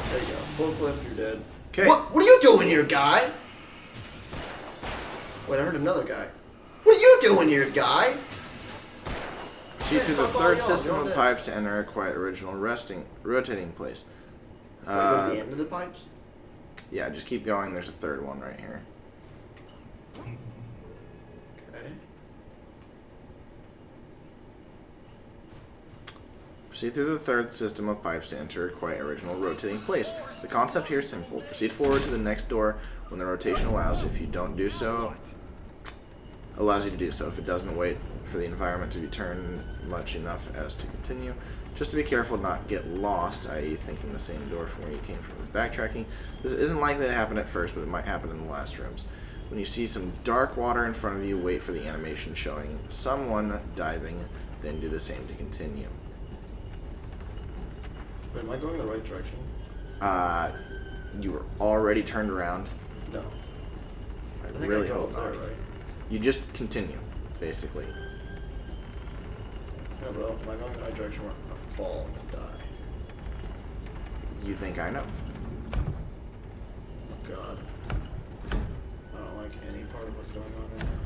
There you go. Full clip, you're dead. Okay. What are you doing here, guy? Wait, I heard another guy. What are you doing here, guy? Proceed through the fuck all third y'all, system you're of dead. pipes to enter a quiet original rotating place. Wait, go to the end of the pipes? Yeah, just keep going. There's a third one right here. Okay. Proceed through the third system of pipes to enter a quiet original rotating place. The concept here is simple. Proceed forward to the next door when the rotation allows. If you don't do so, allows you to do so. If it doesn't, wait for the environment to be turned much enough as to continue. Just to be careful not get lost, i.e. thinking the same door from where you came from with backtracking. This isn't likely to happen at first, but it might happen in the last rooms. When you see some dark water in front of you, wait for the animation showing someone diving, then do the same to continue. Wait, am I going the right direction? You were already turned around. No. I think really I go hope up not. there, right? You just continue, basically. No, bro. Am I going the right direction where I fall and die? You think I know? Oh, God. I don't like any part of what's going on right now.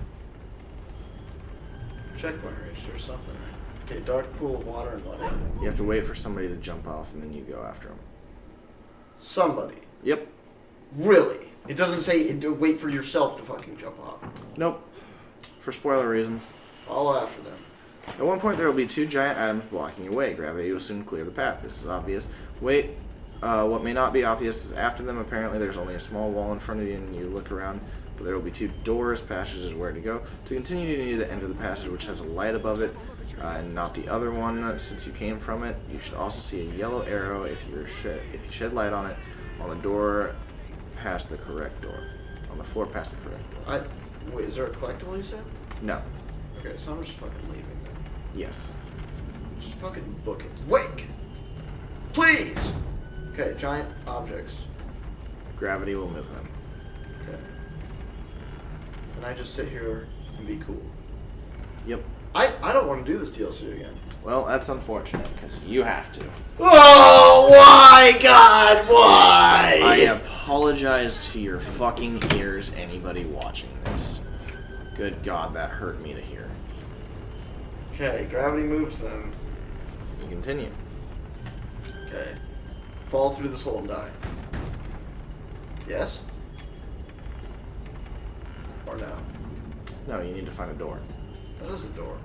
Checkpoint reached or something, right? Okay, dark pool of water and what? You have to wait for somebody to jump off, and then you go after them. Somebody. Yep. Really? It doesn't say wait for yourself to fucking jump off. Nope. For spoiler reasons. All after them. At one point, there will be two giant atoms blocking your way. Gravity will soon clear the path. This is obvious. Wait. What may not be obvious is after them, apparently there's only a small wall in front of you, and you look around. But there will be 2 doors, passages where to go. To continue, you need to enter the passage which has a light above it, and not the other one. Since you came from it, you should also see a yellow arrow if you shed light on it on the door past the correct door. On the floor past the correct door. Wait, is there a collectible you said? No. Okay, so I'm just fucking leaving then. Yes. Just fucking book it. Wake! Please! Okay, giant objects. Gravity will move them. Okay. And I just sit here and be cool. Yep. I don't want to do this DLC again. Well, that's unfortunate, because you have to. Oh, why, God, why? I apologize to your fucking ears, anybody watching this. Good God, that hurt me to hear. Okay, gravity moves them. You continue. Okay. Fall through this hole and die. Yes? Or no? No, you need to find a door. That is a door.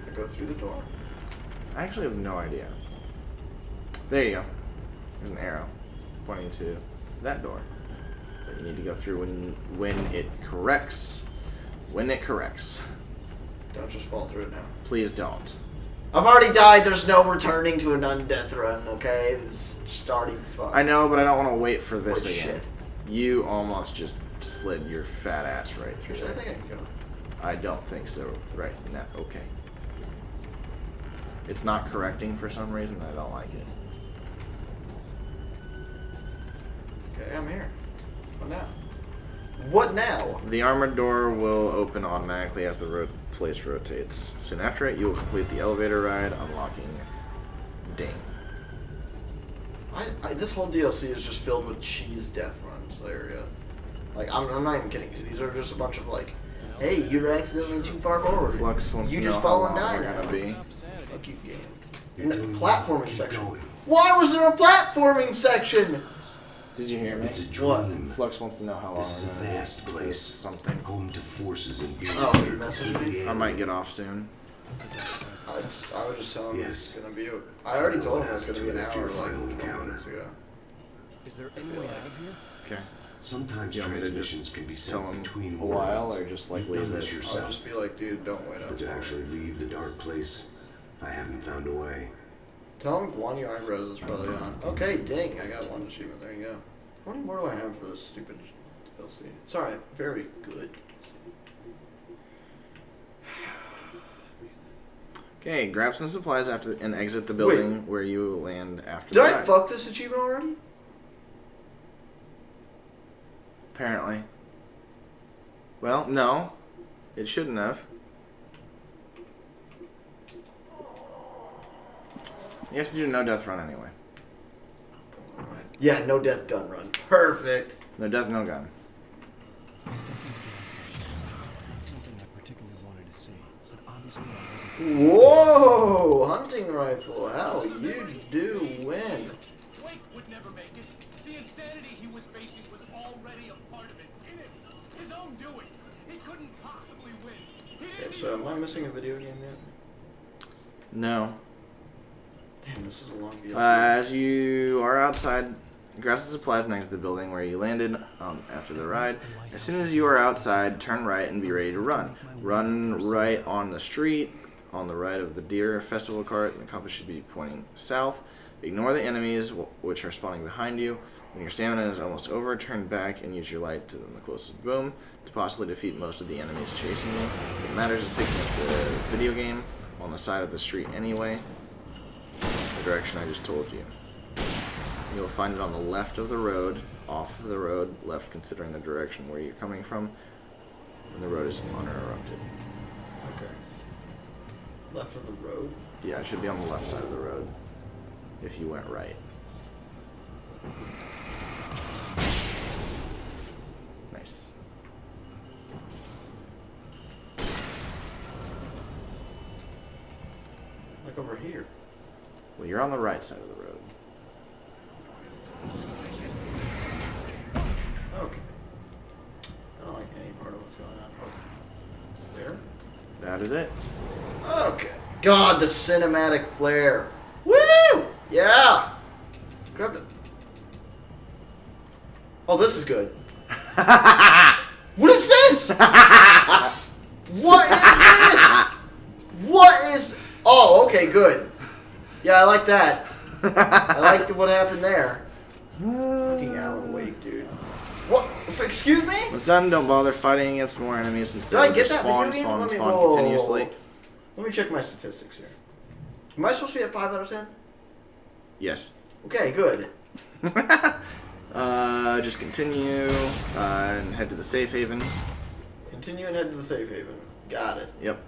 I go through the door. I actually have no idea. There you go. There's an arrow pointing to that door. But you need to go through when it corrects. When it corrects. Don't just fall through it now. Please don't. I've already died. There's no returning to an undeath run, okay? This is starting fuck. I know, but I don't want to wait for this What again. shit? You almost just slid your fat ass right through Actually, I there. think I can go. I don't think so. Right now. Okay. It's not correcting for some reason. I don't like it. Okay, I'm here. What now? What now? The armored door will open automatically as the place rotates. Soon after it, you will complete the elevator ride, unlocking Ding. This whole DLC is just filled with cheese death runs. There you go. Like, I'm not even kidding you. These are just a bunch of like, hey, you're accidentally too far forward. Flux wants You to just know how fall and long die we're now. gonna be. Fuck you, game. You're In the doing platforming keep section. going. Why was there a platforming section? Did you hear me? It's a What? dream. Flux wants to know how long This is a we're gonna vast be. place. Something. Home to forces and beings. Oh, that you are messaged completely me? I might get off soon. I would just tell him Yes. it's gonna be. I already told him it was What gonna be an happened hour, to like your final 20 encounter? minutes ago. Is there any way out of here? Okay. Sometimes Do you want me to transmissions just can be tell sent him between a while, worlds. or just like You've leave done this it? I'll yourself. just be like, dude, don't wait up. But to actually leave the dark place, I haven't found a way. Tell him Guan Yu Eyebrows is probably on. Okay, ding, I got one achievement. There you go. How many more do I have for this stupid DLC? Sorry, very good. Okay, grab some supplies after and exit the building where you land after Did the I ride. fuck this achievement already? Apparently. Well, no. It shouldn't have. You have to do no death run anyway. Yeah, no death gun run. Perfect. No death, no gun. Stephen's gas station. Not something I particularly wanted to see, but obviously I wasn't. Whoa! Hunting rifle. How you do win? Wake would never make it. The insanity he was facing was already a part of it. In it, his own doing. He couldn't possibly win. He Okay, didn't so am I missing a video game yet? No. Damn, this is a long DLC. As you are outside, grab some supplies next to the building where you landed after the ride. As soon as you are outside, turn right and be ready to run. Run right on the street, on the right of the deer festival cart, and the compass should be pointing south. Ignore the enemies which are spawning behind you. When your stamina is almost over, turn back and use your light to the closest boom to possibly defeat most of the enemies chasing you. What matters is picking up the video game on the side of the street anyway. The direction I just told you. You'll find it on the left of the road, off of the road, left considering the direction where you're coming from, and the road is uninterrupted. Okay. Left of the road? Yeah, it should be on the left side of the road, if you went right. Nice. Like over here. Well, you're on the right side of the road. Okay. I don't like any part of what's going on. Okay. There? That is it. Okay. God, the cinematic flare. Woo! Yeah! Grab the... Oh, this is good. What is this? What is this? What is... Oh, okay, good. Yeah, I like that. I like what happened there. Fucking Alan Wake, dude. What? Excuse me? When it's done, don't bother fighting against more enemies. Did I get that spawn, video game? spawn, Let me- spawn whoa. continuously. Let me check my statistics here. Am I supposed to be at 5 out of 10? Yes. Okay, good. Just continue and head to the safe haven. Continue and head to the safe haven. Got it. Yep.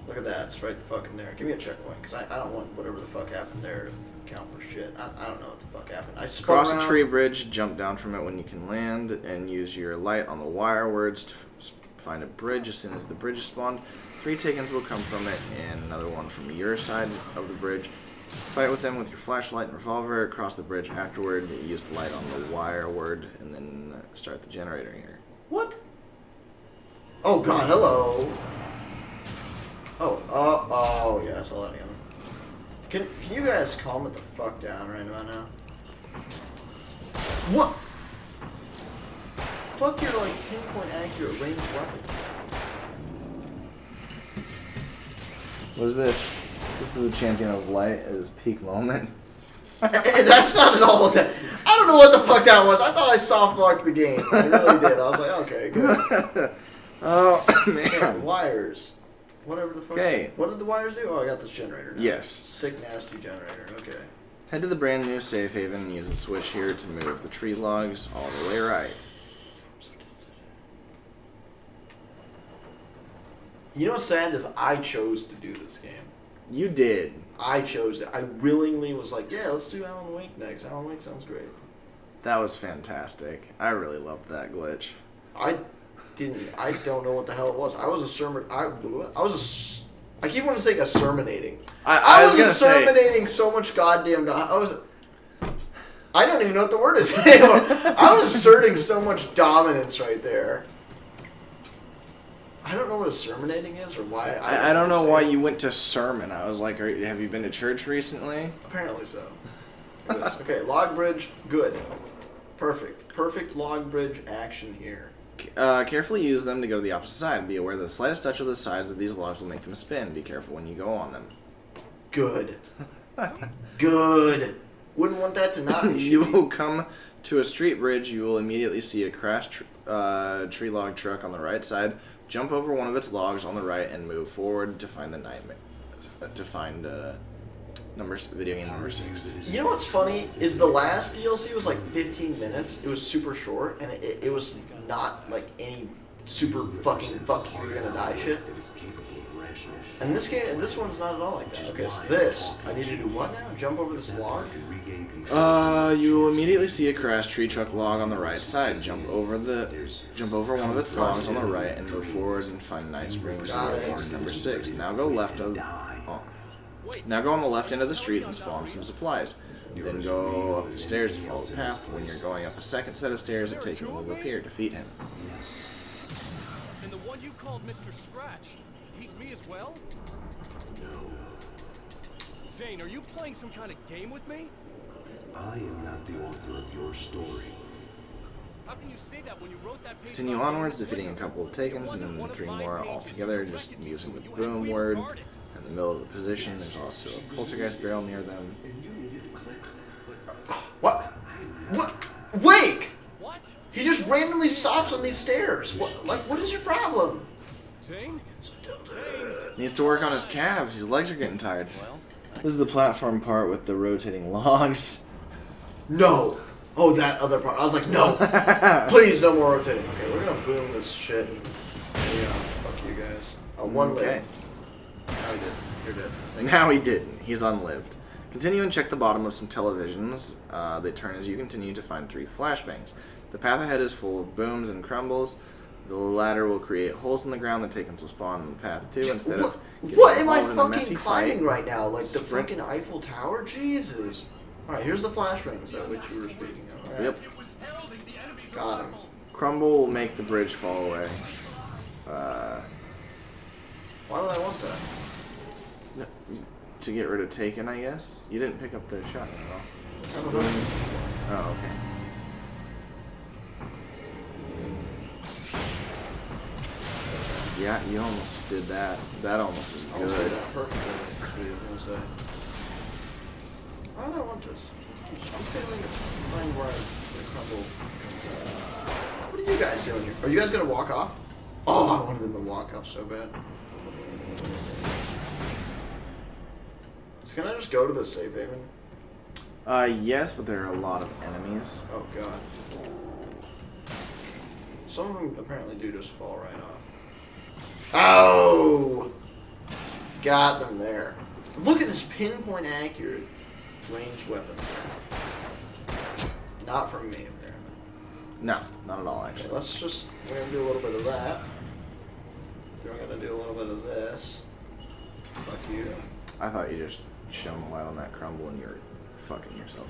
Look at that. It's right the fucking there. Give me a checkpoint, because I don't want whatever the fuck happened there to count for shit. I don't know what the fuck happened. I spun Cross the around. tree bridge, jump down from it when you can land, and use your light on the wire words to find a bridge as soon as the bridge is spawned. 3 takens will come from it, and another one from your side of the bridge. Fight with them with your flashlight and revolver. Cross the bridge afterward. Use the light on the wire word, and then start the generator here. What? Oh god, hello. Oh, yeah, I saw that again. Can you guys calm it the fuck down right about now? What? Fuck your, like, pinpoint accurate ranged weapon. What is this? This is the champion of light at his peak moment. That's not at all what that... I don't know what the fuck that was. I thought I soft-locked the game. I really did. I was like, okay, good. Oh, Yeah, man. wires. Whatever the fuck. Okay. What did the wires do? Oh, I got this generator now. Yes. Sick, nasty generator. Okay. Head to the brand new safe haven and use the switch here to move the tree logs all the way right. You know what's sad is I chose to do this game. You did. I chose it. I willingly was like, yeah, let's do Alan Wake next. Alan Wake sounds great. That was fantastic. I really loved that glitch. I don't know what the hell it was. I was a sermon. I keep wanting to say sermonating. I was gonna say- sermonating so much goddamn. I don't even know what the word is anymore. I was asserting so much dominance right there. I don't know what a sermonating is or why. I don't know why you went to sermon. I was like, have you been to church recently? Apparently so. Look at this. Okay, log bridge, good. Perfect. Perfect log bridge action here. Carefully use them to go to the opposite side. Be aware that the slightest touch of the sides of these logs will make them spin. Be careful when you go on them. Good. Good. Wouldn't want that to not be You shitty. will come to a street bridge. You will immediately see a crashed tree log truck on the right side. Jump over one of its logs on the right and move forward to find the nightmare. Video game number 6. You know what's funny is the last DLC was like 15 minutes. It was super short, and it was not like any super fucking fuck you're gonna die shit. And this one's not at all like that. Okay, so this I need to do what now? Jump over this log? You will immediately see a crashed tree truck log on the right side. Jump over one of its logs on the right and move forward and find Night Springs number 6. Now go left Now go on the left end of the street and spawn some supplies. Then go up the stairs to follow the path. When you're going up a second set of stairs, a taken will appear. Defeat him. And the one you called Mr. Scratch, he's me as well? No. Zane, are you playing some kind of game with me? I am not the author of your story. How can you say that when you wrote that page? Continue onwards, defeating a couple of takens and then 3 more altogether, just using the boom word. In the middle of the position, there's also a poltergeist barrel near them. What? What? Wake! What? He just randomly stops on these stairs. What is your problem? Zane? Needs to work on his calves. His legs are getting tired. This is the platform part with the rotating logs. No. Oh, that other part. I was like, no. Please, no more rotating. Okay, we're gonna boom this shit. And, fuck you guys. Oh, one Okay. leg. Now he did. You're dead. Now he didn't. He's unlived. Continue and check the bottom of some televisions. They turn as you continue to find 3 flashbangs. The path ahead is full of booms and crumbles. The ladder will create holes in the ground. The takens will spawn on the path too. Instead of what am I involved in a fucking messy climbing fight, right now? Like the sprint. fucking Eiffel Tower? Jesus. Alright, here's the flashbangs of which you were speaking of. All right. Yep. It was heralding the enemy's Got him. arrival. Crumble will make the bridge fall away. Why would I want that? To get rid of Taken, I guess. You didn't pick up the shotgun at all. I don't know. Oh, okay. Yeah, you almost did that. That almost was I almost did good. that perfectly. I was gonna say. Why do I want this? I'm failing to find where the crumble. What are you guys doing here? Are you guys gonna walk off? Oh, I wanted them to walk off so bad. So can I just go to the safe haven? Yes, but there are a lot of enemies. Oh god. Some of them apparently do just fall right off. Oh! Got them there. Look at this pinpoint accurate ranged weapon. Not from me, apparently. No, not at all, Okay, actually. let's just, we're gonna do a little bit of that. Then we're gonna do a little bit of this. Fuck you. I thought you just shone the light on that crumble and you're fucking yourself.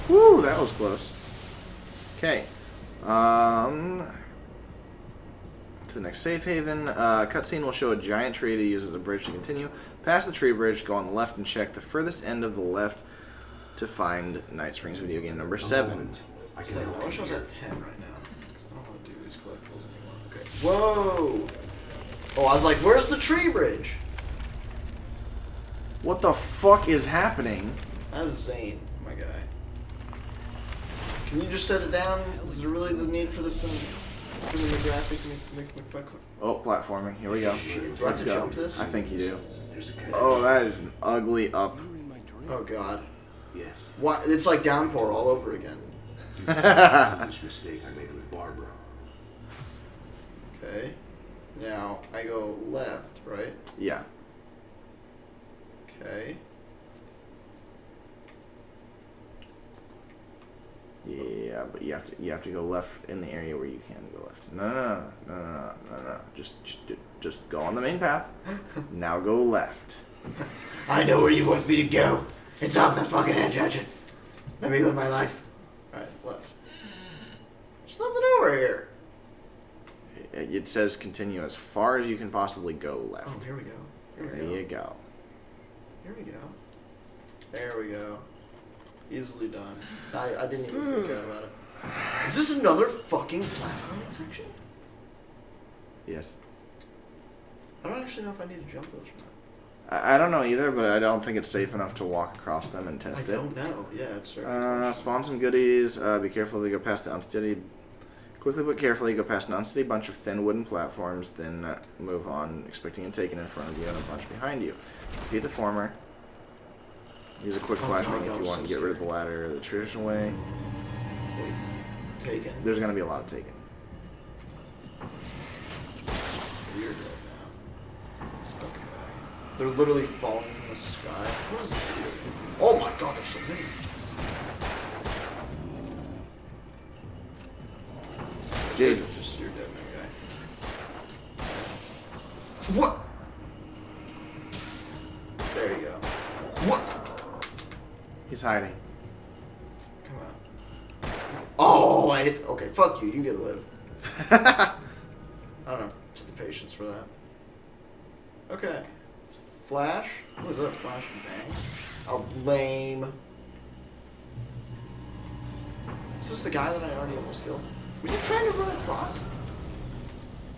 Woo, that was close. Okay. To the next safe haven. Cutscene will show a giant tree to use as a bridge to continue. Pass the tree bridge, go on the left and check the furthest end of the left to find Night Springs video game number 7. I can So, help I wish I you was here. at 10 right now. 'Cause I don't want to do these collectibles anymore. Okay. Whoa! Oh, I was like, where's the tree bridge? What the fuck is happening? That is Zane, my guy. Can you just set it down? Is there really the need for this cinematographic? Oh, platforming. Here we go. Do I have Let's to go. jump this? I think you do. There's a connection. Oh, that is an ugly up. You were in my dream. Oh god. Yes. Why? It's like Downpour all over again. You found the foolish mistake I made with Barbara. Okay. Now I go left, right? Yeah. Okay. Yeah, but you have to go left in the area where you can go left. No. Just go on the main path. Now go left. I know where you want me to go. It's off the fucking edge, Agent. Let me live my life. Alright, left. There's nothing over here. It says continue as far as you can possibly go left. Oh, here we go. Here There we you go. go. Here we go. There we go. Easily done. I didn't even think about it. Is this another fucking platforming section? Yes. I don't actually know if I need to jump those or not. I don't know either, but I don't think it's safe enough to walk across them and I test it. don't know. Yeah, it's very Spawn some goodies. Be careful to go past the unsteady. Quickly but carefully go past an unsteady bunch of thin wooden platforms, then move on, expecting a taken in front of you and a bunch behind you. Repeat the former. Use a quick flashbang if you want to get rid of the ladder the traditional way. taken. There's going to be a lot of taken. Weird right now. Okay. They're literally falling from the sky. What is this? Oh my god, there's so many. Jesus. You're dead, my guy. What? There you go. What? He's hiding. Come on. Oh, I hit. Okay, fuck you. You get to live. I don't know. Just the patience for that. Okay. Flash? What is that? Flash and bang? Oh, lame. Is this the guy that I already almost killed? Were you trying to run across?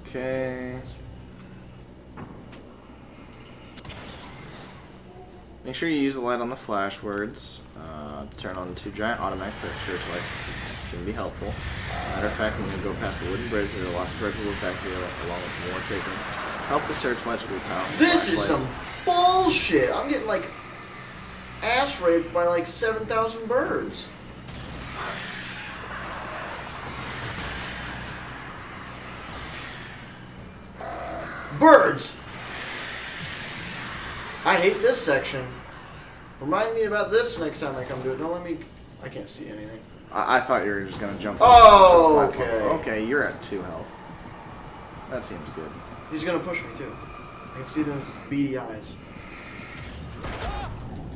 Okay. Make sure you use the light on the flash words. Turn on 2 giant automatic searchlights. Seem to be helpful. Matter of fact, when you go past the wooden bridge, there are lots of bridges will attack you along with more takings. Help the searchlights with power. This is some bullshit. I'm getting like ass raped by like 7,000 birds. Birds! I hate this section. Remind me about this next time I come to it. Don't let me... I can't see anything. I thought you were just gonna jump. Oh, onto a platform. okay. Okay, you're at 2 health. That seems good. He's gonna push me too. I can see it in his beady eyes.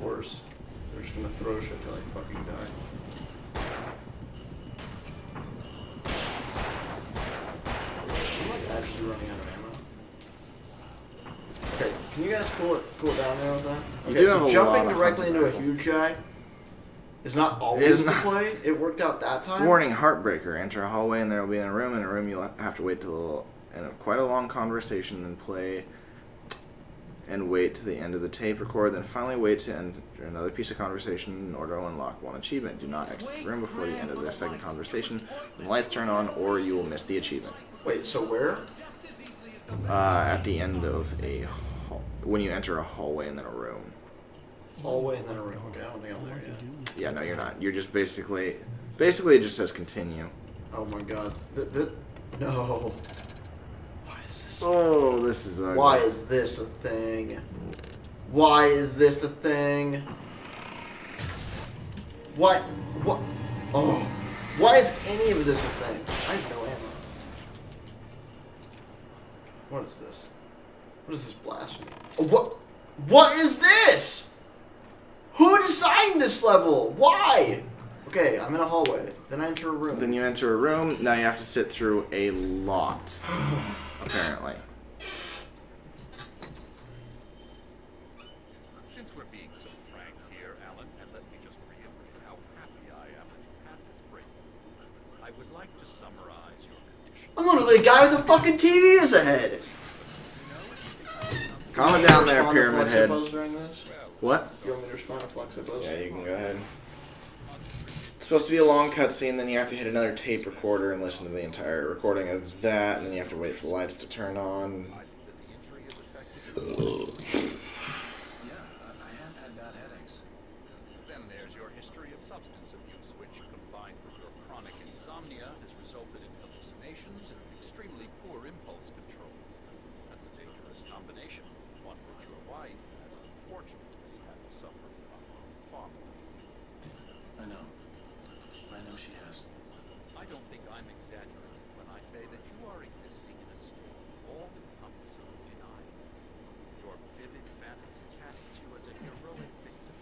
Worse. They're just gonna throw shit till I fucking die. I'm like actually running out of ammo. Okay, can you guys cool it down there with that? You Okay, do so have a lot jumping of directly into a hunting huge guy is not It always is the not. play. It worked out that time. Warning, Heartbreaker. Enter a hallway and there will be a room. In a room you'll have to wait till and quite a long conversation, then play and wait to the end of the tape record, then finally wait to enter another piece of conversation in order to unlock one achievement. Do not exit the room before the end of the second conversation when the lights turn on, or you will miss the achievement. Wait, so where? At the end of when you enter a hallway and then a room. Hallway and then a room. Okay, I don't think I'm there yet. Yeah, no, you're not. You're just basically it just says continue. Oh my god. No. Why is this? Oh, this is ugly. Why is this a thing? Why is this a thing? What? Oh. Why is any of this a thing? I have no ammo. What is this? What is this blasphemy? Oh, what is this? Who designed this level? Why? Okay, I'm in a hallway. Then I enter a room. Then you enter a room. Now you have to sit through a lot. Apparently. Since we're being so frank here, Alan, and let me just reiterate how happy I am that you had this breakthrough, I would like to summarize your condition. I'm literally the guy with the fucking TV as a head. Calm it down there, Respond to Pyramid Flex Head. Hippos during this? What? You want me to respond to Flex Hippos? Yeah, you can go ahead. It's supposed to be a long cutscene, then you have to hit another tape recorder and listen to the entire recording of that, and then you have to wait for the lights to turn on. Yeah, I have had bad headaches. Then there's your history of substance abuse, which, combined with your chronic insomnia, has resulted in hallucinations and extremely poor impulse control. That's a dangerous combination, one which your wife has unfortunately had to suffer from far more. I know she has. I don't think I'm exaggerating when I say that you are existing in a state of all-encompassing denial. Your vivid fantasy casts you as a heroic victim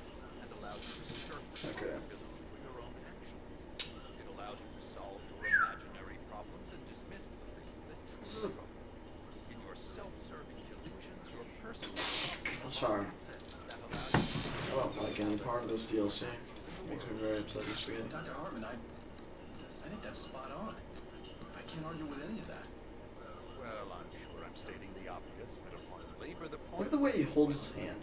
and allows you to shirk responsibility for your own actions. It allows you to solve your imaginary problems and dismiss the things that truly trouble you. In your self-serving delusions, your personal I'm sorry. assets that allow you I don't like any part of this DLC. Makes me very upset to see it. Dr. Hartman, I think that's spot on. I can't argue with any of that. Well, I'm sure I'm stating the obvious. I don't want to labor the Look at point. the way he holds his hand.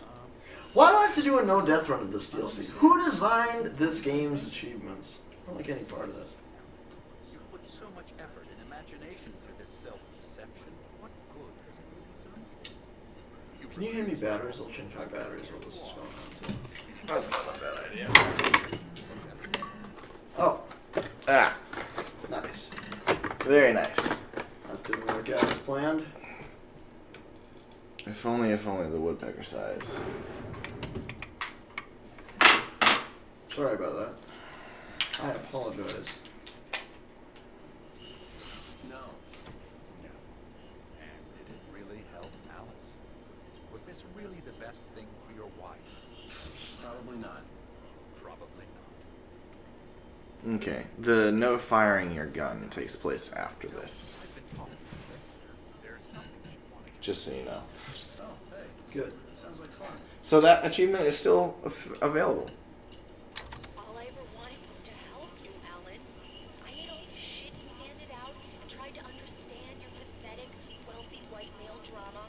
Why do I have to do a no-death run of this DLC? Who designed this game's achievements? I don't like any part of this. You put so much effort and imagination into this self-deception. What good has it really done for you? Can you hand me batteries? I'll change my batteries while this is going on too. That's not a bad idea. Oh, Ah, nice. very nice. That didn't work out as planned. If only the woodpecker size. Sorry about that. I apologize. No. And did it really help Alice? Was this really the best thing for your wife? Probably not. Probably not. Okay, the no firing your gun takes place after this. I've been talking to her. There's something she wanted to Just so you know. Oh, hey. Good. Sounds like fun. So that achievement is still available. All I ever wanted was to help you, Alan. I ate all the shit you handed out and tried to understand your pathetic, wealthy white male drama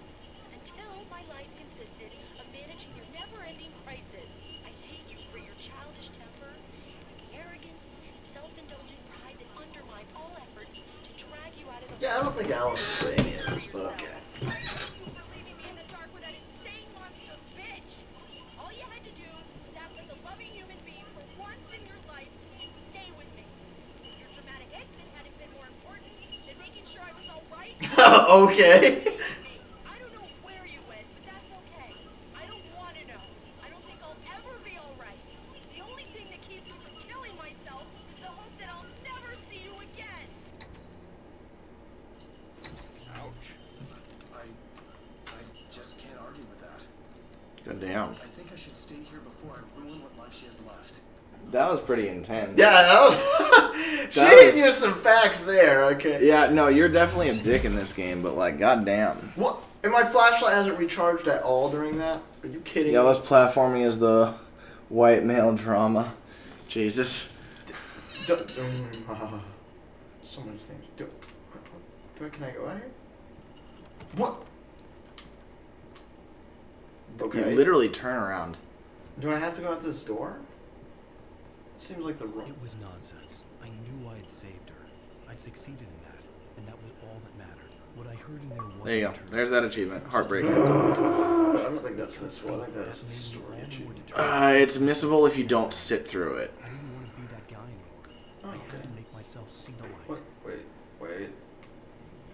until my life consisted of managing your never-ending crisis. I hate you for your childish temper, arrogance, and self-indulgent pride that undermine all efforts to drag you out of the Yeah, I don't think Alan would say any of this, but okay. I hate you for leaving me in the dark with that insane monster bitch. All you had to do was act like a loving human being for once in your life and stay with me. If your dramatic exit hadn't been more important than making sure I was all right. Okay. I don't know where you went, but that's okay. I don't want to know. I don't think I'll ever be all right. The only thing that keeps me from killing myself is the hope that I'll never see you again. Ouch. I just can't argue with that. Good damn. I think I should stay here before I ruin what life she has left. That was pretty intense. Yeah, that was. She That hit was- you some facts there. Okay. Yeah, no, you're definitely a dick in this game, but like, goddamn. What? And my flashlight hasn't recharged at all during that? Are you kidding Yeah, me? less platforming as the white male drama. Jesus. So many things. Can I go out here? What? Okay. You literally turn around. Do I have to go out this door? Seems like the wrong. It was nonsense. I knew I had saved her. I'd succeeded in that, and that was all that mattered. What I heard in there wasn't There you go. true. There's that achievement. Heartbreak. I don't think that's missable. I think that is a story achievement. It's missable if you don't sit through it. I didn't want to be that guy anymore. Oh, I okay. had to make myself see the light. What?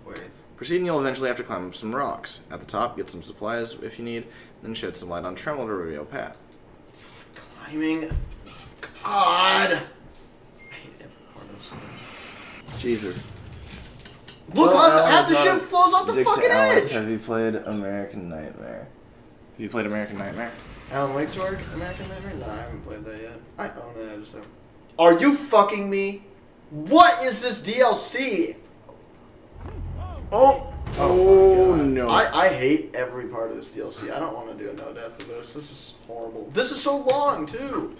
Wait. Proceeding, you'll eventually have to climb up some rocks. At the top, get some supplies if you need, then shed some light on Tremble to reveal path. Climbing. God! I hate every part of this. Jesus. Look, half the ship flows off the Dick fucking to Alice, edge! have you played American Nightmare? Have you played American Nightmare? Alan Wake's work? American Nightmare? No, I haven't played that yet. I own it, I just haven't. Are you fucking me? What is this DLC? Oh no. I hate every part of this DLC. I don't want to do a no death of this. This is horrible. This is so long, too.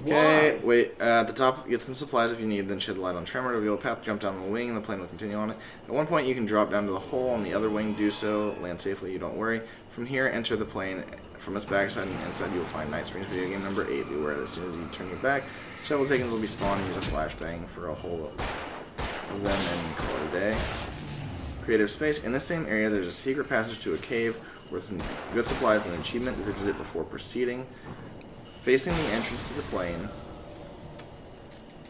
Okay, Why? wait. At the top, get some supplies if you need, then shed light on Tremor to reveal a path, jump down the wing, and the plane will continue on it. At one point, you can drop down to the hole on the other wing, do so, land safely, you don't worry. From here, enter the plane. From its backside and inside, you will find Night Springs video game number 8. Beware that as soon as you turn your back, several takings will be spawned and use a flashbang for a whole of them and call it a day. Creative space. In this same area, there's a secret passage to a cave with some good supplies and an achievement. Visit it before proceeding. Facing the entrance to the plane.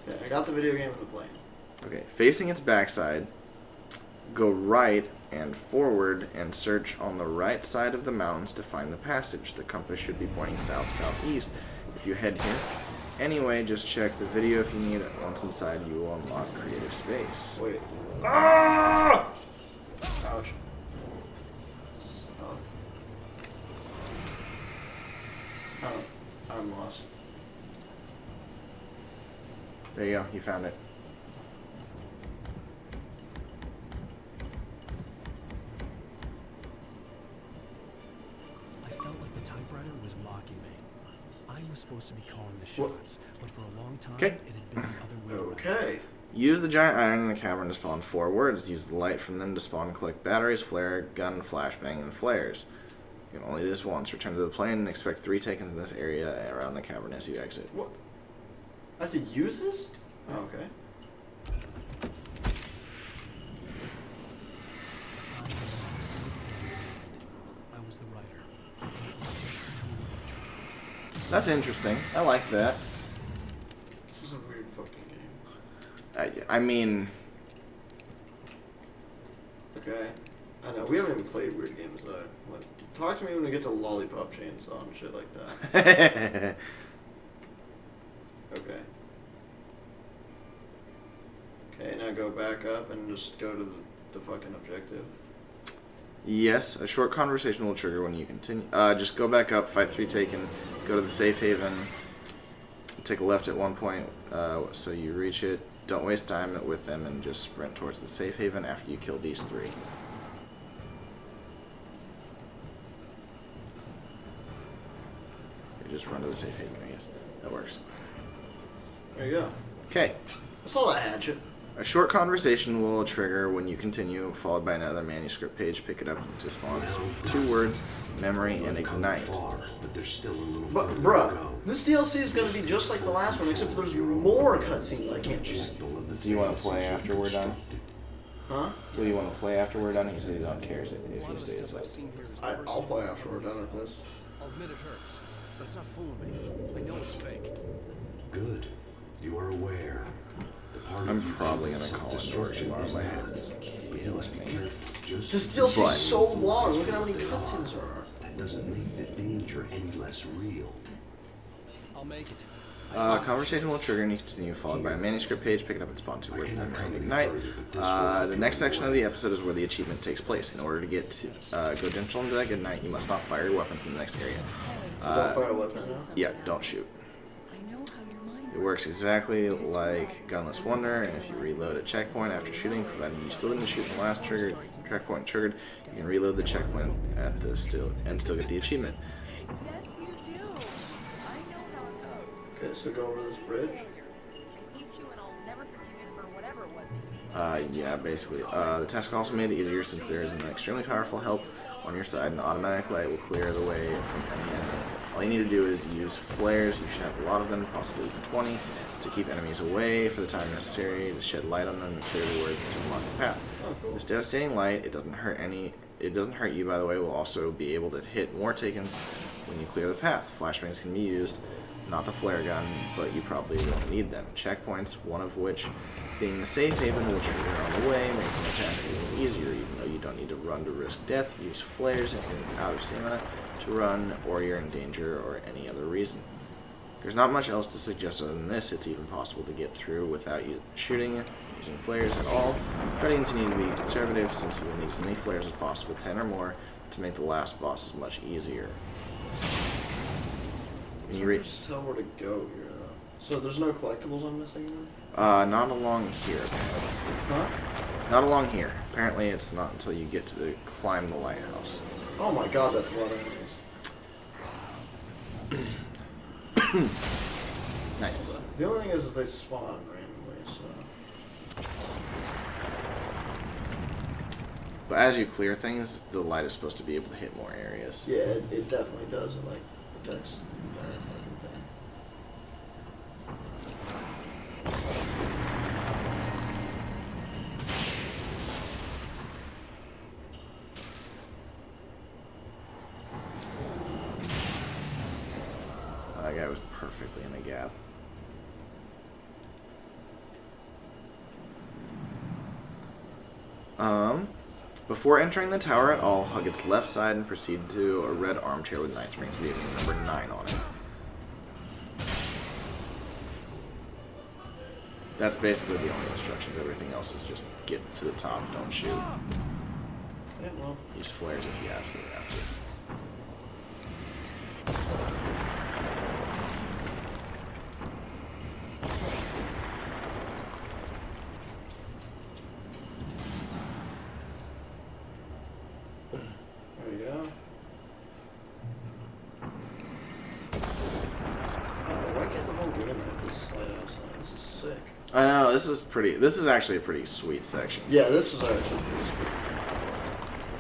Yeah, I got the video game of the plane. Okay, facing its backside, go right and forward and search on the right side of the mountains to find the passage. The compass should be pointing south-southeast if you head here. Anyway, just check the video if you need it. Once inside, you will unlock creative space. Wait. Ah! Ouch. South. Oh, I'm lost. There you go, you found it. I felt like the typewriter was mocking me. I was supposed to be calling the shots, but for a long time, Okay. it had been the other way around. Okay. Use the giant iron in the cavern to spawn 4 words. Use the light from them to spawn and collect batteries, flare, gun, flashbang, and flares. You can only do this once. Return to the plane and expect 3 takings in this area around the cavern as you exit. What? I have to use this? Oh, okay. I was the writer. And it was just the tool of my trade. That's interesting. I like that. This is a weird fucking game. I mean... Okay. I know, we haven't even played weird games though. Like, talk to me when we get to Lollipop Chainsaw and shit like that. Okay. Okay, now go back up and just go to the fucking objective. Yes, a short conversation will trigger when you continue. Just go back up, fight 3 taken, go to the safe haven, take a left at one point so you reach it. Don't waste time with them and just sprint towards the safe haven after you kill these 3. You just run to the safe haven, I guess. That works. There you go. Okay. I saw that hatchet. A short conversation will trigger when you continue, followed by another manuscript page. Pick it up to spawn 2 words, memory, and ignite. But there's still a little But, further to bruh, go. this DLC is gonna be just like the last one, except for there's more cutscenes I can't just... Do you want to play after we're done? Huh? Do you want to play after we're done? He said he don't care if A you lot of the stay stuff asleep. I've seen here is I'll personal. play after we're done with this. I'll admit it hurts, but it's not fooling me. I know it's fake. Good. You are aware. The part I'm of you probably that gonna call it self-destruction tomorrow. is My not. head is But you must be careful. Just This DLC But- is so long, look at how many cutscenes there are. that doesn't make the danger any less real. I'll make it. Conversation will trigger and you continue, followed by a manuscript page. Pick it up and spawn 2 words, cannot memory, come and any ignite. further, but this will The next section of the episode is where the achievement takes place. In order to get to go gentle into that good night, you must not fire your weapons in the next area. So don't fire a weapon now. Yeah, don't shoot. I know how your mind It works exactly like Gunless Wonder, and if you reload a checkpoint after shooting, provided you still didn't shoot in the last checkpoint triggered, you can reload the checkpoint at the still get the achievement. Yes, you do. I know how it goes. Okay, so go over this bridge. I hate you and I'll never forgive you for whatever it was that you did. Yeah, basically. The task also made it easier since there is an extremely powerful help on your side. An automatic light will clear the way from any enemy. All you need to do is use flares. You should have a lot of them, possibly even 20, to keep enemies away for the time necessary to shed light on them and clear the words to unlock the path. Oh, cool. This devastating light, it doesn't hurt you, by the way, will also be able to hit more Takens when you clear the path. Flashbangs can be used, not the flare gun, but you probably won't need them. Checkpoints, one of which being the safe haven, will trigger on the way, making the task a little easier. Even though you don't need to run to risk death, use flares if you're out of stamina to run, or you're in danger, or any other reason. There's not much else to suggest other than this. It's even possible to get through without shooting, using flares at all. Try to continue to be conservative, since you will need as many flares as possible, 10 or more, to make the last bosses much easier. When you reach... Just tell where to go here, though. So there's no collectibles I'm missing then? Not along here, apparently. Huh? Not along here. Apparently it's not until you get to climb the lighthouse. Oh my god, that's a lot of enemies. Nice. The only thing is they spawn randomly, so... But as you clear things, the light is supposed to be able to hit more areas. Yeah, it definitely does. It, like, protects the entire fucking thing. That guy was perfectly in the gap. Before entering the tower at all, hug its left side and proceed to a red armchair with Night Springs reading number 9 on it. That's basically the only instructions. Everything else is just get to the top, don't shoot. Yeah, well. Use flares if you absolutely have to. There we go. Why can't the whole game have this slide outside? This is sick. I know, this is actually a pretty sweet section. Yeah, this is actually pretty sweet.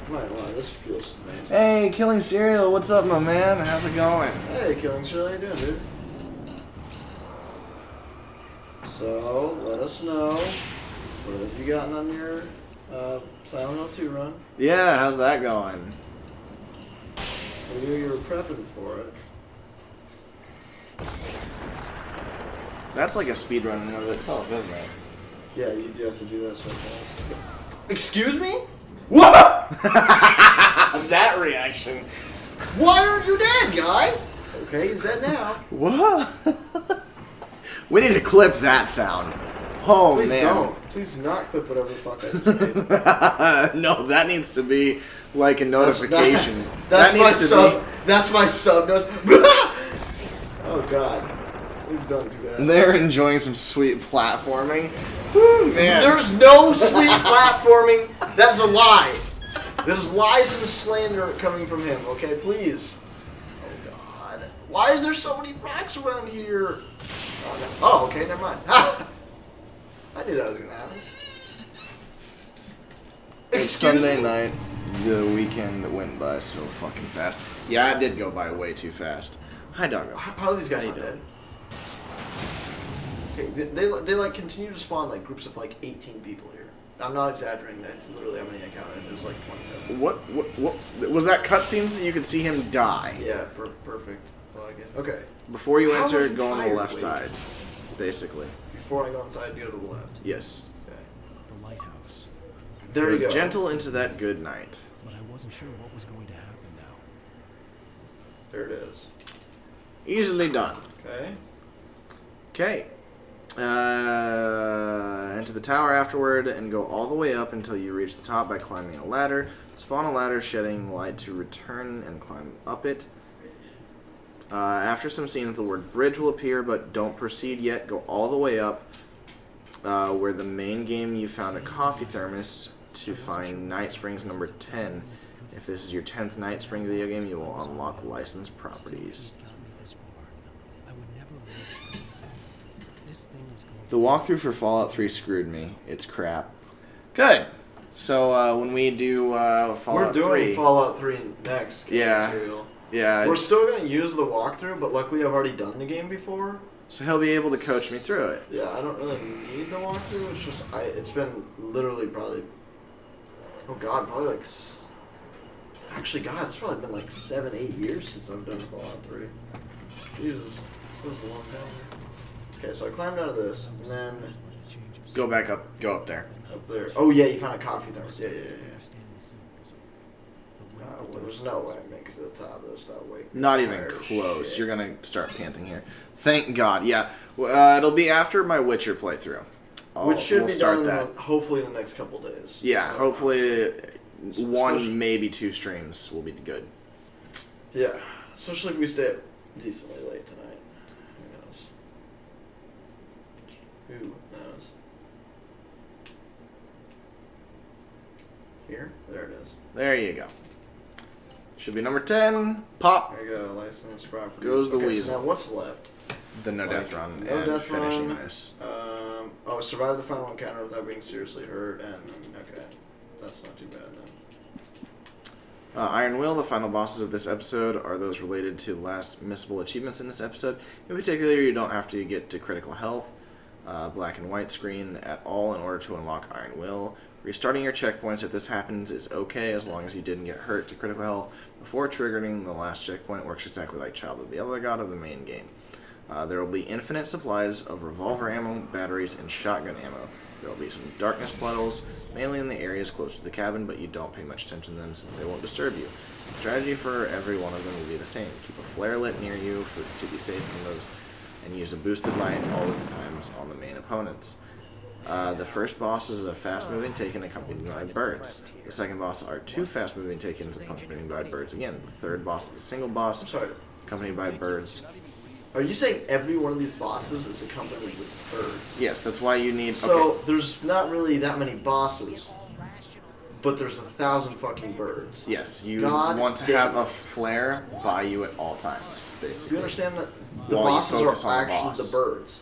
Might lie, this feels amazing. Hey, KillingCereal, what's up, my man? How's it going? Hey, KillingCereal, how you doing, dude? So, let us know. What have you gotten on your Silent Hill 2 run? Yeah, how's that going? I knew you were prepping for it. That's like a speedrun in and of itself, isn't it? Yeah, you do have to do that so fast. Excuse me? What? That reaction. Why aren't you dead, guy? Okay, he's dead now. What? We need to clip that sound. Oh, Please man. don't. Please do not clip whatever the fuck I just made. No, that needs to be like a notification. That's that my needs to sub. That's my sub note. Oh god. Please don't do that. They're enjoying some sweet platforming. Woo, man. There's no sweet platforming. That's a lie. There's lies and slander coming from him. Okay, please. Oh god. Why is there so many rocks around here? Oh, no. Oh, okay, never mind. I knew that was gonna happen. It's Excuse Sunday me? night. The weekend went by so fucking fast. Yeah, it did go by way too fast. Hi, doggo. How are these guys How not you dead? Okay, they like continue to spawn like groups of like 18 people here. I'm not exaggerating. That's literally how many I counted. There's like 27. What was that cutscene so you could see him die? Yeah, perfect. Well, I guess. Okay. Before you How enter, are you go on the tired, left Blake? side. Basically. Before I go inside, go to the left. Yes. Okay. The lighthouse. There you go. Gentle into that good night. But I wasn't sure what was going to happen now. There it is. Easily done. Okay. Okay. Enter the tower afterward and go all the way up until you reach the top by climbing a ladder. Spawn a ladder shedding light to return and climb up it. After some scenes, the word bridge will appear, but don't proceed yet. Go all the way up where the main game you found a coffee thermos to find Night Springs number 10. If this is your 10th Night Spring video game, you will unlock licensed properties. The walkthrough for Fallout 3 screwed me. It's crap. Good. So when we do Fallout We're doing 3, Fallout 3 next. Yeah. KillingCereal. yeah, We're still gonna use the walkthrough, but luckily I've already done the game before. so he'll be able to coach me through it. Yeah, I don't really need the walkthrough. It's just it's been literally probably. Oh God, probably like. Actually, God, it's probably been like 7-8 years since I've done Fallout 3. Jesus, that was a long time. Okay, so I climbed out of this, and then Go back up. Go up there. up there. Oh yeah, you found a coffee thermos. Yeah. There's no way I make it to the top of this that way. Not even Tired as close. shit. You're gonna start panting here. Thank God. Yeah. It'll be after my Witcher playthrough. Which should we'll be start done that. hopefully in the next couple days. Yeah. Hopefully, one Especially- maybe 2 streams will be good. Yeah, especially if we stay up decently late tonight. Who knows? Who knows? Here? There it is. There you go. Should be number 10. Pop. There you go, license property. Goes the okay, weasel. So now what's left? The no death Like, run no and death finishing run. this. Survive the final encounter without being seriously hurt, and then, okay. That's not too bad then. Iron Will, the final bosses of this episode, are those related to the last missable achievements in this episode. In particular, you don't have to get to critical health, black and white screen at all in order to unlock Iron Will. Restarting your checkpoints if this happens is okay as long as you didn't get hurt to critical health before triggering the last checkpoint. Works exactly like Child of the Elder God of the main game. There will be infinite supplies of revolver ammo, batteries, and shotgun ammo. There will be some darkness puddles, mainly in the areas close to the cabin, but you don't pay much attention to them since they won't disturb you. The strategy for every one of them will be the same. Keep a flare lit near you to be safe from those, and use a boosted light all the times on the main opponents. The first boss is a fast-moving taken accompanied by birds. The second boss are 2 fast-moving takens accompanied by birds again. The third boss is a single boss I'm sorry. accompanied by birds. Are you saying every one of these bosses is accompanied with birds? Yes, that's why you need... So okay. there's not really that many bosses, but there's 1,000 fucking birds. Yes, you God want to damn have a it. flare by you at all times, Do basically. you understand that the While you bosses focus are on the actually boss. the birds?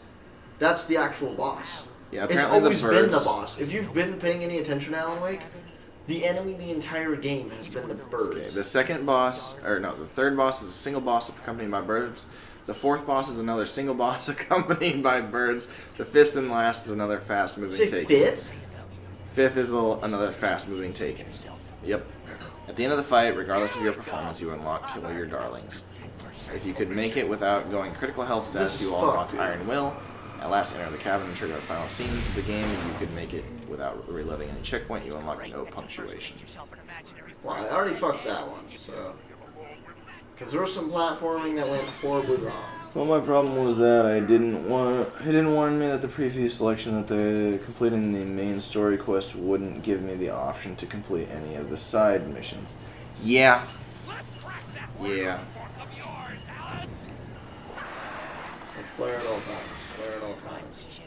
That's the actual boss. Yeah, It's apparently always the been the birds... boss. If you've been paying any attention to Alan Wake, the enemy the entire game has been the birds. Okay, the second boss, or no, the third boss is a single boss accompanied by birds. The fourth boss is another single boss accompanied by birds. The fifth and last is another fast-moving Say taken. fifth? Fifth is another fast-moving taken. Yep. At the end of the fight, regardless of your performance, you unlock Kill Your Darlings. If you could make it without going critical health status, This you is will unlock fucked, dude. Iron Will. At last, enter the cabin and trigger the final scenes of the game. If you could make it without reloading any checkpoint, you unlock no punctuation. Well, I already fucked that one, so... Because there was some platforming that went horribly wrong. Well, my problem was that it didn't warn me that the previous selection that completing the main story quest wouldn't give me the option to complete any of the side missions. Yeah. Yeah. And flare at all times. Flare at all times.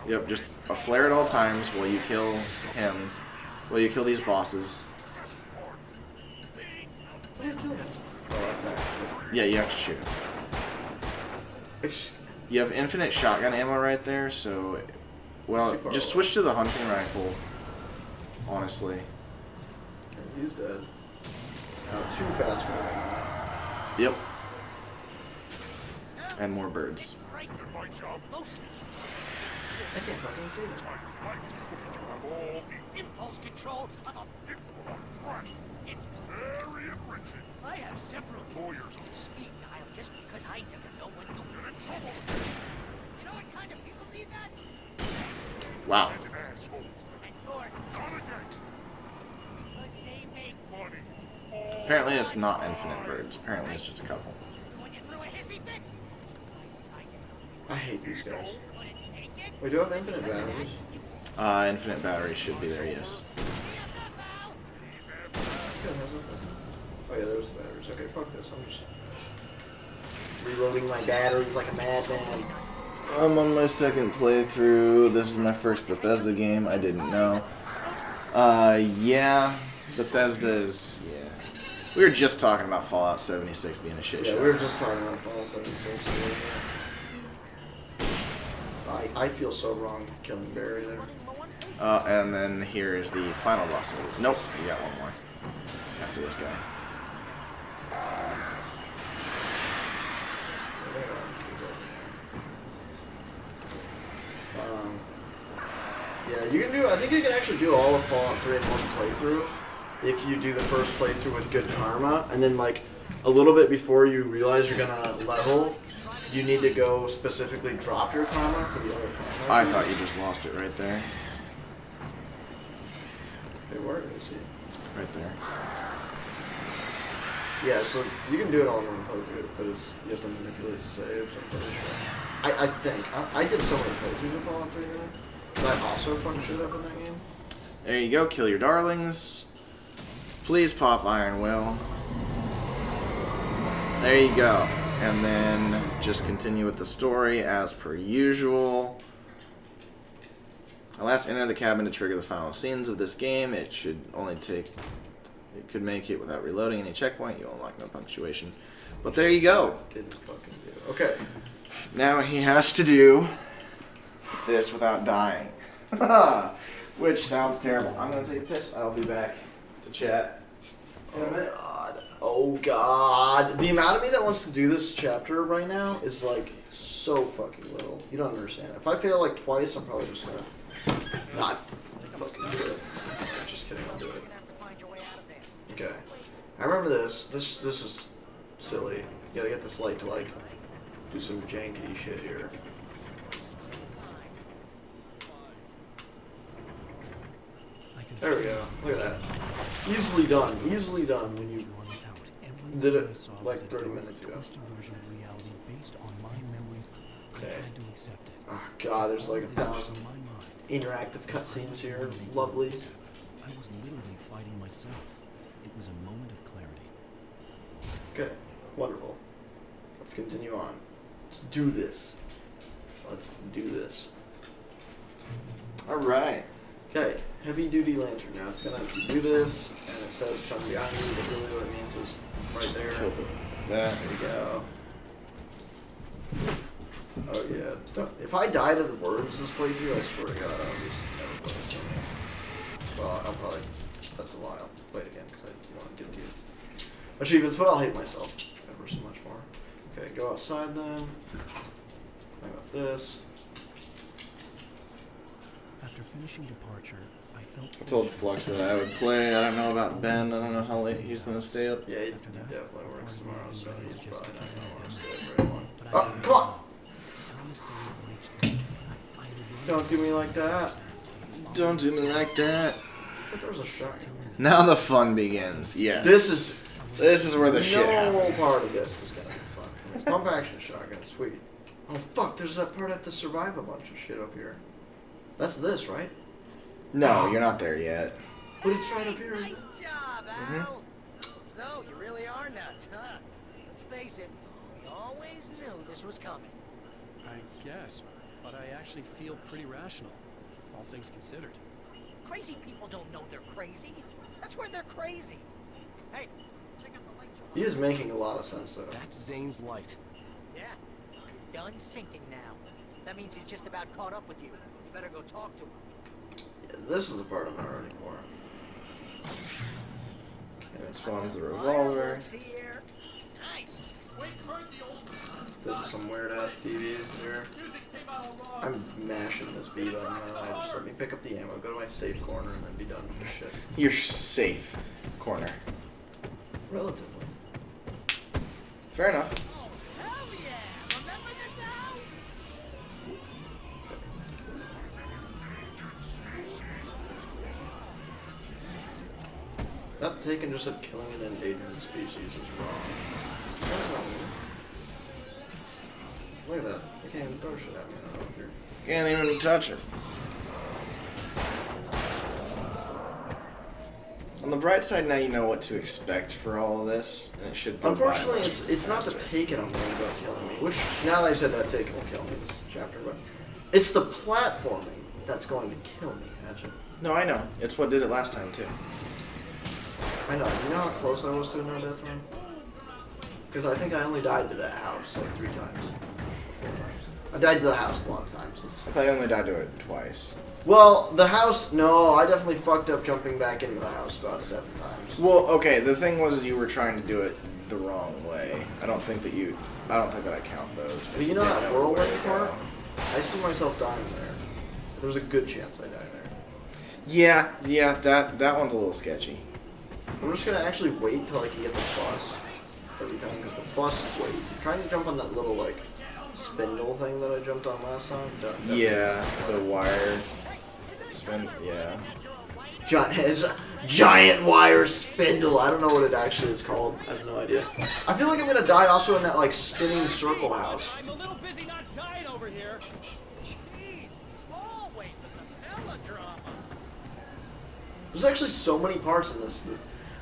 Yep, just a flare at all times while you kill him, while you kill these bosses. Yeah, you have to shoot him. You have infinite shotgun ammo right there, so... Well, just switch to the hunting rifle, honestly. And he's dead. Now, too fast moving. Yep. And more birds. I can't fucking see this. Impulse control of a... I have several lawyers on speed dial just because I never know when to... You know what kind of people need that? Wow. And you're... Because they make money. Apparently it's not infinite birds. Apparently it's just a couple. When you threw a hissy fit. I hate these guys. We do have infinite batteries. Infinite batteries should be there, yes. Oh yeah, there's the batteries. Okay, fuck this. I'm just reloading my batteries like a madman. I'm on my second playthrough. This is my first Bethesda game. I didn't know. Yeah. Bethesda is... Yeah. We were just talking about Fallout 76 being a shit Yeah, show. we were just talking about Fallout 76. I feel so wrong killing Barry there. And then here is the final boss. Nope, you got one more. After this guy. Yeah, you can do. I think you can actually do all of Fallout 3 in one playthrough if you do the first playthrough with good karma, and then like a little bit before you realize you're gonna level, you need to go specifically drop your karma for the other karma. I thought you just lost it right there. Hey, where is he? Right there. Yeah, so you can do it all in one playthrough, but it's, you have to manipulate saves, I'm pretty sure. I think. I did so many playthroughs of Fallout 3 now. But I also fucked shit up in that game. There you go, kill your darlings. Please pop Iron Will. There you go. And then just continue with the story as per usual. Last enter the cabin to trigger the final scenes of this game. It should only take... It could make it without reloading any checkpoint. You unlock no punctuation. But there you go. Didn't fucking do it. Okay. Now he has to do this without dying. Which sounds terrible. I'm going to take a piss. I'll be back to chat in a minute. God. Oh god. The amount of me that wants to do this chapter right now is like so fucking little. You don't understand. If I fail like twice, I'm probably just gonna not fucking do it. Just kidding, I'll do it. Okay. I remember this. This is silly. You gotta get this light to like do some jankety shit here. There we go. Look at that. Easily done. Easily done when you did it like 30 minutes ago. Okay. Oh god, there's like 1,000 interactive cutscenes here. Lovely. I was literally fighting myself. It was a moment of clarity. Okay. Wonderful. Let's continue on. Let's do this. Let's do this. Alright. Okay. Heavy duty lantern. Now it's gonna do this, and it says trying to be behind me, but really what it means is right there. There we go. Oh yeah. If I die to the words this playthrough, I swear to God, I'll just never play this game. Well, I'll probably. That's a lie. I'll play it again because I don't want to get to achievements, but I'll hate myself ever so much more. Okay, go outside then. How about this? After finishing departure, I felt. I told Flux that I would play. I don't know about Ben. I don't know how late he's going to stay up. Yeah, he definitely works tomorrow, so he's probably not going to want to stay up very long. Oh, come on! Don't do me like that. Don't do me like that. But there was a shot. Now the fun begins. Yes. This is where the shit happens. No part of this is gonna be fun. Pump action shotgun, sweet. Oh fuck! There's that part I have to survive a bunch of shit up here. That's this, right? No, you're not there yet. But it's right up here. Nice job, Al. So, you really are nuts, huh? Let's face it, we always knew this was coming. I guess, but I actually feel pretty rational, all things considered. Crazy people don't know they're crazy. That's where they're crazy. Hey, check out the light. He is making a lot of sense though. That's Zane's light. Yeah, done sinking now. That means he's just about caught up with you. You better go talk to him. Yeah, this is the part I'm not ready for. And it spawns a revolver. Here. Nice. This is some weird ass TVs here. I'm mashing this B button now. I just let me pick up the ammo, go to my safe corner, and then be done with this shit. Your safe corner. Relatively. Fair enough. Oh, hell yeah. Remember this, Al? That taken just said killing an endangered species is wrong. Look at that. I can't even throw shit at me. I don't know if you're... Can't even touch her. On the bright side, now you know what to expect for all of this, and it should go by Unfortunately, much it's not the faster. taken I'm worried about killing me. Which, now that I said that taken will kill me this chapter, but... It's the platforming that's going to kill me, imagine. No, I know. It's what did it last time, too. I know. You know how close I was to a no death run? Because I think I only died to that house like 3 times. 4 times. I died to the house a lot of times. I thought you only died to it twice. Well, the house, no, I definitely fucked up jumping back into the house about 7 times. Well, okay, the thing was you were trying to do it the wrong way. I don't think that I count those. But you know didn't that where whirlwind to part? go. I see myself dying there. There's a good chance I die there. Yeah, that one's a little sketchy. I'm just gonna actually wait till I can get the bus every time, because the bus is wait. Trying to jump on that little, like, spindle thing that I jumped on last time. Yeah, the wire spin. Yeah. Giant wire spindle. I don't know what it actually is called. I have no idea. I feel like I'm gonna die also in that, like, spinning circle house. I'm a little busy not dying over here. Jeez, always the melodrama. There's actually so many parts in this.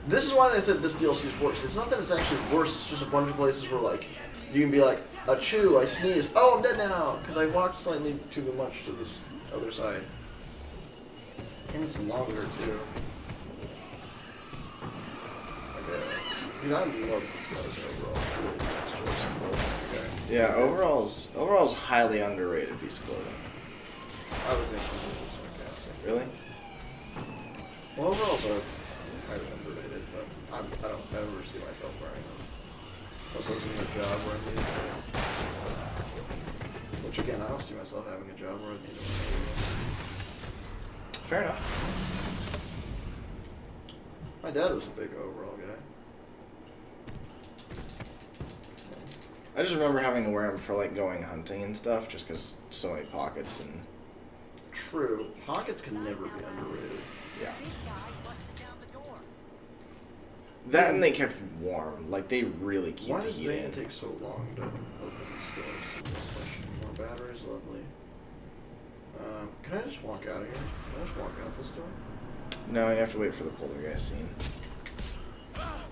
This is why they said this DLC is worse. It's not that it's actually worse, it's just a bunch of places where, like, you can be like, achoo, I sneezed, oh, I'm dead now, because I walked slightly too much to this other side. And it's longer, too. Okay. Dude, I love this guy's overall. Okay. Yeah, overall's highly underrated piece of clothing. I would think this is sarcastic. Really? Well, overalls are highly underrated, but I don't ever see myself wearing them. Also, this is a job where I need it. Which, again, I don't see myself having a job where I need it. Fair enough. My dad was a big overall guy. I just remember having to wear them for like going hunting and stuff, just because so many pockets and. True. Pockets can never be underrated. Yeah. That and they kept you warm. Like they really keep Why the does heat Zane in. take so long to open these doors? More batteries, lovely. Can I just walk out of here? Can I just walk out this door? No, you have to wait for the poltergeist scene.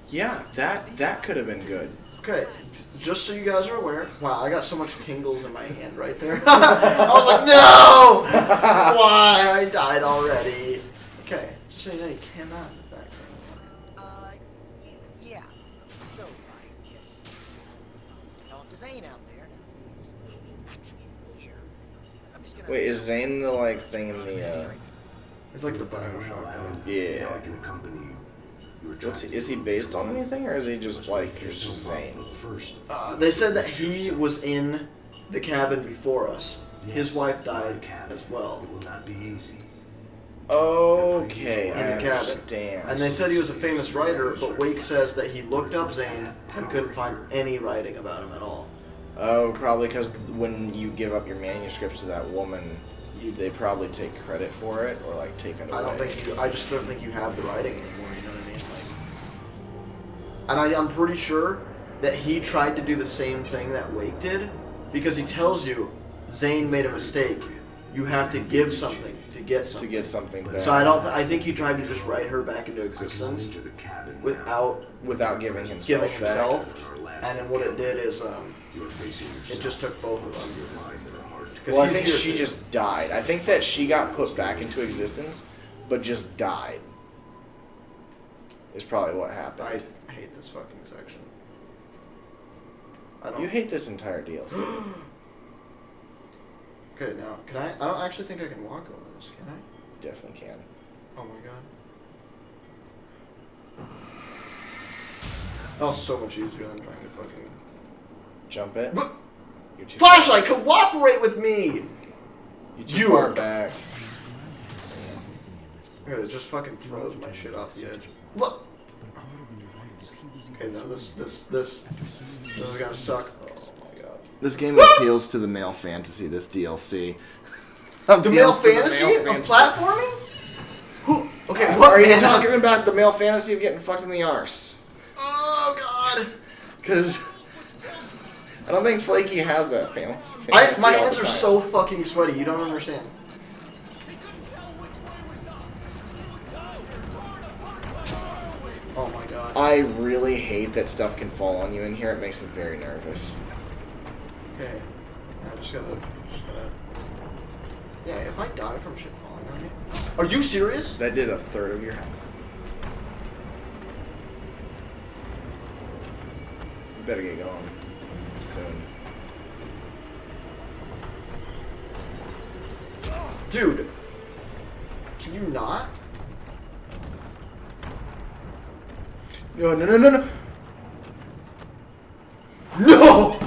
Yeah, that could have been good. Okay, just so you guys are aware. Wow, I got so much tingles in my hand right there. I was like, no! Why? I died already. Okay, just so you know, you cannot back Yeah. So, I guess. Talk to Zane out there. He's actually here. I'm just gonna. Wait, is Zane the like thing in the? It's like the Bioshock guy. Yeah. I can accompany you. Is he based on anything, or is he just like just Zane? They said that he was in the cabin before us. His wife died as well. It will not be easy. Okay, In I the cabin. understand. And they said he was a famous writer, but Wake says that he looked up Zane and couldn't find any writing about him at all. Oh, probably because when you give up your manuscripts to that woman, they probably take credit for it or like take it away. I just don't think you have the writing anymore. You know what I mean? Like, and I'm pretty sure that he tried to do the same thing that Wake did, because he tells you Zane made a mistake. You have to give something to get something. To get something back. So I think he tried to just write her back into existence without giving himself back. And then what it did is it just took both of them. Well, I think she just died. I think that she got put back into existence, but just died. Is probably what happened. I hate this fucking section. You hate this entire DLC. Okay, now, can I don't actually think I can walk over this, can I? Definitely can. Oh my god. That was so much easier than trying to fucking... Jump it? You're too Flashlight, cooperate with me! You're too far back. Okay, it just fucking throws my shit off the edge. Look! Okay, no, this is gonna suck. Oh my god. This game appeals to the male fantasy, this DLC. The male fantasy of platforming? Who? Okay, what are you man? talking about the male fantasy of getting fucked in the arse? Oh god. Because I don't think Flaky has that fantasy. My hands are so fucking sweaty, you don't understand. Oh my god. I really hate that stuff can fall on you in here. It makes me very nervous. Okay. I just gotta... Yeah, if I die from shit falling on me... Are you serious? That did a third of your health. You better get going. Soon. Dude, can you not? No, no, no, no, no. No!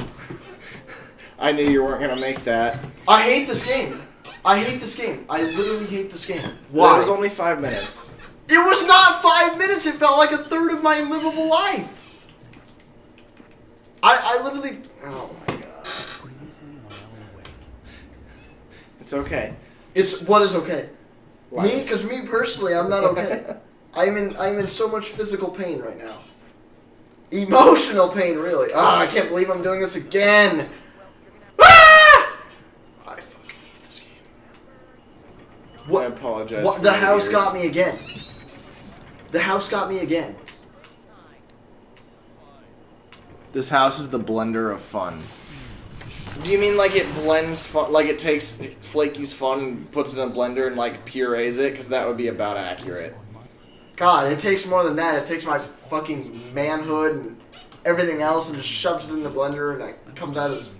I knew you weren't gonna make that. I hate this game. I hate this game. I literally hate this game. Well, Why? it was only 5 minutes. It was not 5 minutes. It felt like a third of my livable life. I literally. Oh my god. It's okay. It's what is okay. Life. Me, because me personally, I'm not okay. I'm in so much physical pain right now. Emotional pain, really. Ah, I can't believe I'm doing this again. Ah! I fucking hate this game. What? I apologize. What? for The my house ears. got me again. The house got me again. This house is the blender of fun. Do you mean like it blends fun, like it takes Flaky's fun and puts it in a blender and like purees it? Because that would be about accurate. God, it takes more than that. It takes my fucking manhood and everything else and just shoves it in the blender and it comes out as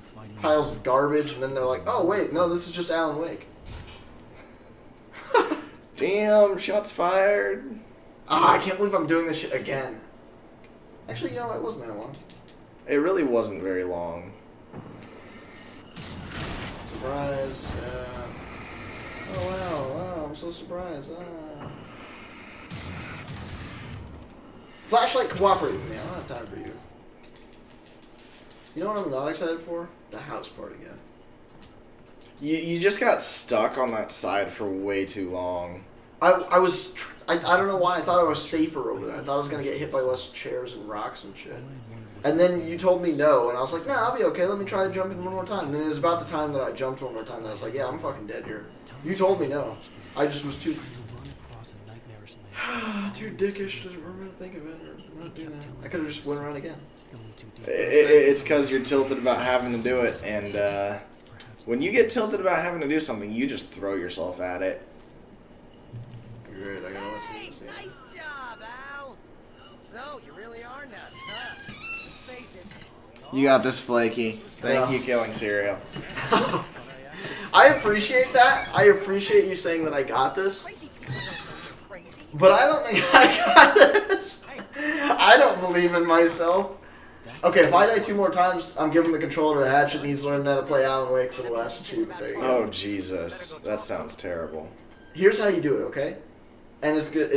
piles of garbage. And then they're like, oh wait, no, this is just Alan Wake. Damn, shots fired. Ah, I can't believe I'm doing this shit again. Actually, you know, it wasn't that long. It really wasn't very long. Surprise. Oh wow, wow, I'm so surprised. Flashlight, cooperate with me. I don't have time for you. You know what I'm not excited for? The house part again. You just got stuck on that side for way too long. I don't know why. I thought I was safer over there. I thought I was going to get hit by less chairs and rocks and shit. And then you told me no, and I was like, nah, I'll be okay. Let me try to jump in one more time. And then it was about the time that I jumped one more time that I was like, yeah, I'm fucking dead here. You told me no. I just was too... too dickish to remember to think of it or not do that. I could have just went around again. It's because you're tilted about having to do it, and when you get tilted about having to do something, you just throw yourself at it. Great, I gotta listen Hey, to this. nice job, Al. So, you really are nuts, huh? Let's face it. You got this, Flaky. Thank Yeah. you, KillingCereal. I appreciate that. I appreciate you saying that I got this. Crazy people don't know you're crazy. But I don't think I got this. I don't believe in myself. Okay, if I die 2 more times, I'm giving the controller to Hatchet and he's learned how to play Alan Wake for the last achievement. There you go. Oh, Jesus. That sounds terrible. Here's how you do it, okay? And it's good.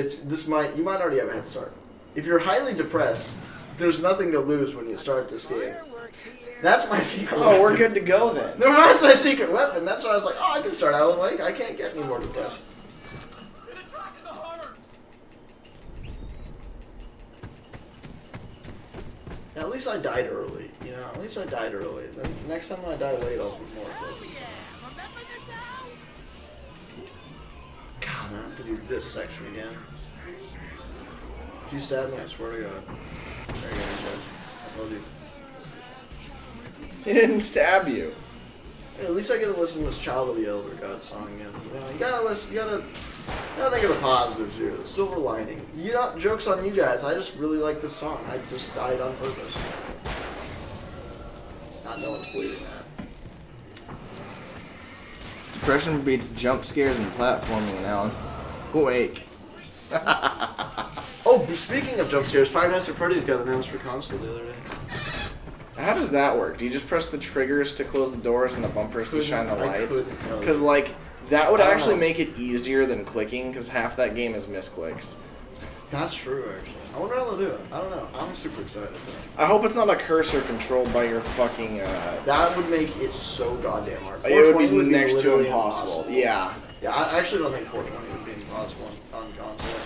You might already have a head start. If you're highly depressed, there's nothing to lose when you start this game. Fireworks here. That's my secret. Oh, we're weapon. good to go then. No, that's my secret weapon. That's why I was like, oh, I can start Alan Wake. I can't get any more depressed. It attracted the hunters! At least I died early. You know, at least I died early. Then next time I die late, I'll be more tilted. Remember this, Al? God, I have to do this section again. If you stab me, I swear to God. There you go, Judge. I told you. He didn't stab you. Hey, at least I get to listen to this Child of the Elder God song again. You know, you gotta listen. You gotta think of the positives here. The silver lining. You know, jokes on you guys. I just really like this song. I just died on purpose. Not no one's believing that. Depression beats jump scares and platforming now. Wake. Oh, speaking of jump scares, Five Nights at Freddy's got announced for console the other day. How does that work? Do you just press the triggers to close the doors and the bumpers to shine the I lights? couldn't tell you. Because, like, that would I don't actually know. make it easier than clicking, because half that game is misclicks. That's true, actually. I wonder how they'll do it. I don't know. I'm super excited. I hope it's not a cursor controlled by your fucking, That would make it so goddamn hard. it would be 420 next to literally impossible. Yeah. Yeah, I actually don't think 420 would be impossible on console.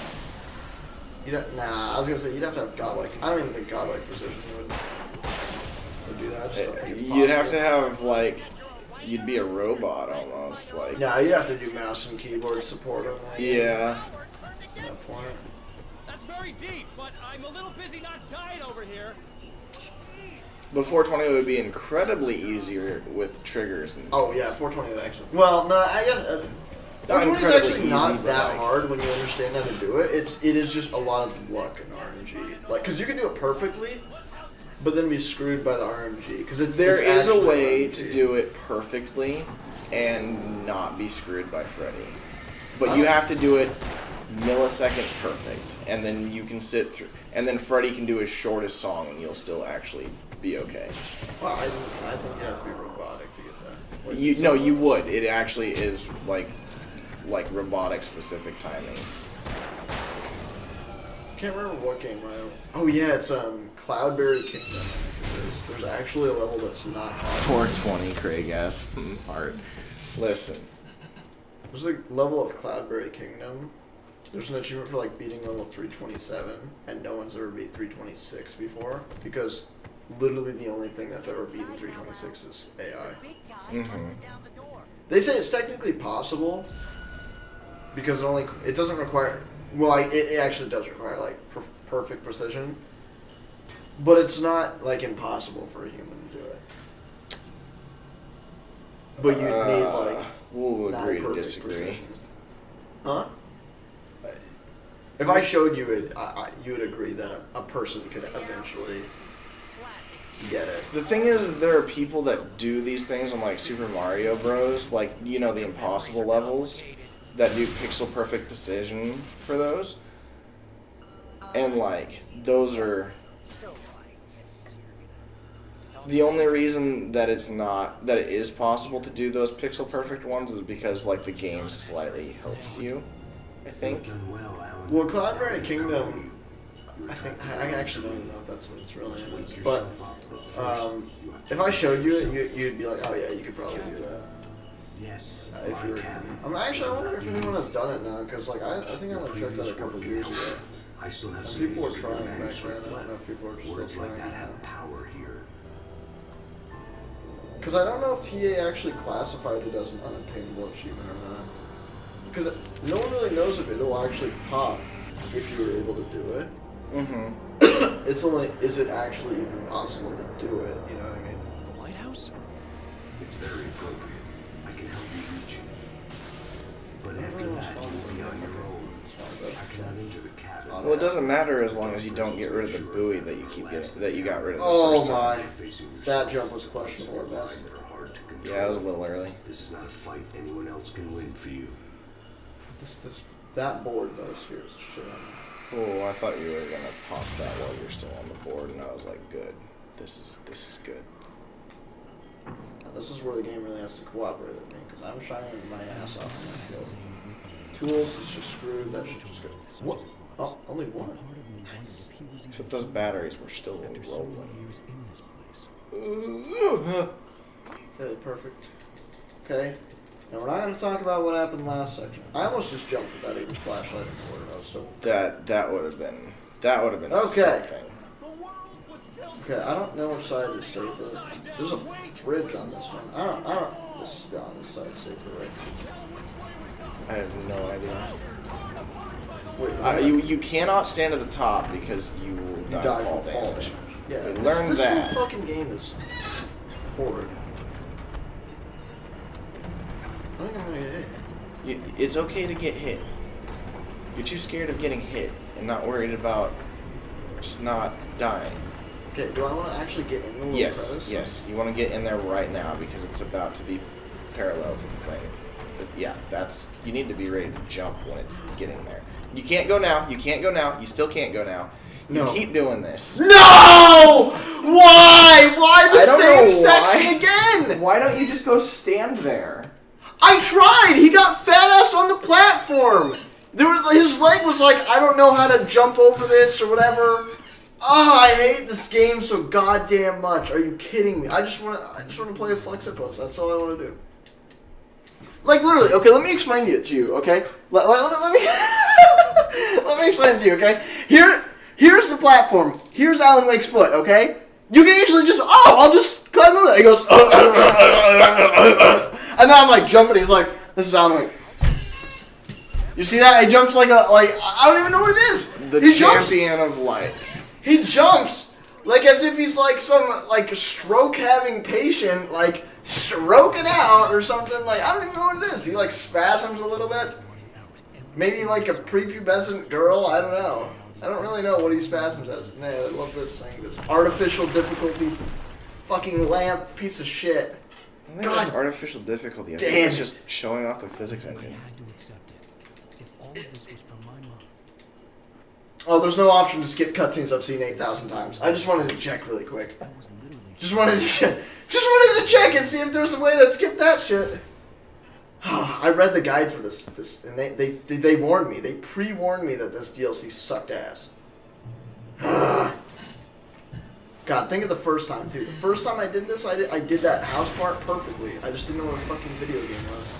Nah, I was gonna say you'd have to have godlike. I don't even think godlike precision would do that. I just don't think it's You'd have to possible. have, like, you'd be a robot almost, like. No, you'd have to do mouse and keyboard support on that. Yeah. At that point. That's very deep, but I'm a little busy not dying over here. But 420 would be incredibly easier with triggers. And Oh yeah, 420 is actually. Well, no, I guess. 420 is incredibly actually easy, not but, that like- hard when you understand how to do it. It is just a lot of luck and RNG. Like, cause you can do it perfectly, but then be screwed by the RNG because There is a actually way RNG. to do it perfectly and not be screwed by Freddy. But you have to do it millisecond perfect, and then you can sit through, and then Freddy can do his shortest song, and you'll still actually be okay. Well, I think you have to be robotic to get that. Like, You would. It actually is like robotic specific timing. Can't remember what game, right? Oh yeah, it's Cloudberry Kingdom. I think it is. There's actually a level that's not hard. 420, Craig S. Art. Listen. There's a level of Cloudberry Kingdom. There's an achievement for like beating level 327, and no one's ever beat 326 before because literally the only thing that's ever beaten 326 is AI. They say it's technically possible because it doesn't require. Well, it actually does require like perfect precision, but it's not like impossible for a human to do it. But you need like. We'll not agree to perfect disagree. precision. Huh? If I showed you it, you would agree that a person could eventually get it. The thing is, there are people that do these things on like Super Mario Bros. Like, you know, the impossible levels that do pixel perfect precision for those. And like, those are the only reason that it is possible to do those pixel perfect ones is because like the game slightly helps you, I think. Well, Cloudberry Kingdom, I actually don't even know if that's what it's really is. But if I showed you it, you'd be like, oh yeah, you could probably do that. Yes, If you're, I wonder if anyone has done it now, because like I think I like checked that a couple of years ago. I still have And some people were basic trying back then. I manuscripts don't know if people are still Words like trying. that have power here. Because I don't know if TA actually classified it as an unobtainable achievement or not. Because no one really knows if it'll actually pop if you were able to do it. Mm-hmm. It's only, is it actually even possible to do it? You know what I mean? The lighthouse? It's very appropriate. I can help you reach it. But after Everyone that, responds you'll be to on your that. own. I cannot enter the cabin. Well, it doesn't matter as long as you don't get rid of the buoy that you keep getting, that you got rid of the Oh first time. my. That jump was questionable at best. Yeah, it was a little early. This is not a fight anyone else can win for you. That board though scares the shit out of me. Oh, I thought you were gonna pop that while you're still on the board, and I was like, good. This is good. Now, this is where the game really has to cooperate with me, because I'm shining my ass off on that field. Tools is just screwed, that should just go. What? Oh, only one. Except those batteries were still rolling. Okay, perfect. Okay. Now we're not going to talk about what happened last section. I almost just jumped without even flashlight in the water. I was so... That would have been Okay. something. Okay, I don't know which side is safer. There's a fridge on this one. I don't. This is on this side safer, right? I have no idea. Wait, you cannot stand at the top because you will you die die from fall from fall damage. Yeah, We this learned that. whole fucking game is horrid. I think I'm gonna get hit. It's okay to get hit. You're too scared of getting hit and not worried about just not dying. Okay, do I want to actually get in the little Yes, crevice? yes. You want to get in there right now because it's about to be parallel to the thing. But yeah, you need to be ready to jump when it's getting there. You can't go now. You can't go now. You still can't go now. You No. keep doing this. No! Why? Why the I don't same know section why. again? Why don't you just go stand there? I tried! He got fat-assed on the platform! His leg was like, I don't know how to jump over this or whatever. Oh, I hate this game so goddamn much. Are you kidding me? I just want to play a Flexipose. That's all I want to do. Like, literally, okay, let me explain it to you, okay? Let me let me explain it to you, okay? Here's the platform. Here's Alan Wake's foot, okay? You can easily just, I'll just climb over that. He goes, and then I'm like jumping. He's like, this is Alan Wake. You see that? He jumps like I don't even know what it is. The He jumps. champion of light. He jumps like as if he's like some like stroke-having patient, like stroking out or something. Like I don't even know what it is. He like spasms a little bit. Maybe like a prepubescent girl. I don't know. I don't really know what he spasms as. Man, I love this thing. This artificial difficulty fucking lamp piece of shit. I think God that's artificial difficulty. I think damn it's it. just showing off the physics I engine. had to accept it. If all of this was from my mom, Oh, there's no option to skip cutscenes I've seen 8,000 times. I just wanted to check really quick. I was literally Just wanted to check and see if there was a way to skip that shit. I read the guide for this, and they warned me. They pre-warned me that this DLC sucked ass. God, think of the first time too. The first time I did this, I did that house part perfectly. I just didn't know what a fucking video game was.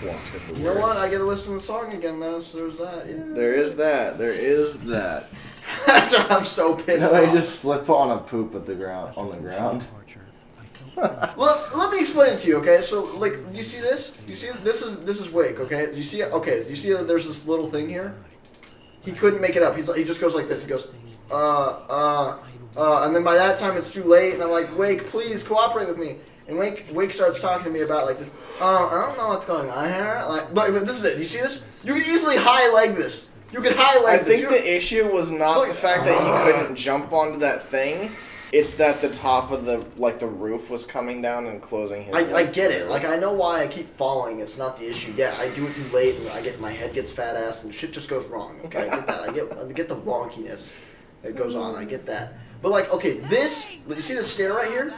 Walks in the You know words. what? I gotta listen to the song again though. So there's that. Yeah. There is that. There is that. That's why I'm so pissed No, off. they just slip on a poop at the ground on the ground. departure, I felt Well, let me explain it to you, okay? So, like, you see this? You see this is Wake, okay? You see? Okay, you see that there's this little thing here? He couldn't make it up. He just goes like this. He goes, and then by that time it's too late, and I'm like, Wake, please cooperate with me. And Wake starts talking to me about like, I don't know what's going on here. Like, this is it. You see this? You can easily high leg this. You can high leg I this. think the issue was not Look. the fact that he couldn't jump onto that thing. It's that the top of the roof was coming down and closing his. I leg get it. through. Like, I know why I keep falling. It's not the issue. Yeah, I do it too late, and my head gets fat ass, and shit just goes wrong. Okay, I get that. I get the wonkiness that goes on. I get that. But like, okay, this. You see this stair right here?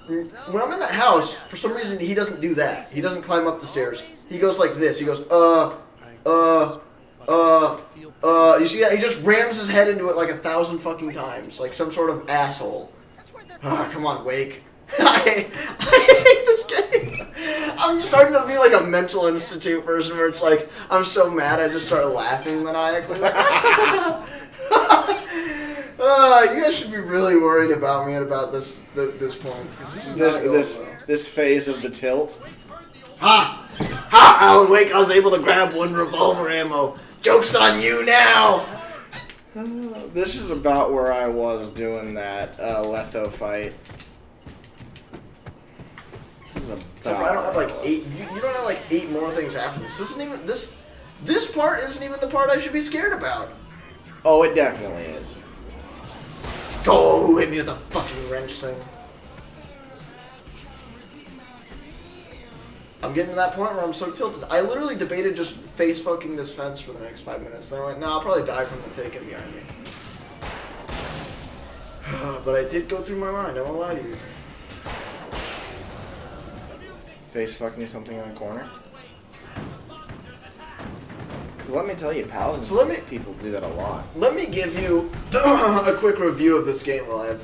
When I'm in that house, for some reason he doesn't do that. He doesn't climb up the stairs. He goes like this. He goes, you see that? He just rams his head into it like 1,000 fucking times, like some sort of asshole. Come on, Wake. I hate this game. I'm starting to be like a mental institute person where it's like, I'm so mad I just start laughing maniacally. You guys should be really worried about me at about this point. 'Cause this is not going well. This phase of the tilt. Ha! Ha! Alan Wake, I was able to grab one revolver ammo. Joke's on you now! This is about where I was doing that Letho fight. This is about. So if I don't have like 8, you don't have like 8 more things after this. This isn't even this part isn't even the part I should be scared about. Oh, it definitely is. Go hit me with a fucking wrench thing. I'm getting to that point where I'm so tilted. I literally debated just face fucking this fence for the next 5 minutes. Then I went, nah, I'll probably die from the taken behind me. But I did go through my mind, I won't lie to you. Face fucking something in the corner. Because let me tell you, paladins people do that a lot. Let me give you a quick review of this game while I have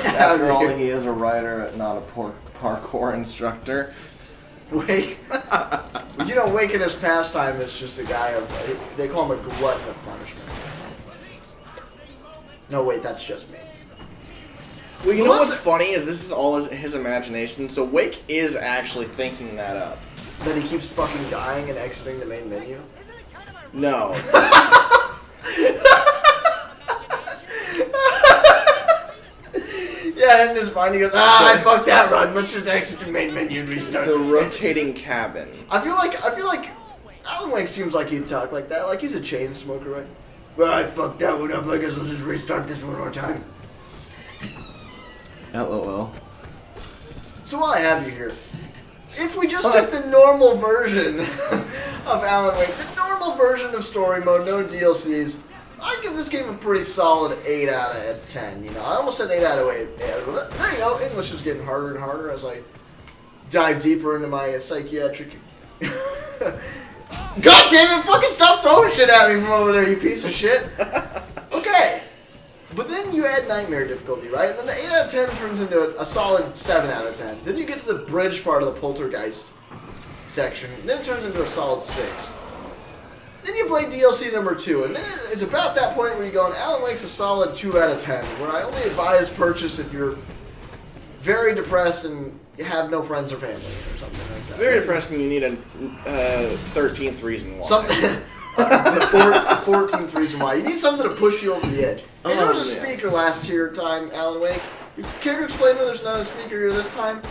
After all, you. he is a writer, not a parkour instructor. Wake. You know, Wake in his pastime is just a guy of. They call him a glutton of punishment. No, wait, that's just me. Well, you know what's funny is this is all his imagination. So Wake is actually thinking that up. That he keeps fucking dying and exiting the main menu. No. Yeah, in his mind he goes, I fucked that run. Let's just exit the main menu and restart. The rotating cabin. I feel like Alan Wake seems like he'd talk like that. Like he's a chain smoker, right? Well, I fucked that one up. I guess I'll just restart this one more time. LOL. So while I have you here, if we just took the normal version of Alan Wake, the normal version of story mode, no DLCs, I'd give this game a pretty solid 8 out of 10. You know, I almost said 8 out of 8. Yeah, but there you go. English is getting harder and harder as I dive deeper into my psychiatric. God damn it! Fucking stop throwing shit at me from over there, you piece of shit. Okay. But then you add nightmare difficulty, right? And then the 8 out of 10 turns into a solid 7 out of 10. Then you get to the bridge part of the poltergeist section. And then it turns into a solid 6. Then you play DLC number 2. And then it's about that point where you're going, Alan Wake's a solid 2 out of 10. Where I only advise purchase if you're very depressed and you have no friends or family or something like that. Very depressing. You need a 13th reason why. Something. The 14th reason why. You need something to push you over the edge. Hey, there was a yeah. speaker last year time, Alan Wake. You care to explain why there's not a speaker here this time?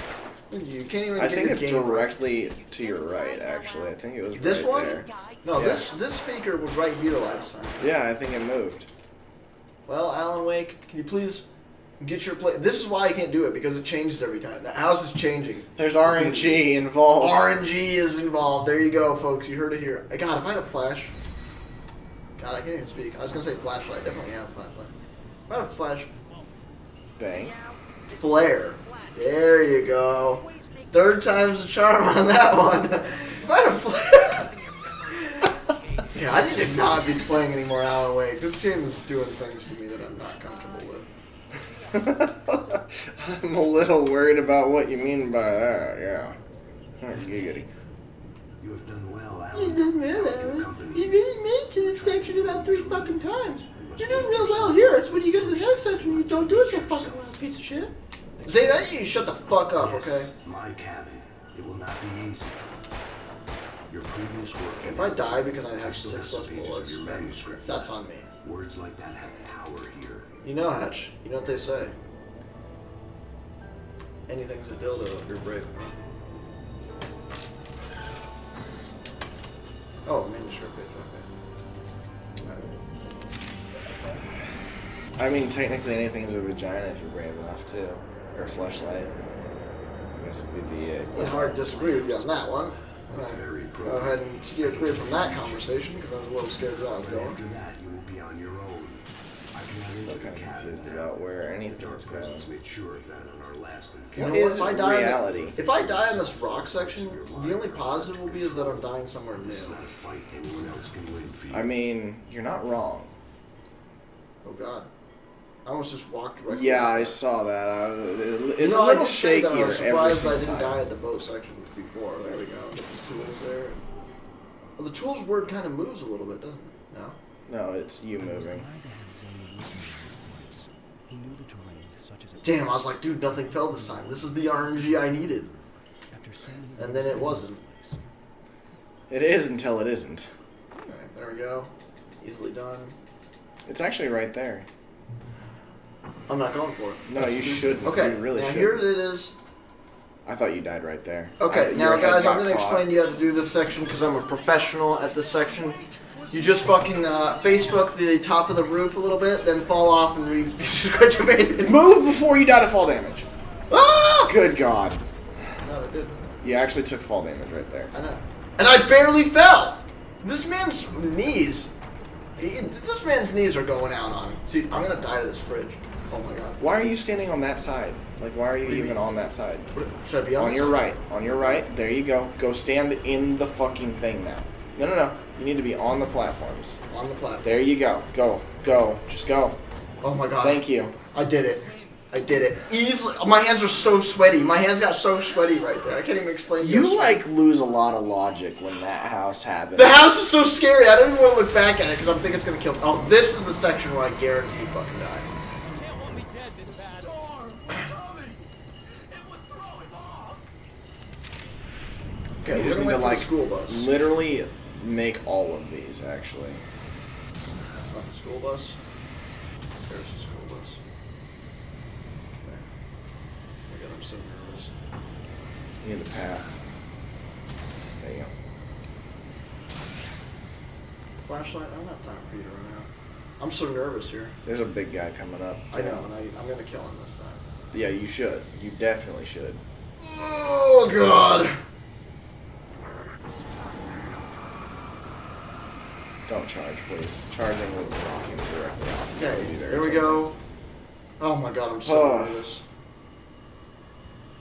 You can't even. I get think your it's game right. directly to your right, actually. I think it was This right one? there. No, Yeah. this speaker was right here last time. Yeah, I think it moved. Well, Alan Wake, can you please get your play? This is why I can't do it, because it changes every time. The house is changing. There's RNG involved. RNG is involved. There you go, folks. You heard it here. God, if I had a flash. God, I can't even speak. I was going to say flashlight. Definitely have a flashlight. If I had a flash. Bang. Flare. There you go. Third time's the charm on that one. If I had a flare. Yeah, I need to not be playing any more Alan Wake. This game is doing things to me that I'm not comfortable with. I'm a little worried about what you mean by that, yeah. Oh, giggity. You have done well, Alan. You did well, Alan. You really made it to this section about 3 fucking times. You're doing real well here. It's when you get to the next section you don't do it so fucking well, piece of shit. Zay, you shut the fuck up, okay? My cabin. It will not be easy. Your previous work. If I die because I have still 6 have less some pages bullets, of your manuscript. that's on me. Words like that have power here. You know, Hatch. You know what they say. Anything's a dildo if you're brave enough. Oh, manuscript page, okay. I mean, technically anything's a vagina if you're brave enough, too. Or a fleshlight. I guess it'd be the... It's hard to disagree with you on that one. That's very Go appropriate. ahead and steer clear from that conversation because I was a little scared where I was But going. after that, you will be on your own. I cannot I'm enter the kind of cabin confused now. about where anything Dark is going. presence made sure of that on our last You What know what? is If I die reality? if I die in this rock section, the only positive will be is that I'm dying somewhere This is new. not a fight anyone else can win for you. I mean, you're not wrong. Oh god. I almost just walked right Yeah, I through that. saw that. It's You know, a little I did say that I shakier was every surprised single I didn't time. die at the boat section before. There we go. Get the tools there. Well, the tools word kind of moves a little bit, doesn't it? No? No, it's you moving. Damn, I was like, dude, nothing fell this time. This is the RNG I needed. And then it wasn't. It is until it isn't. Okay, there we go. Easily done. It's actually right there. I'm not going for it. No, you shouldn't. Okay, You really now shouldn't. here it is. I thought you died right there. Okay, now your head guys, I'm got going to caught. explain to you how to do this section because I'm a professional at this section. You just fucking Facebook the top of the roof a little bit, then fall off and scratch your main. Move before you die to fall damage. Ah! Good God. No, I did. You actually took fall damage right there. I know. And I barely fell! This man's knees. This man's knees are going out on him. See, I'm going to die to this fridge. Oh my god. Why are you standing on that side? Like, why are you What do you even mean? on that side? Should I be on On this your side? right. On your right. There you go. Go stand in the fucking thing now. No. You need to be on the platforms. On the platform. There you go. Go. Go. Just go. Oh my god. Thank you. I did it. I did it. Easily. My hands are so sweaty. My hands got so sweaty right there. I can't even explain to You, like, lose a lot of logic when that house happens. The house is so scary. I don't even want to look back at it because I'm thinking it's going to kill me. Oh, this is the section where I guarantee fucking die. You can't want me dead this bad. Storm coming. It would throw him off. Okay, You we're just going need to to, wait for like, the school bus. literally make all of these, actually. That's not the school bus. There's the school bus. Okay. Oh my god, I'm so nervous. You need the path. There you go. Flashlight? I don't have time for you to run out. I'm so nervous here. There's a big guy coming up. I know, and I'm going to kill him this time. Yeah, you should. You definitely should. Oh god! Don't charge, please. Charging will knock him directly off. Okay, Maybe here we it's go. Oh my god, I'm so Oh. nervous.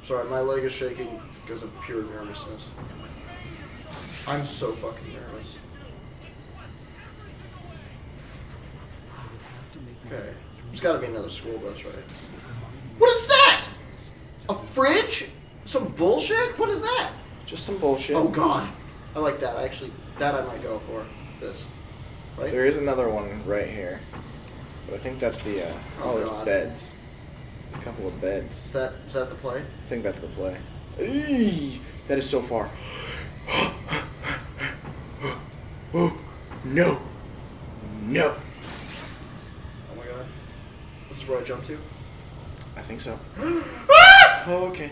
Sorry, my leg is shaking because of pure nervousness. I'm so fucking nervous. Okay, there's gotta be another school bus, right? What is that? A fridge? Some bullshit? What is that? just some bullshit. Oh god. I like that, actually. That I might go for. This. Right? There is another one right here. But I think that's the, Oh, it's God. beds. It's a couple of beds. Is that the play? I think that's the play. Eee, that is so far. Oh, no. No. Oh my god. This is where I jump to? I think so. Oh, okay.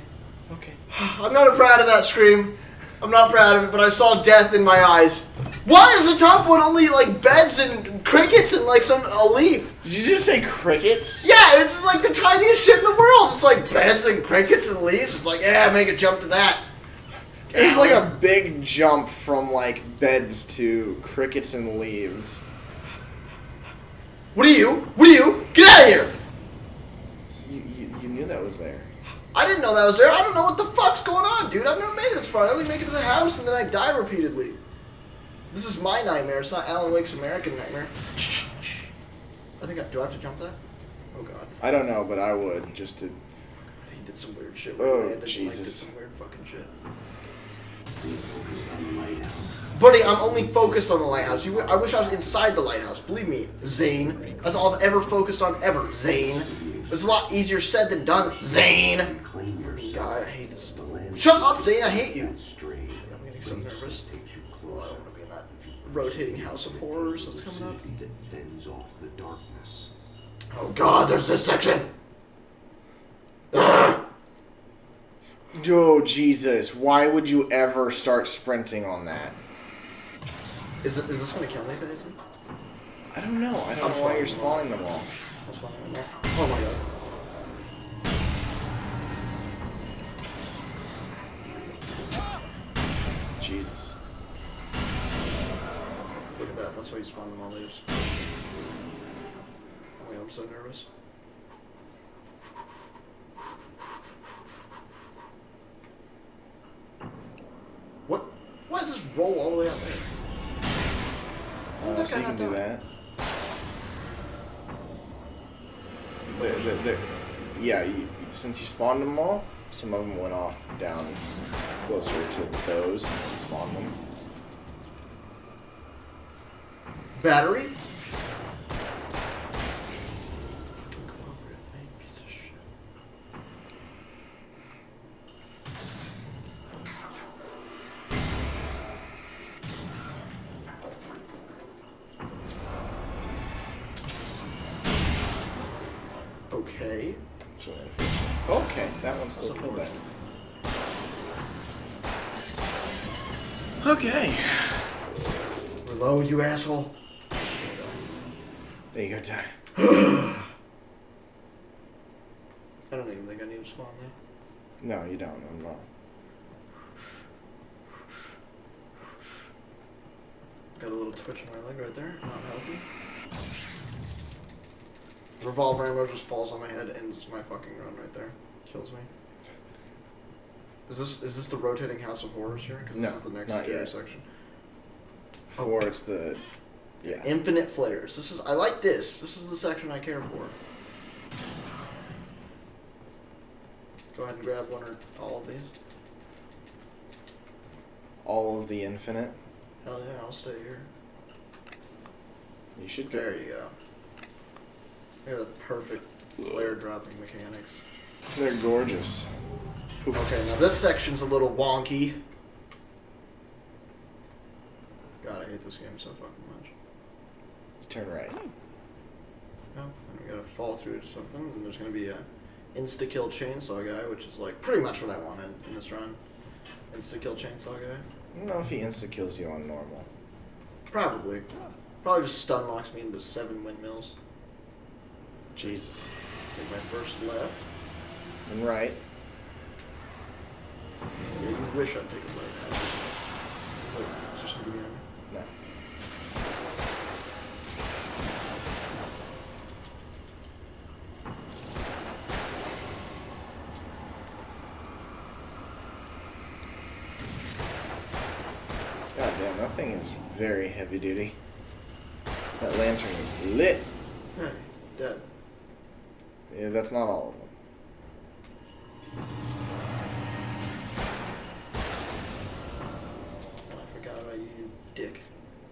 Okay. I'm not proud of that scream. I'm not proud of it, but I saw death in my eyes. Why is the top one only like beds and crickets and like a leaf? Did you just say crickets? Yeah, it's like the tiniest shit in the world. It's like beds and crickets and leaves. It's like, yeah, make a jump to that. There's like a big jump from like beds to crickets and leaves. What are you? What are you? Get out of here! You knew that was there. I didn't know that was there. I don't know what the fuck's going on, dude. I've never made it this far. I only make it to the house and then I die repeatedly. This is my nightmare. It's not Alan Wake's American nightmare. I think do I have to jump that? Oh god. I don't know, but I would just to. He did some weird shit. Oh, He Jesus. did some weird fucking shit. Buddy, I'm only focused on the lighthouse. I wish I was inside the lighthouse. Believe me, Zane. That's all I've ever focused on ever, Zane. It's a lot easier said than done, Zane. God, I hate this. Shut up, Zane. I hate you. I'm getting so nervous. Oh, I don't want to be in that rotating house of horrors that's coming up. Oh God, there's this section. Ugh. Oh Jesus! Why would you ever start sprinting on that? Is this gonna kill me if I hit him? I don't know. I don't know why you're spawning them all. Oh my God. Jesus. Look at that. That's why you spawn them all leaves. Oh wait, I'm so nervous. What? Why does this roll all the way out there? So you can do that. Yeah, since you spawned them all, some of them went off down closer to those and spawned them. Battery? Okay. Okay, that one still killed that. Okay. Reload, you asshole. There you go, Ty. I don't even think I need to spawn there. No, you don't. I'm not. Got a little twitch in my leg right there. Not healthy. Revolver ammo just falls on my head, ends my fucking run right there. Kills me. Is this the rotating house of horrors here? Because this No, is the next not scary yet. section. Before it's the... Yeah. Infinite flares. I like this. This is the section I care for. Go ahead and grab one or all of these. All of the infinite. Hell yeah, I'll stay here. You should go. There you go. Look at the perfect flare dropping mechanics. They're gorgeous. Okay, now this section's a little wonky. God, I hate this game so fucking much. Turn right. Oh, and we gotta fall through to something, and there's gonna be a insta-kill chainsaw guy, which is like pretty much what I wanted in this run. Insta-kill chainsaw guy. I don't know if he insta-kills you on normal. Probably. Probably just stun locks me into 7 windmills. Jesus. Take my first left. And right. Yeah, you wish I'd take a left. Wait, it's just gonna be on me. No. God damn, that thing is very heavy duty. That lantern is lit. Hey, dead. Yeah, that's not all of them. Oh, I forgot about you, you dick.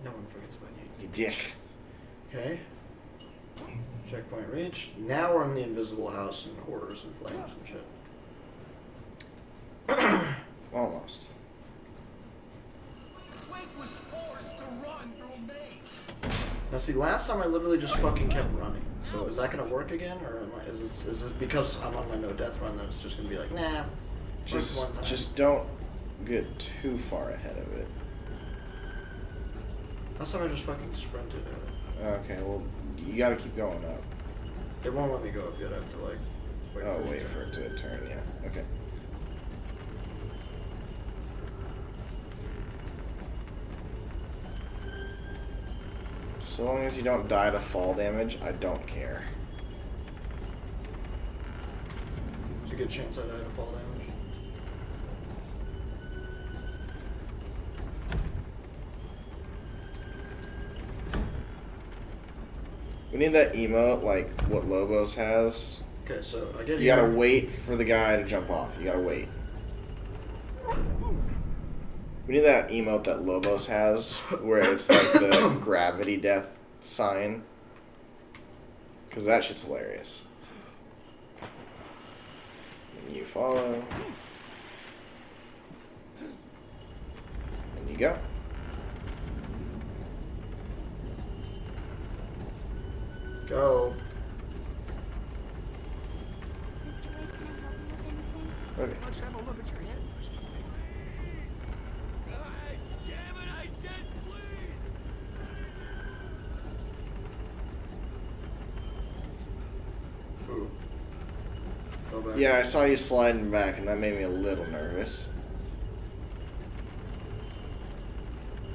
No one forgets about you. You dick. Okay. Checkpoint reached. Now we're in the invisible house and horrors and flames and shit. Almost. Wake was forced to run through a maze. Now see, last time I literally just fucking kept running. So is that gonna work again, or is this because I'm on my no death run that it's just gonna be like, nah, Just don't get too far ahead of it. Last time I just fucking sprinted at it. Okay, well, you gotta keep going up. It won't let me go up yet. I have to like Wait for it to turn, yeah. Okay. So long as you don't die to fall damage, I don't care. There's a good chance I die to fall damage. We need that emote like what Lobos has. Okay, so I get You gotta wait for the guy to jump off. You gotta wait. We need that emote that Lobos has, where it's like the gravity death sign. Because that shit's hilarious. And you follow. And you go. Go. Mr. Ray, can I help you with anything? Okay. Let's have a look at your head, Mr. Damn it, I said please! Ooh. Go back. Yeah, I saw you sliding back, and that made me a little nervous.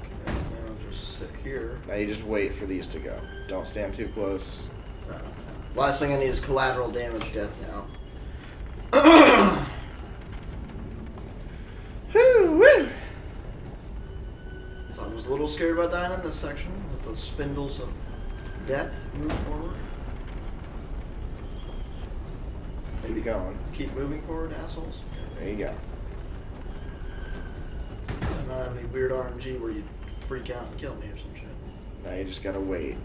Okay, now just sit here. Now you just wait for these to go. Don't stand too close. Last thing I need is collateral damage death now. Woo! So I was a little scared about dying in this section. Let those spindles of death move forward. Keep going. Keep moving forward, assholes. Okay. There you go. I don't have any weird RNG where you freak out and kill me or some shit. Now you just gotta wait.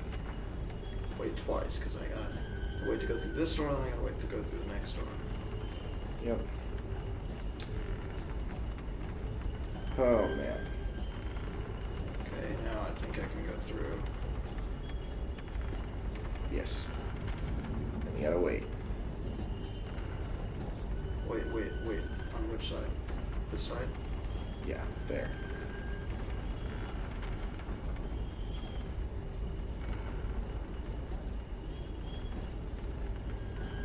Wait twice, because I gotta wait to go through this door, then I gotta wait to go through the next door. Yep. Oh man. Okay, now I think I can go through. Yes. And you gotta wait. Wait. On which side? This side? Yeah, there.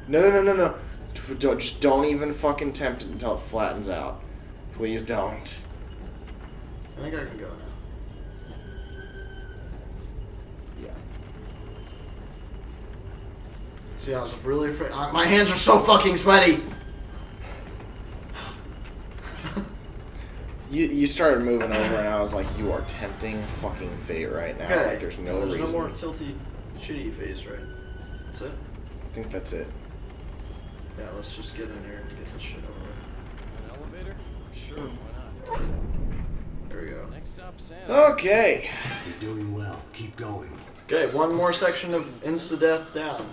No. Just don't even fucking tempt it until it flattens out. Please don't. I think I can go now. Yeah. See, I was really afraid. My hands are so fucking sweaty! You started moving over and I was like, you are tempting fucking fate right now. Okay. Like there's no reason. There's no more tilty, shitty face, right? That's it? I think that's it. Yeah, let's just get in here and get this shit over with. An elevator? Sure, why not? There we go. Next stop, Santa. Okay. You're doing well. Keep going. Okay, one more section of insta-death down.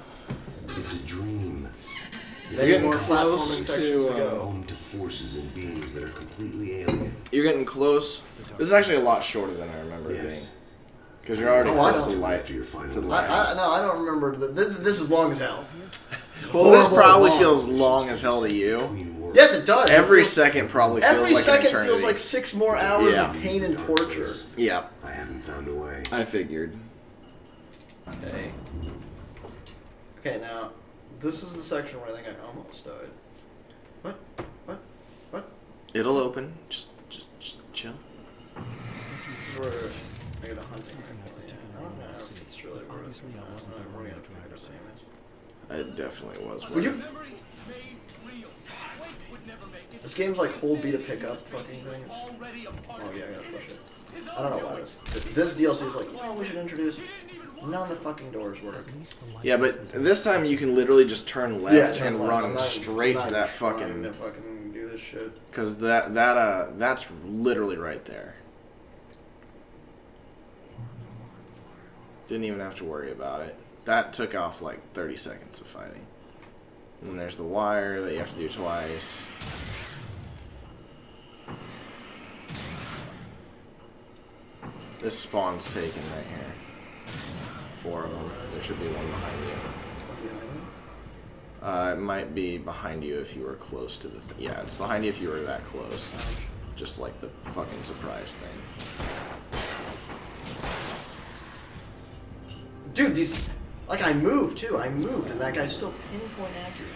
It's a dream. You're getting more close platforming sections to to go. Home to forces and beings that are completely alien. You're getting close. This is actually a lot shorter than I remember it being. Yes. Because you're already Oh, I close to don't. light. After your final To the life. No, I don't remember. This is long as hell. Well, this Horrible probably long. feels long as hell to you. Between worlds. Yes, it does. Every It feels- second probably feels Every like second an eternity. feels like 6 more hours Yeah. of pain and torture. Yeah, I haven't found a way. I figured. Okay. Okay, now this is the section where I think I almost died. What? It'll open. Just chill. Where I got a hunting rifle. I don't know if it's really worth Obviously, I wasn't the I'm one running who out of tried to say damage. It definitely was. Would you? Memories made real. Wait would never make it. This game's like hold B to pick up fucking Was things. already a part Oh of yeah, I it. gotta push it. His I don't know own why doing. this DLC is like, you know, we should introduce. None of the fucking doors work. Yeah, but this time you can literally just turn left and I'm run not- straight I'm to not that trying fucking. to fucking do this shit. Because that's literally right there. Didn't even have to worry about it. That took off like 30 seconds of fighting. And then there's the wire that you have to do twice. This spawn's taken right here. 4 of them. There should be one behind you. It might be behind you if you were close to the yeah, it's behind you if you were that close. Just like the fucking surprise thing. Dude, these... Like, I moved, too. I moved, and that guy's still pinpoint accurate.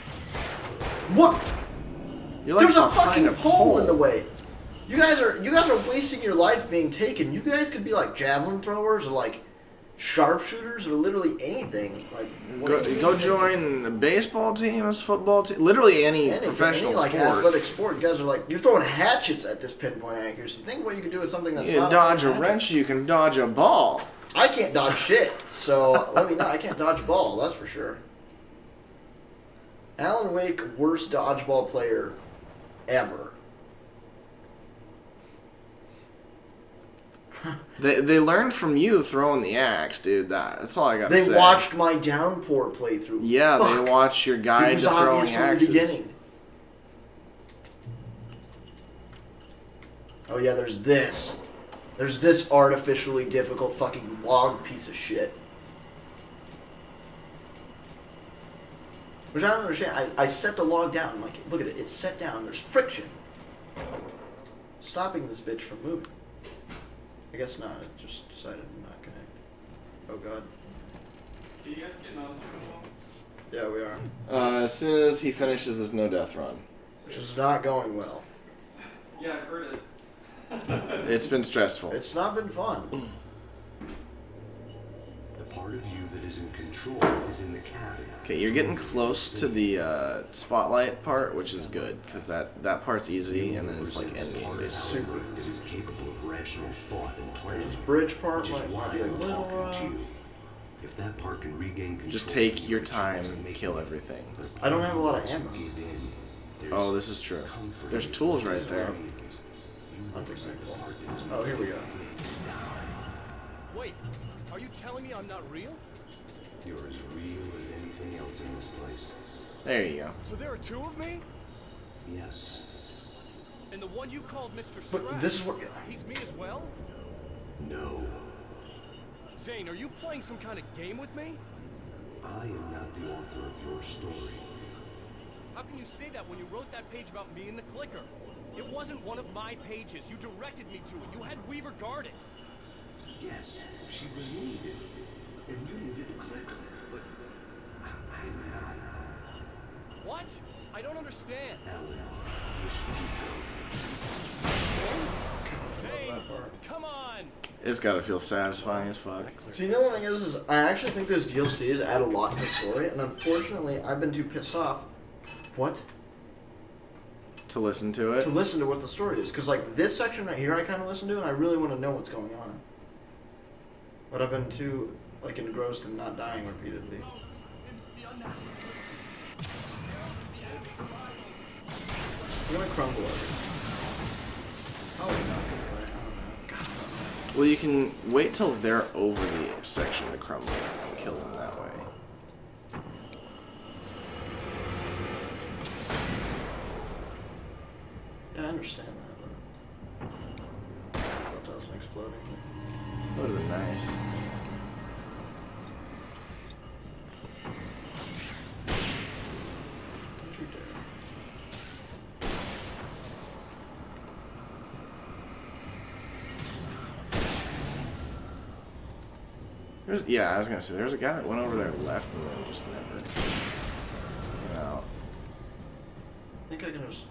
What? You're like There's a behind fucking hole in the way. You guys are wasting your life being taken. You guys could be like javelin throwers or like sharpshooters or literally anything. Like Go join a baseball team, a football team, literally any professional like sport. athletic sport. You guys are like, you're throwing hatchets at this pinpoint accuracy. Think what you could do with something that's You not can dodge a hatchet. wrench, you can dodge a ball. I can't dodge shit, so let me know. I can't dodge a ball, that's for sure. Alan Wake, worst dodgeball player ever. They learned from you throwing the axe, dude. That's all I gotta say. They watched my downpour playthrough. Yeah, Fuck. they watched your guide It was to throwing obvious from axes. the beginning. Oh yeah, there's this. There's this artificially difficult fucking log piece of shit. Which I don't understand. I set the log down. I'm like, look at it. It's set down. There's friction. Stopping this bitch from moving. I guess not. It just decided to not connect. Oh god. Are you guys getting on Super Bowl? Yeah, we are. As soon as he finishes this no death run. Which is not going well. Yeah, I've heard it. It's been stressful. It's not been fun. The part of you that is in control is in the cabin. Okay, you're getting close to the spotlight part, which is good, because that part's easy, and then it's like endgame basically. Super. That is capable of rational thought and planning. This bridge part Which is might why be a I'm little talking to you. If that part can regain control, Just take your time and kill everything. I don't have a lot of ammo. Oh, this is true. There's tools right there. Oh, here we go. Wait, are you telling me I'm not real? You're as real as anything else in this place. There you go. So there are two of me? Yes. And the one you called Mr. But Scratch, this is what... he's me as well? No. Zane, are you playing some kind of game with me? I am not the author of your story. How can you say that when you wrote that page about me in the clicker? It wasn't one of my pages. You directed me to it. You had Weaver guard it. Yes, she was needed. And you needed the clicker. But I'm not. What? I don't understand. Alan, you should go. Zane, come on! It's gotta feel satisfying as fuck. See, the only thing is I actually think those DLCs add a lot to the story, and unfortunately, I've been too pissed off. What? To listen to it? To listen to what the story is. Because, like, this section right here I kind of listen to, and I really want to know what's going on. But I've been too, like, engrossed in not dying repeatedly. I'm gonna crumble it. Oh, no. Well, you can wait till they're over the section to crumble and kill them that way. Yeah, I understand that, but I thought that was an exploding thing. That would have been nice. Don't you dare. Yeah, I was gonna say, there's a guy that went over there left and then just never went out. I think I can just...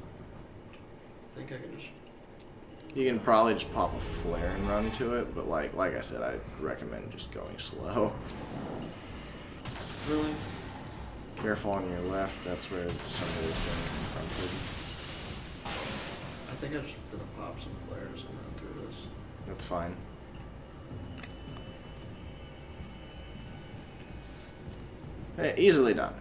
You can probably just pop a flare and run to it, but like I said, I recommend just going slow. Really? Careful on your left, that's where somebody's been confronted. I think I'm just gonna pop some flares and run through this. That's fine. Hey, easily done.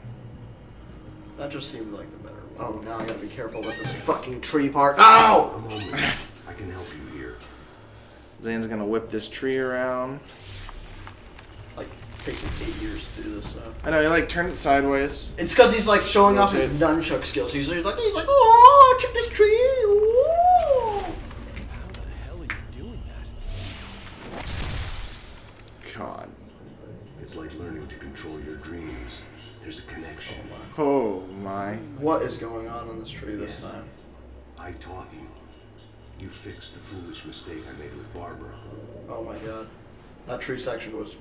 That just seemed like the better one. Oh, now I gotta be careful with this fucking tree part. Ow! A moment. I can help you here. Zane's gonna whip this tree around. Like, it takes him 8 years to do this stuff. I know, he like turned it sideways. It's because he's like showing off his nunchuck skills. He's like, oh, check this tree. Ooh. How the hell are you doing that? God. It's like learning to control your dreams. There's a connection. Oh my. What is going on in this tree this Yes. time? I taught you. You fixed the foolish mistake I made with Barbara. Oh my god. That tree section was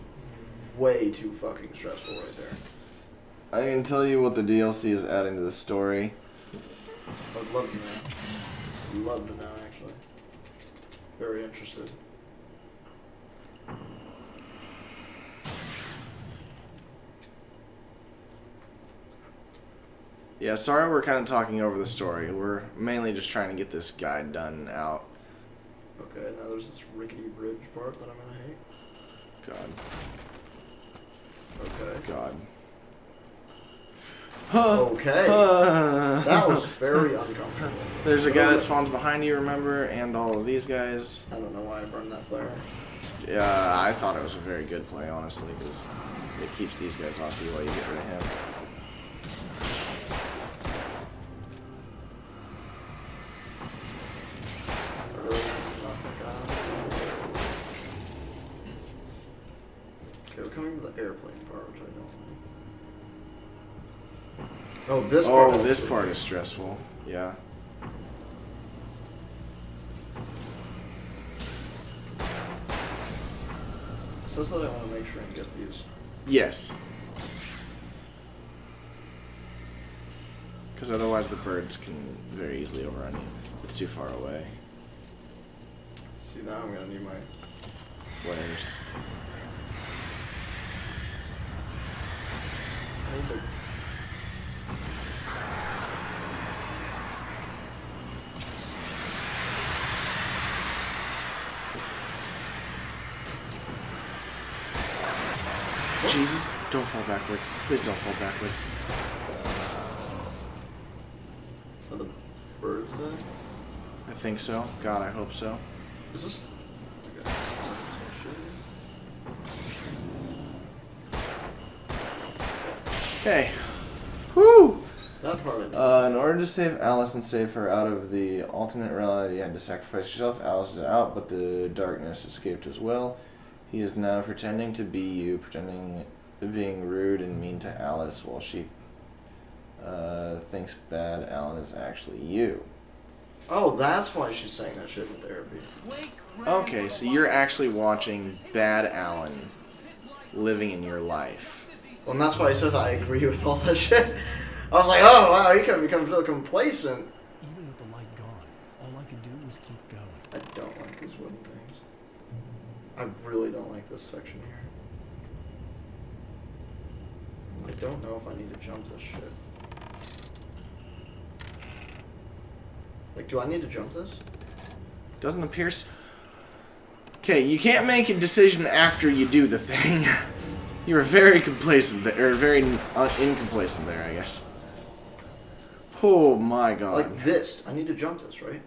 way too fucking stressful right there. I can tell you what the DLC is adding to the story. I'd love to know. Love to know, actually. Very interested. Yeah, sorry we're kind of talking over the story. We're mainly just trying to get this guide done out. Okay, now there's this rickety bridge part that I'm gonna hate. God. Okay. God. Okay. That was very uncomfortable. There's a guy that spawns behind you, remember? And all of these guys. I don't know why I burned that flare. Yeah, I thought it was a very good play, honestly, because it keeps these guys off you while you get rid of him. Okay, we're coming to the airplane part, which I don't like. Oh, this part. Oh, this part is stressful. Yeah. It says that I want to make sure and get these. Yes. Because otherwise the birds can very easily overrun you. It's too far away. See, now I'm gonna need my. Flares. I need to. Jesus, don't fall backwards. Please don't fall backwards. Are the birds dead? I think so. God, I hope so. Is this? Okay. Okay. Whew! That part I did. In order to save Alice and save her out of the alternate reality, you had to sacrifice yourself. Alice is out, but the darkness escaped as well. He is now pretending to be you, being rude and mean to Alice while she thinks bad Alan is actually you. Oh, that's why she's saying that shit in therapy. Okay, so you're actually watching bad Alan living in your life. Well, and that's why he says I agree with all that shit. I was like, oh wow, he could become really complacent. Even with the light gone, all I could do was keep going. I don't like these wooden things. I really don't like this section here. I don't know if I need to jump this shit. Like, do I need to jump this? Doesn't appear. Okay, you can't make a decision after you do the thing. You were very complacent there, or very incomplacent there, I guess. Oh my god. Like this. I need to jump this, right?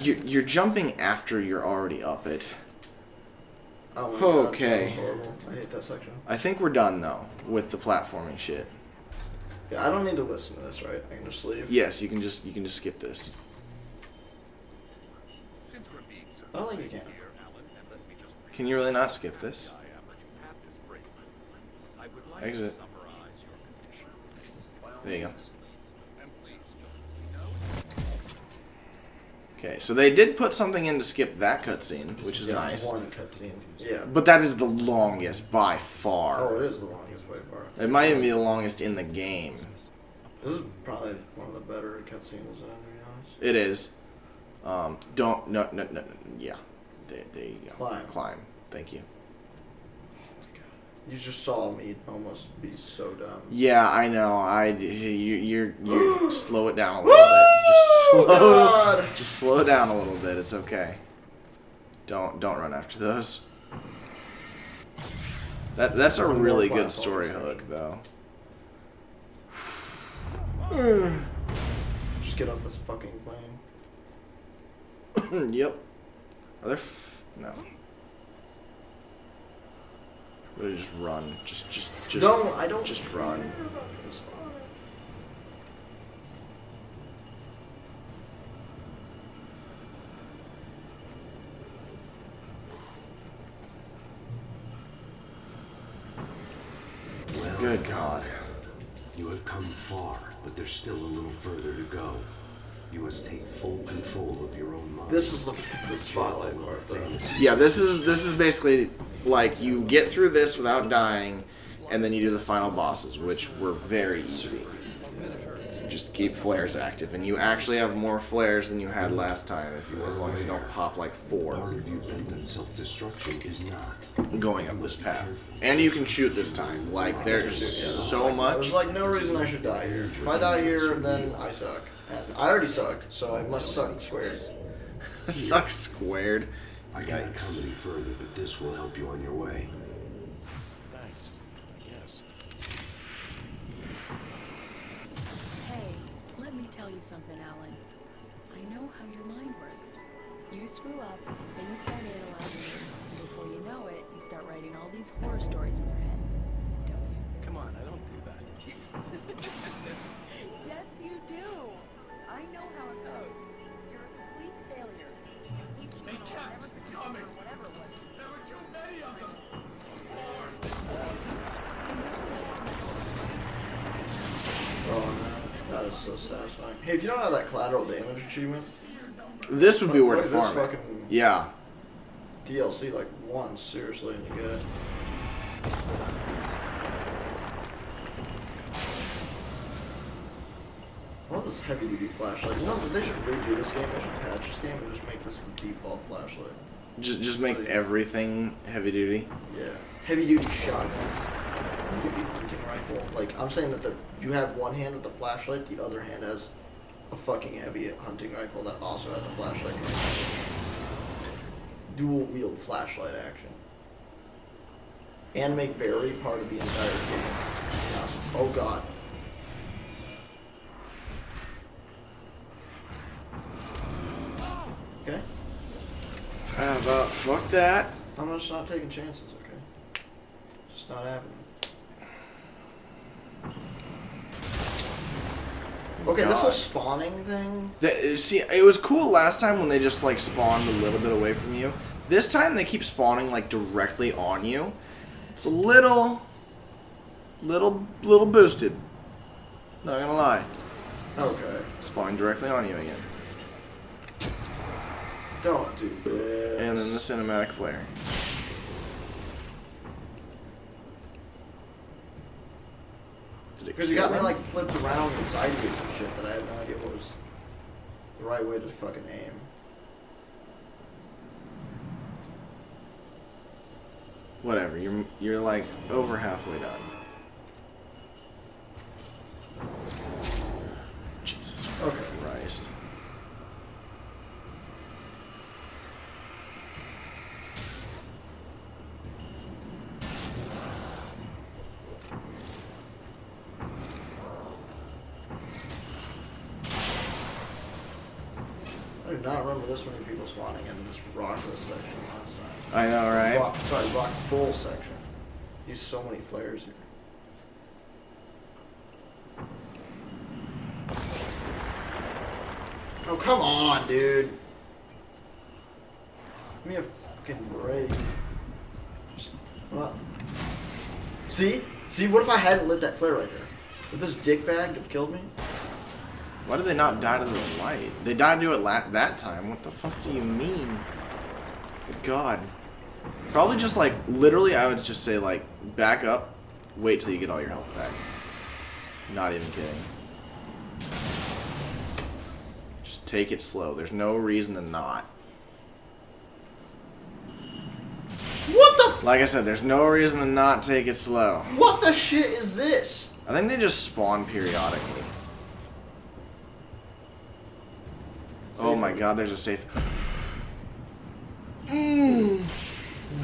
You're jumping after you're already up it. Oh my Okay. God, that was horrible. I hate that section. I think we're done though with the platforming shit. Yeah, I don't need to listen to this, right? I can just leave. Yes, you can just skip this. Since we're being so I don't think you can. here, Alan, and let me just Can you really not skip this? I am, but you have this break. I would like Exit. to summarize your condition. There you go. And please just Okay, so they did put something in to skip that cutscene, which is Yeah, nice. one cutscene. Yeah. But that is the longest by far. Oh, it is the longest by far. It might even be the longest in the game. This is probably one of the better cutscenes, to be honest. It is. Don't no. Yeah, there you go. Climb. Thank you. You just saw me almost be so dumb. Yeah, I know. You slow it down a little bit. Just slow it down a little bit. It's okay. Don't run after those. That's a really good story hook, though. Just get off this fucking plane. Yep. Are there? No. Really just run. Just. No, I don't. Just run. Good God. You have come far, but there's still a little further to go. You must take full control of your own mind. This is the spotlight part, though. Yeah, this is basically like you get through this without dying, and then you do the final bosses, which were very easy. Just keep flares active, and you actually have more flares than you had last time, as long as you don't pop like 4 Part of you bent on self-destruction is not. going up this path. And you can shoot this time. Like, there's so much. There's like no reason I should die here. If I die here, then I suck. And I already suck, so I must suck squared. Suck squared. I can't come any further, but this will help you on your way. Thanks, I guess. Hey, let me tell you something, Alan. I know how your mind works. You screw up, then you start analyzing it, and before you know it, you start writing all these horror stories in your head. Don't you? Come on, I don't do that. Yes, you do. I know how it goes. You're a complete failure. And each They one will kept never forgive you coming. for whatever it was. There were too many of them. Oh no, that is so satisfying. Hey, if you don't have that collateral damage achievement, This would be where to play farm this it. fucking Yeah. DLC like once, seriously, and you get it. I love this heavy duty flashlight. You know, they should redo this game, they should patch this game and just make this the default flashlight. Just make everything heavy duty. Yeah. Heavy duty shotgun. Heavy duty hunting rifle. Like, I'm saying that you have one hand with the flashlight, the other hand has a fucking heavy hunting rifle that also has a flashlight. Dual wield flashlight action. And make Barry part of the entire game. Awesome. Oh god. Okay. How about fuck that? I'm just not taking chances, okay? Just not happening. Okay, this whole spawning thing. See, it was cool last time when they just like spawned a little bit away from you. This time they keep spawning like directly on you. It's a little boosted. Not gonna lie. Okay. Spawning directly on you again. Don't do this. And then the cinematic flare. Because you got me like flipped around and sideways and shit that I had no idea what was the right way to fucking aim. Whatever, you're like over halfway done. Jesus Christ. I do not remember this many people spawning in this rockless section last time. I know, right? Rock full section. Use so many flares here. Oh, come on, dude. Give me a fucking break. What? See? See, what if I hadn't lit that flare right there? Would this dickbag have killed me? Why did they not die to the light? They died to it that time. What the fuck do you mean? Good God. Probably just like, literally, I would just say like, back up, wait till you get all your health back. Not even kidding. Just take it slow. There's no reason to not. What the? Like I said, there's no reason to not take it slow. What the shit is this? I think they just spawn periodically. Oh my God, there's a safe.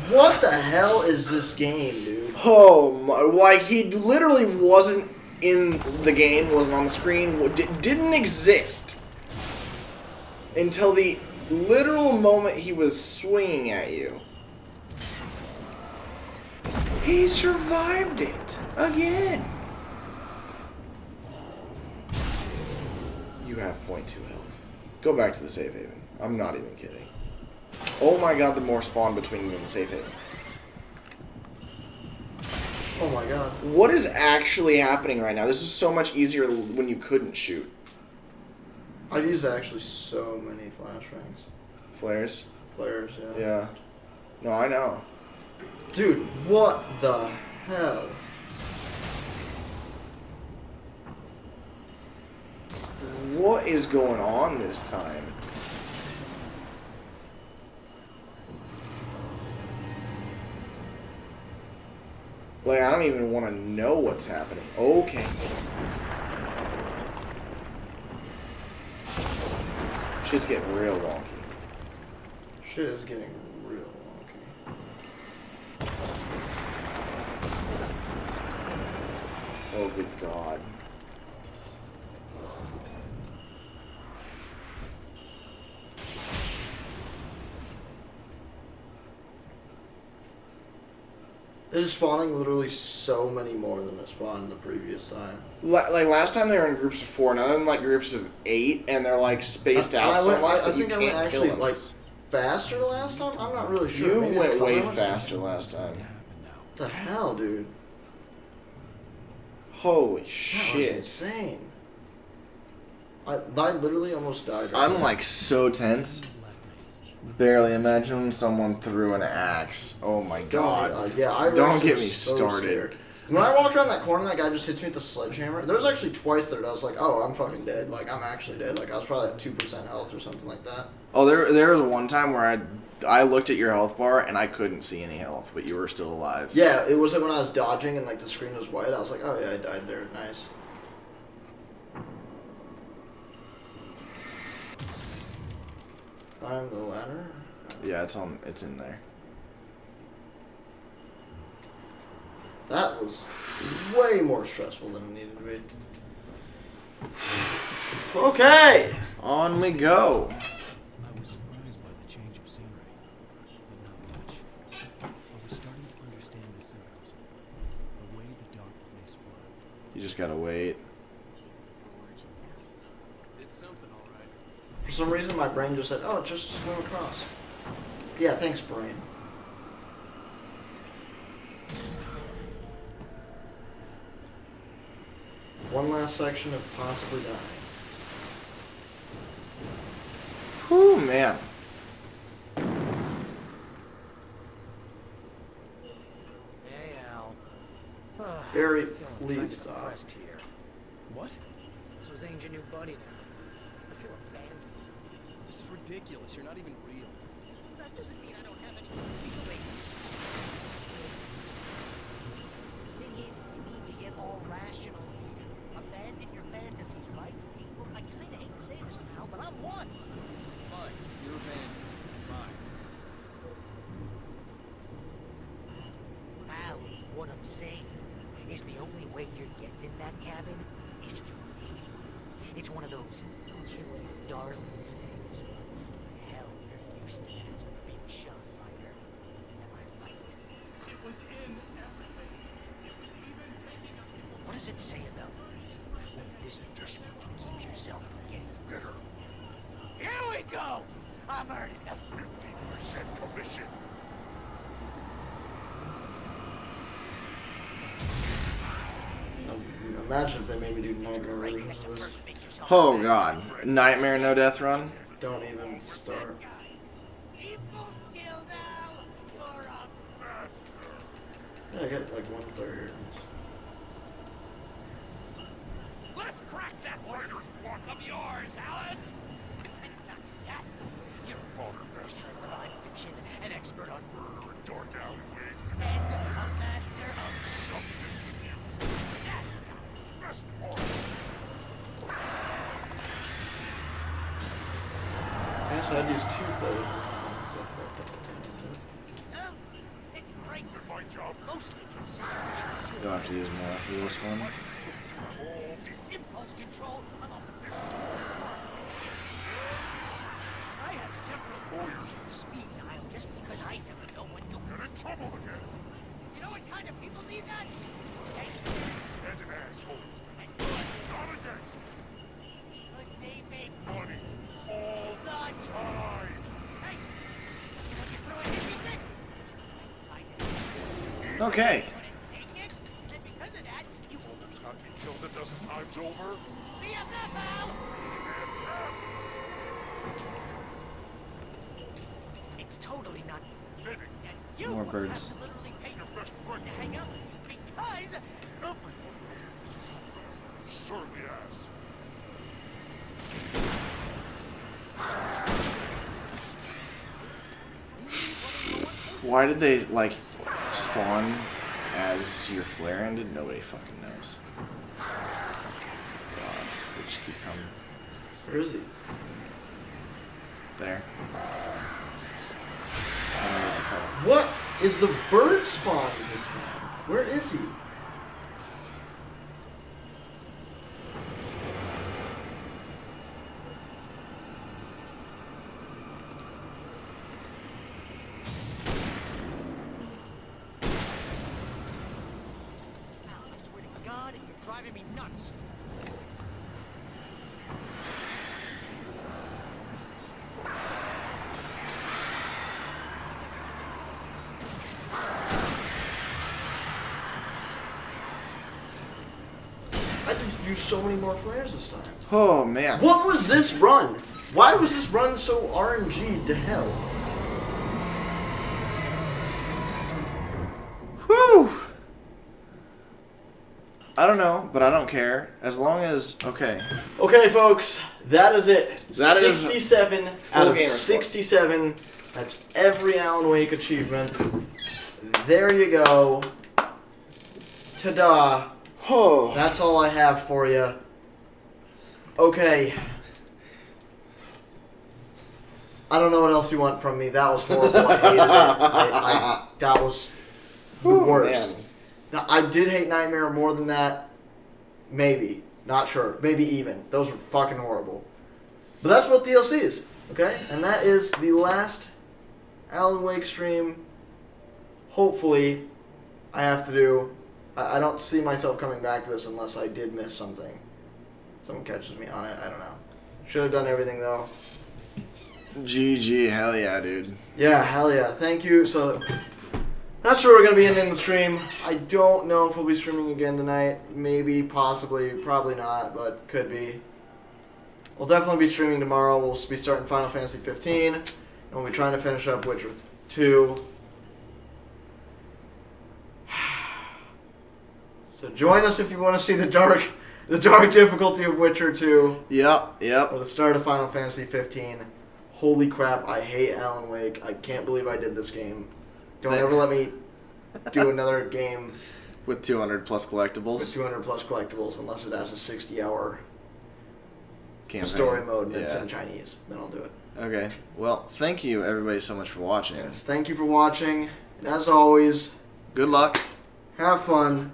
What the hell is this game, dude? Oh my, like he literally wasn't in the game, wasn't on the screen, didn't exist until the literal moment he was swinging at you. He survived it again. You have 0.2 health. Go back to the safe haven. I'm not even kidding. Oh my God, the more spawn between you and the safe haven. Oh my god. What is actually happening right now? This is so much easier when you couldn't shoot. I've used actually so many flashbangs. Flares? Flares, yeah. Yeah. No, I know. Dude, what the hell? What is going on this time? Like, I don't even want to know what's happening. Okay. Shit's getting real wonky. Shit is getting real wonky. Oh, good God. It is spawning literally so many more than it spawned the previous time. Like last time they were in groups of 4, now they're in like groups of 8, and they're like spaced out so much that you think I went can't kill actually them. like faster last time. I'm not really sure. You Maybe it's went way color. faster last time. What the hell, dude? Holy That shit. was insane. I literally almost died. Right I'm now. like so tense. Barely imagine someone threw an axe. Oh my God. Yeah, I Don't was get me so started. scared. When I walked around that corner, that guy just hits me with the sledgehammer. There was actually twice that I was like, "Oh, I'm fucking dead." Like I'm actually dead. Like I was probably at 2% health or something like that. Oh, there was one time where I looked at your health bar and I couldn't see any health, but you were still alive. Yeah, it was when I was dodging and like the screen was white. I was like, "Oh yeah, I died there. Nice." Climb the ladder. Yeah, it's in there. That was way more stressful than it needed to be. Okay, on we go. I was surprised by the change of scenery, but not much. I was starting to understand the symbolism, the way the dark place flowed. You just gotta wait. It's something, all right. For some reason, my brain just said, "Oh, just swim across." Yeah, thanks, brain. One last section of possibly dying. Whew, man. Hey, Al. Barry, Feeling please kinda stop. depressed here. What? So Zane's your new buddy now. I feel abandoned. This is ridiculous. You're not even real. That doesn't mean I don't have any feelings. Thing is, you need to get all rational here. Abandon your fantasies, right? Look, I kinda hate to say this now, but I'm one. Fine. You're abandoned. Fine. Al, what I'm saying is the only way you're getting in that cabin is through me. It's one of those kill your darlings things. Hell, you're used to that, big shot fighter. Am I right? It was in everything. It was even taking us. What does it say about this judgment keeps yourself from getting better? Here we go! I'm earning the 50% commission. Imagine if they made me do nightmare versions of this. Oh God. Nightmare no death run? Don't even start. Yeah, I get like 1/3. Let's crack that writer's block of yours, Alan! It's not that. You're a modern master of crime fiction, an expert on murder and dark alleyways, and a master of subterfuge. That's the best part. Yeah, so I'd use 2/3. It's great. My job mostly consists of You'll have to use more for this one. impulse control. I have several lawyers on speed dial just because I never know when you'll get in trouble again. You know what kind of people need that? Gangsters and assholes. And good. Not again. Because they make money all the time. Hey, you throw in your secret? Okay. Take it? a dozen times over? It's totally not. Fitting. And you More have birds. to literally pay Your best friend. to hang out with you because Everyone knows you. Surly ass. Why did they, like, spawn as your flare ended? Nobody fucking knows. God, they just keep coming. Where is he? There. It's a puddle. What is the bird spawns this time? Where is he? I swear to God, you're driving me nuts. I just used so many more flares this time. Oh, man. What was this run? Why was this run so RNG'd to hell? Whew! I don't know, but I don't care. As long as, okay. Okay, folks, that is it. That is 67 full out of gamer score. 67. That's every Alan Wake achievement. There you go. Ta-da. Oh. That's all I have for you. Okay. I don't know what else you want from me. That was horrible. I hated it. That was the worst. Man. Now, I did hate Nightmare more than that. Maybe. Not sure. Maybe even. Those were fucking horrible. But that's what DLC is. Okay? And that is the last Alan Wake stream. Hopefully, I have to do. I don't see myself coming back to this unless I did miss something. Someone catches me on it. I don't know. Should have done everything though. GG, hell yeah, dude. Yeah, hell yeah. Thank you. So that's where we're going to be ending the stream. I don't know if we'll be streaming again tonight. Maybe, possibly, probably not, but could be. We'll definitely be streaming tomorrow. We'll be starting Final Fantasy 15. And we'll be trying to finish up Witcher 2. So join us if you want to see the dark difficulty of Witcher 2. Yep. Or the start of Final Fantasy 15. Holy crap, I hate Alan Wake. I can't believe I did this game. Don't ever let me do another game with 200 plus collectibles. With 200 plus collectibles, unless it has a 60-hour campaign story mode and it's in Chinese. Then I'll do it. Okay. Well, thank you everybody so much for watching. Yes, thank you for watching. And as always, good luck. Have fun.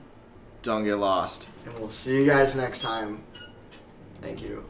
Don't get lost. And we'll see you guys next time. Thank you.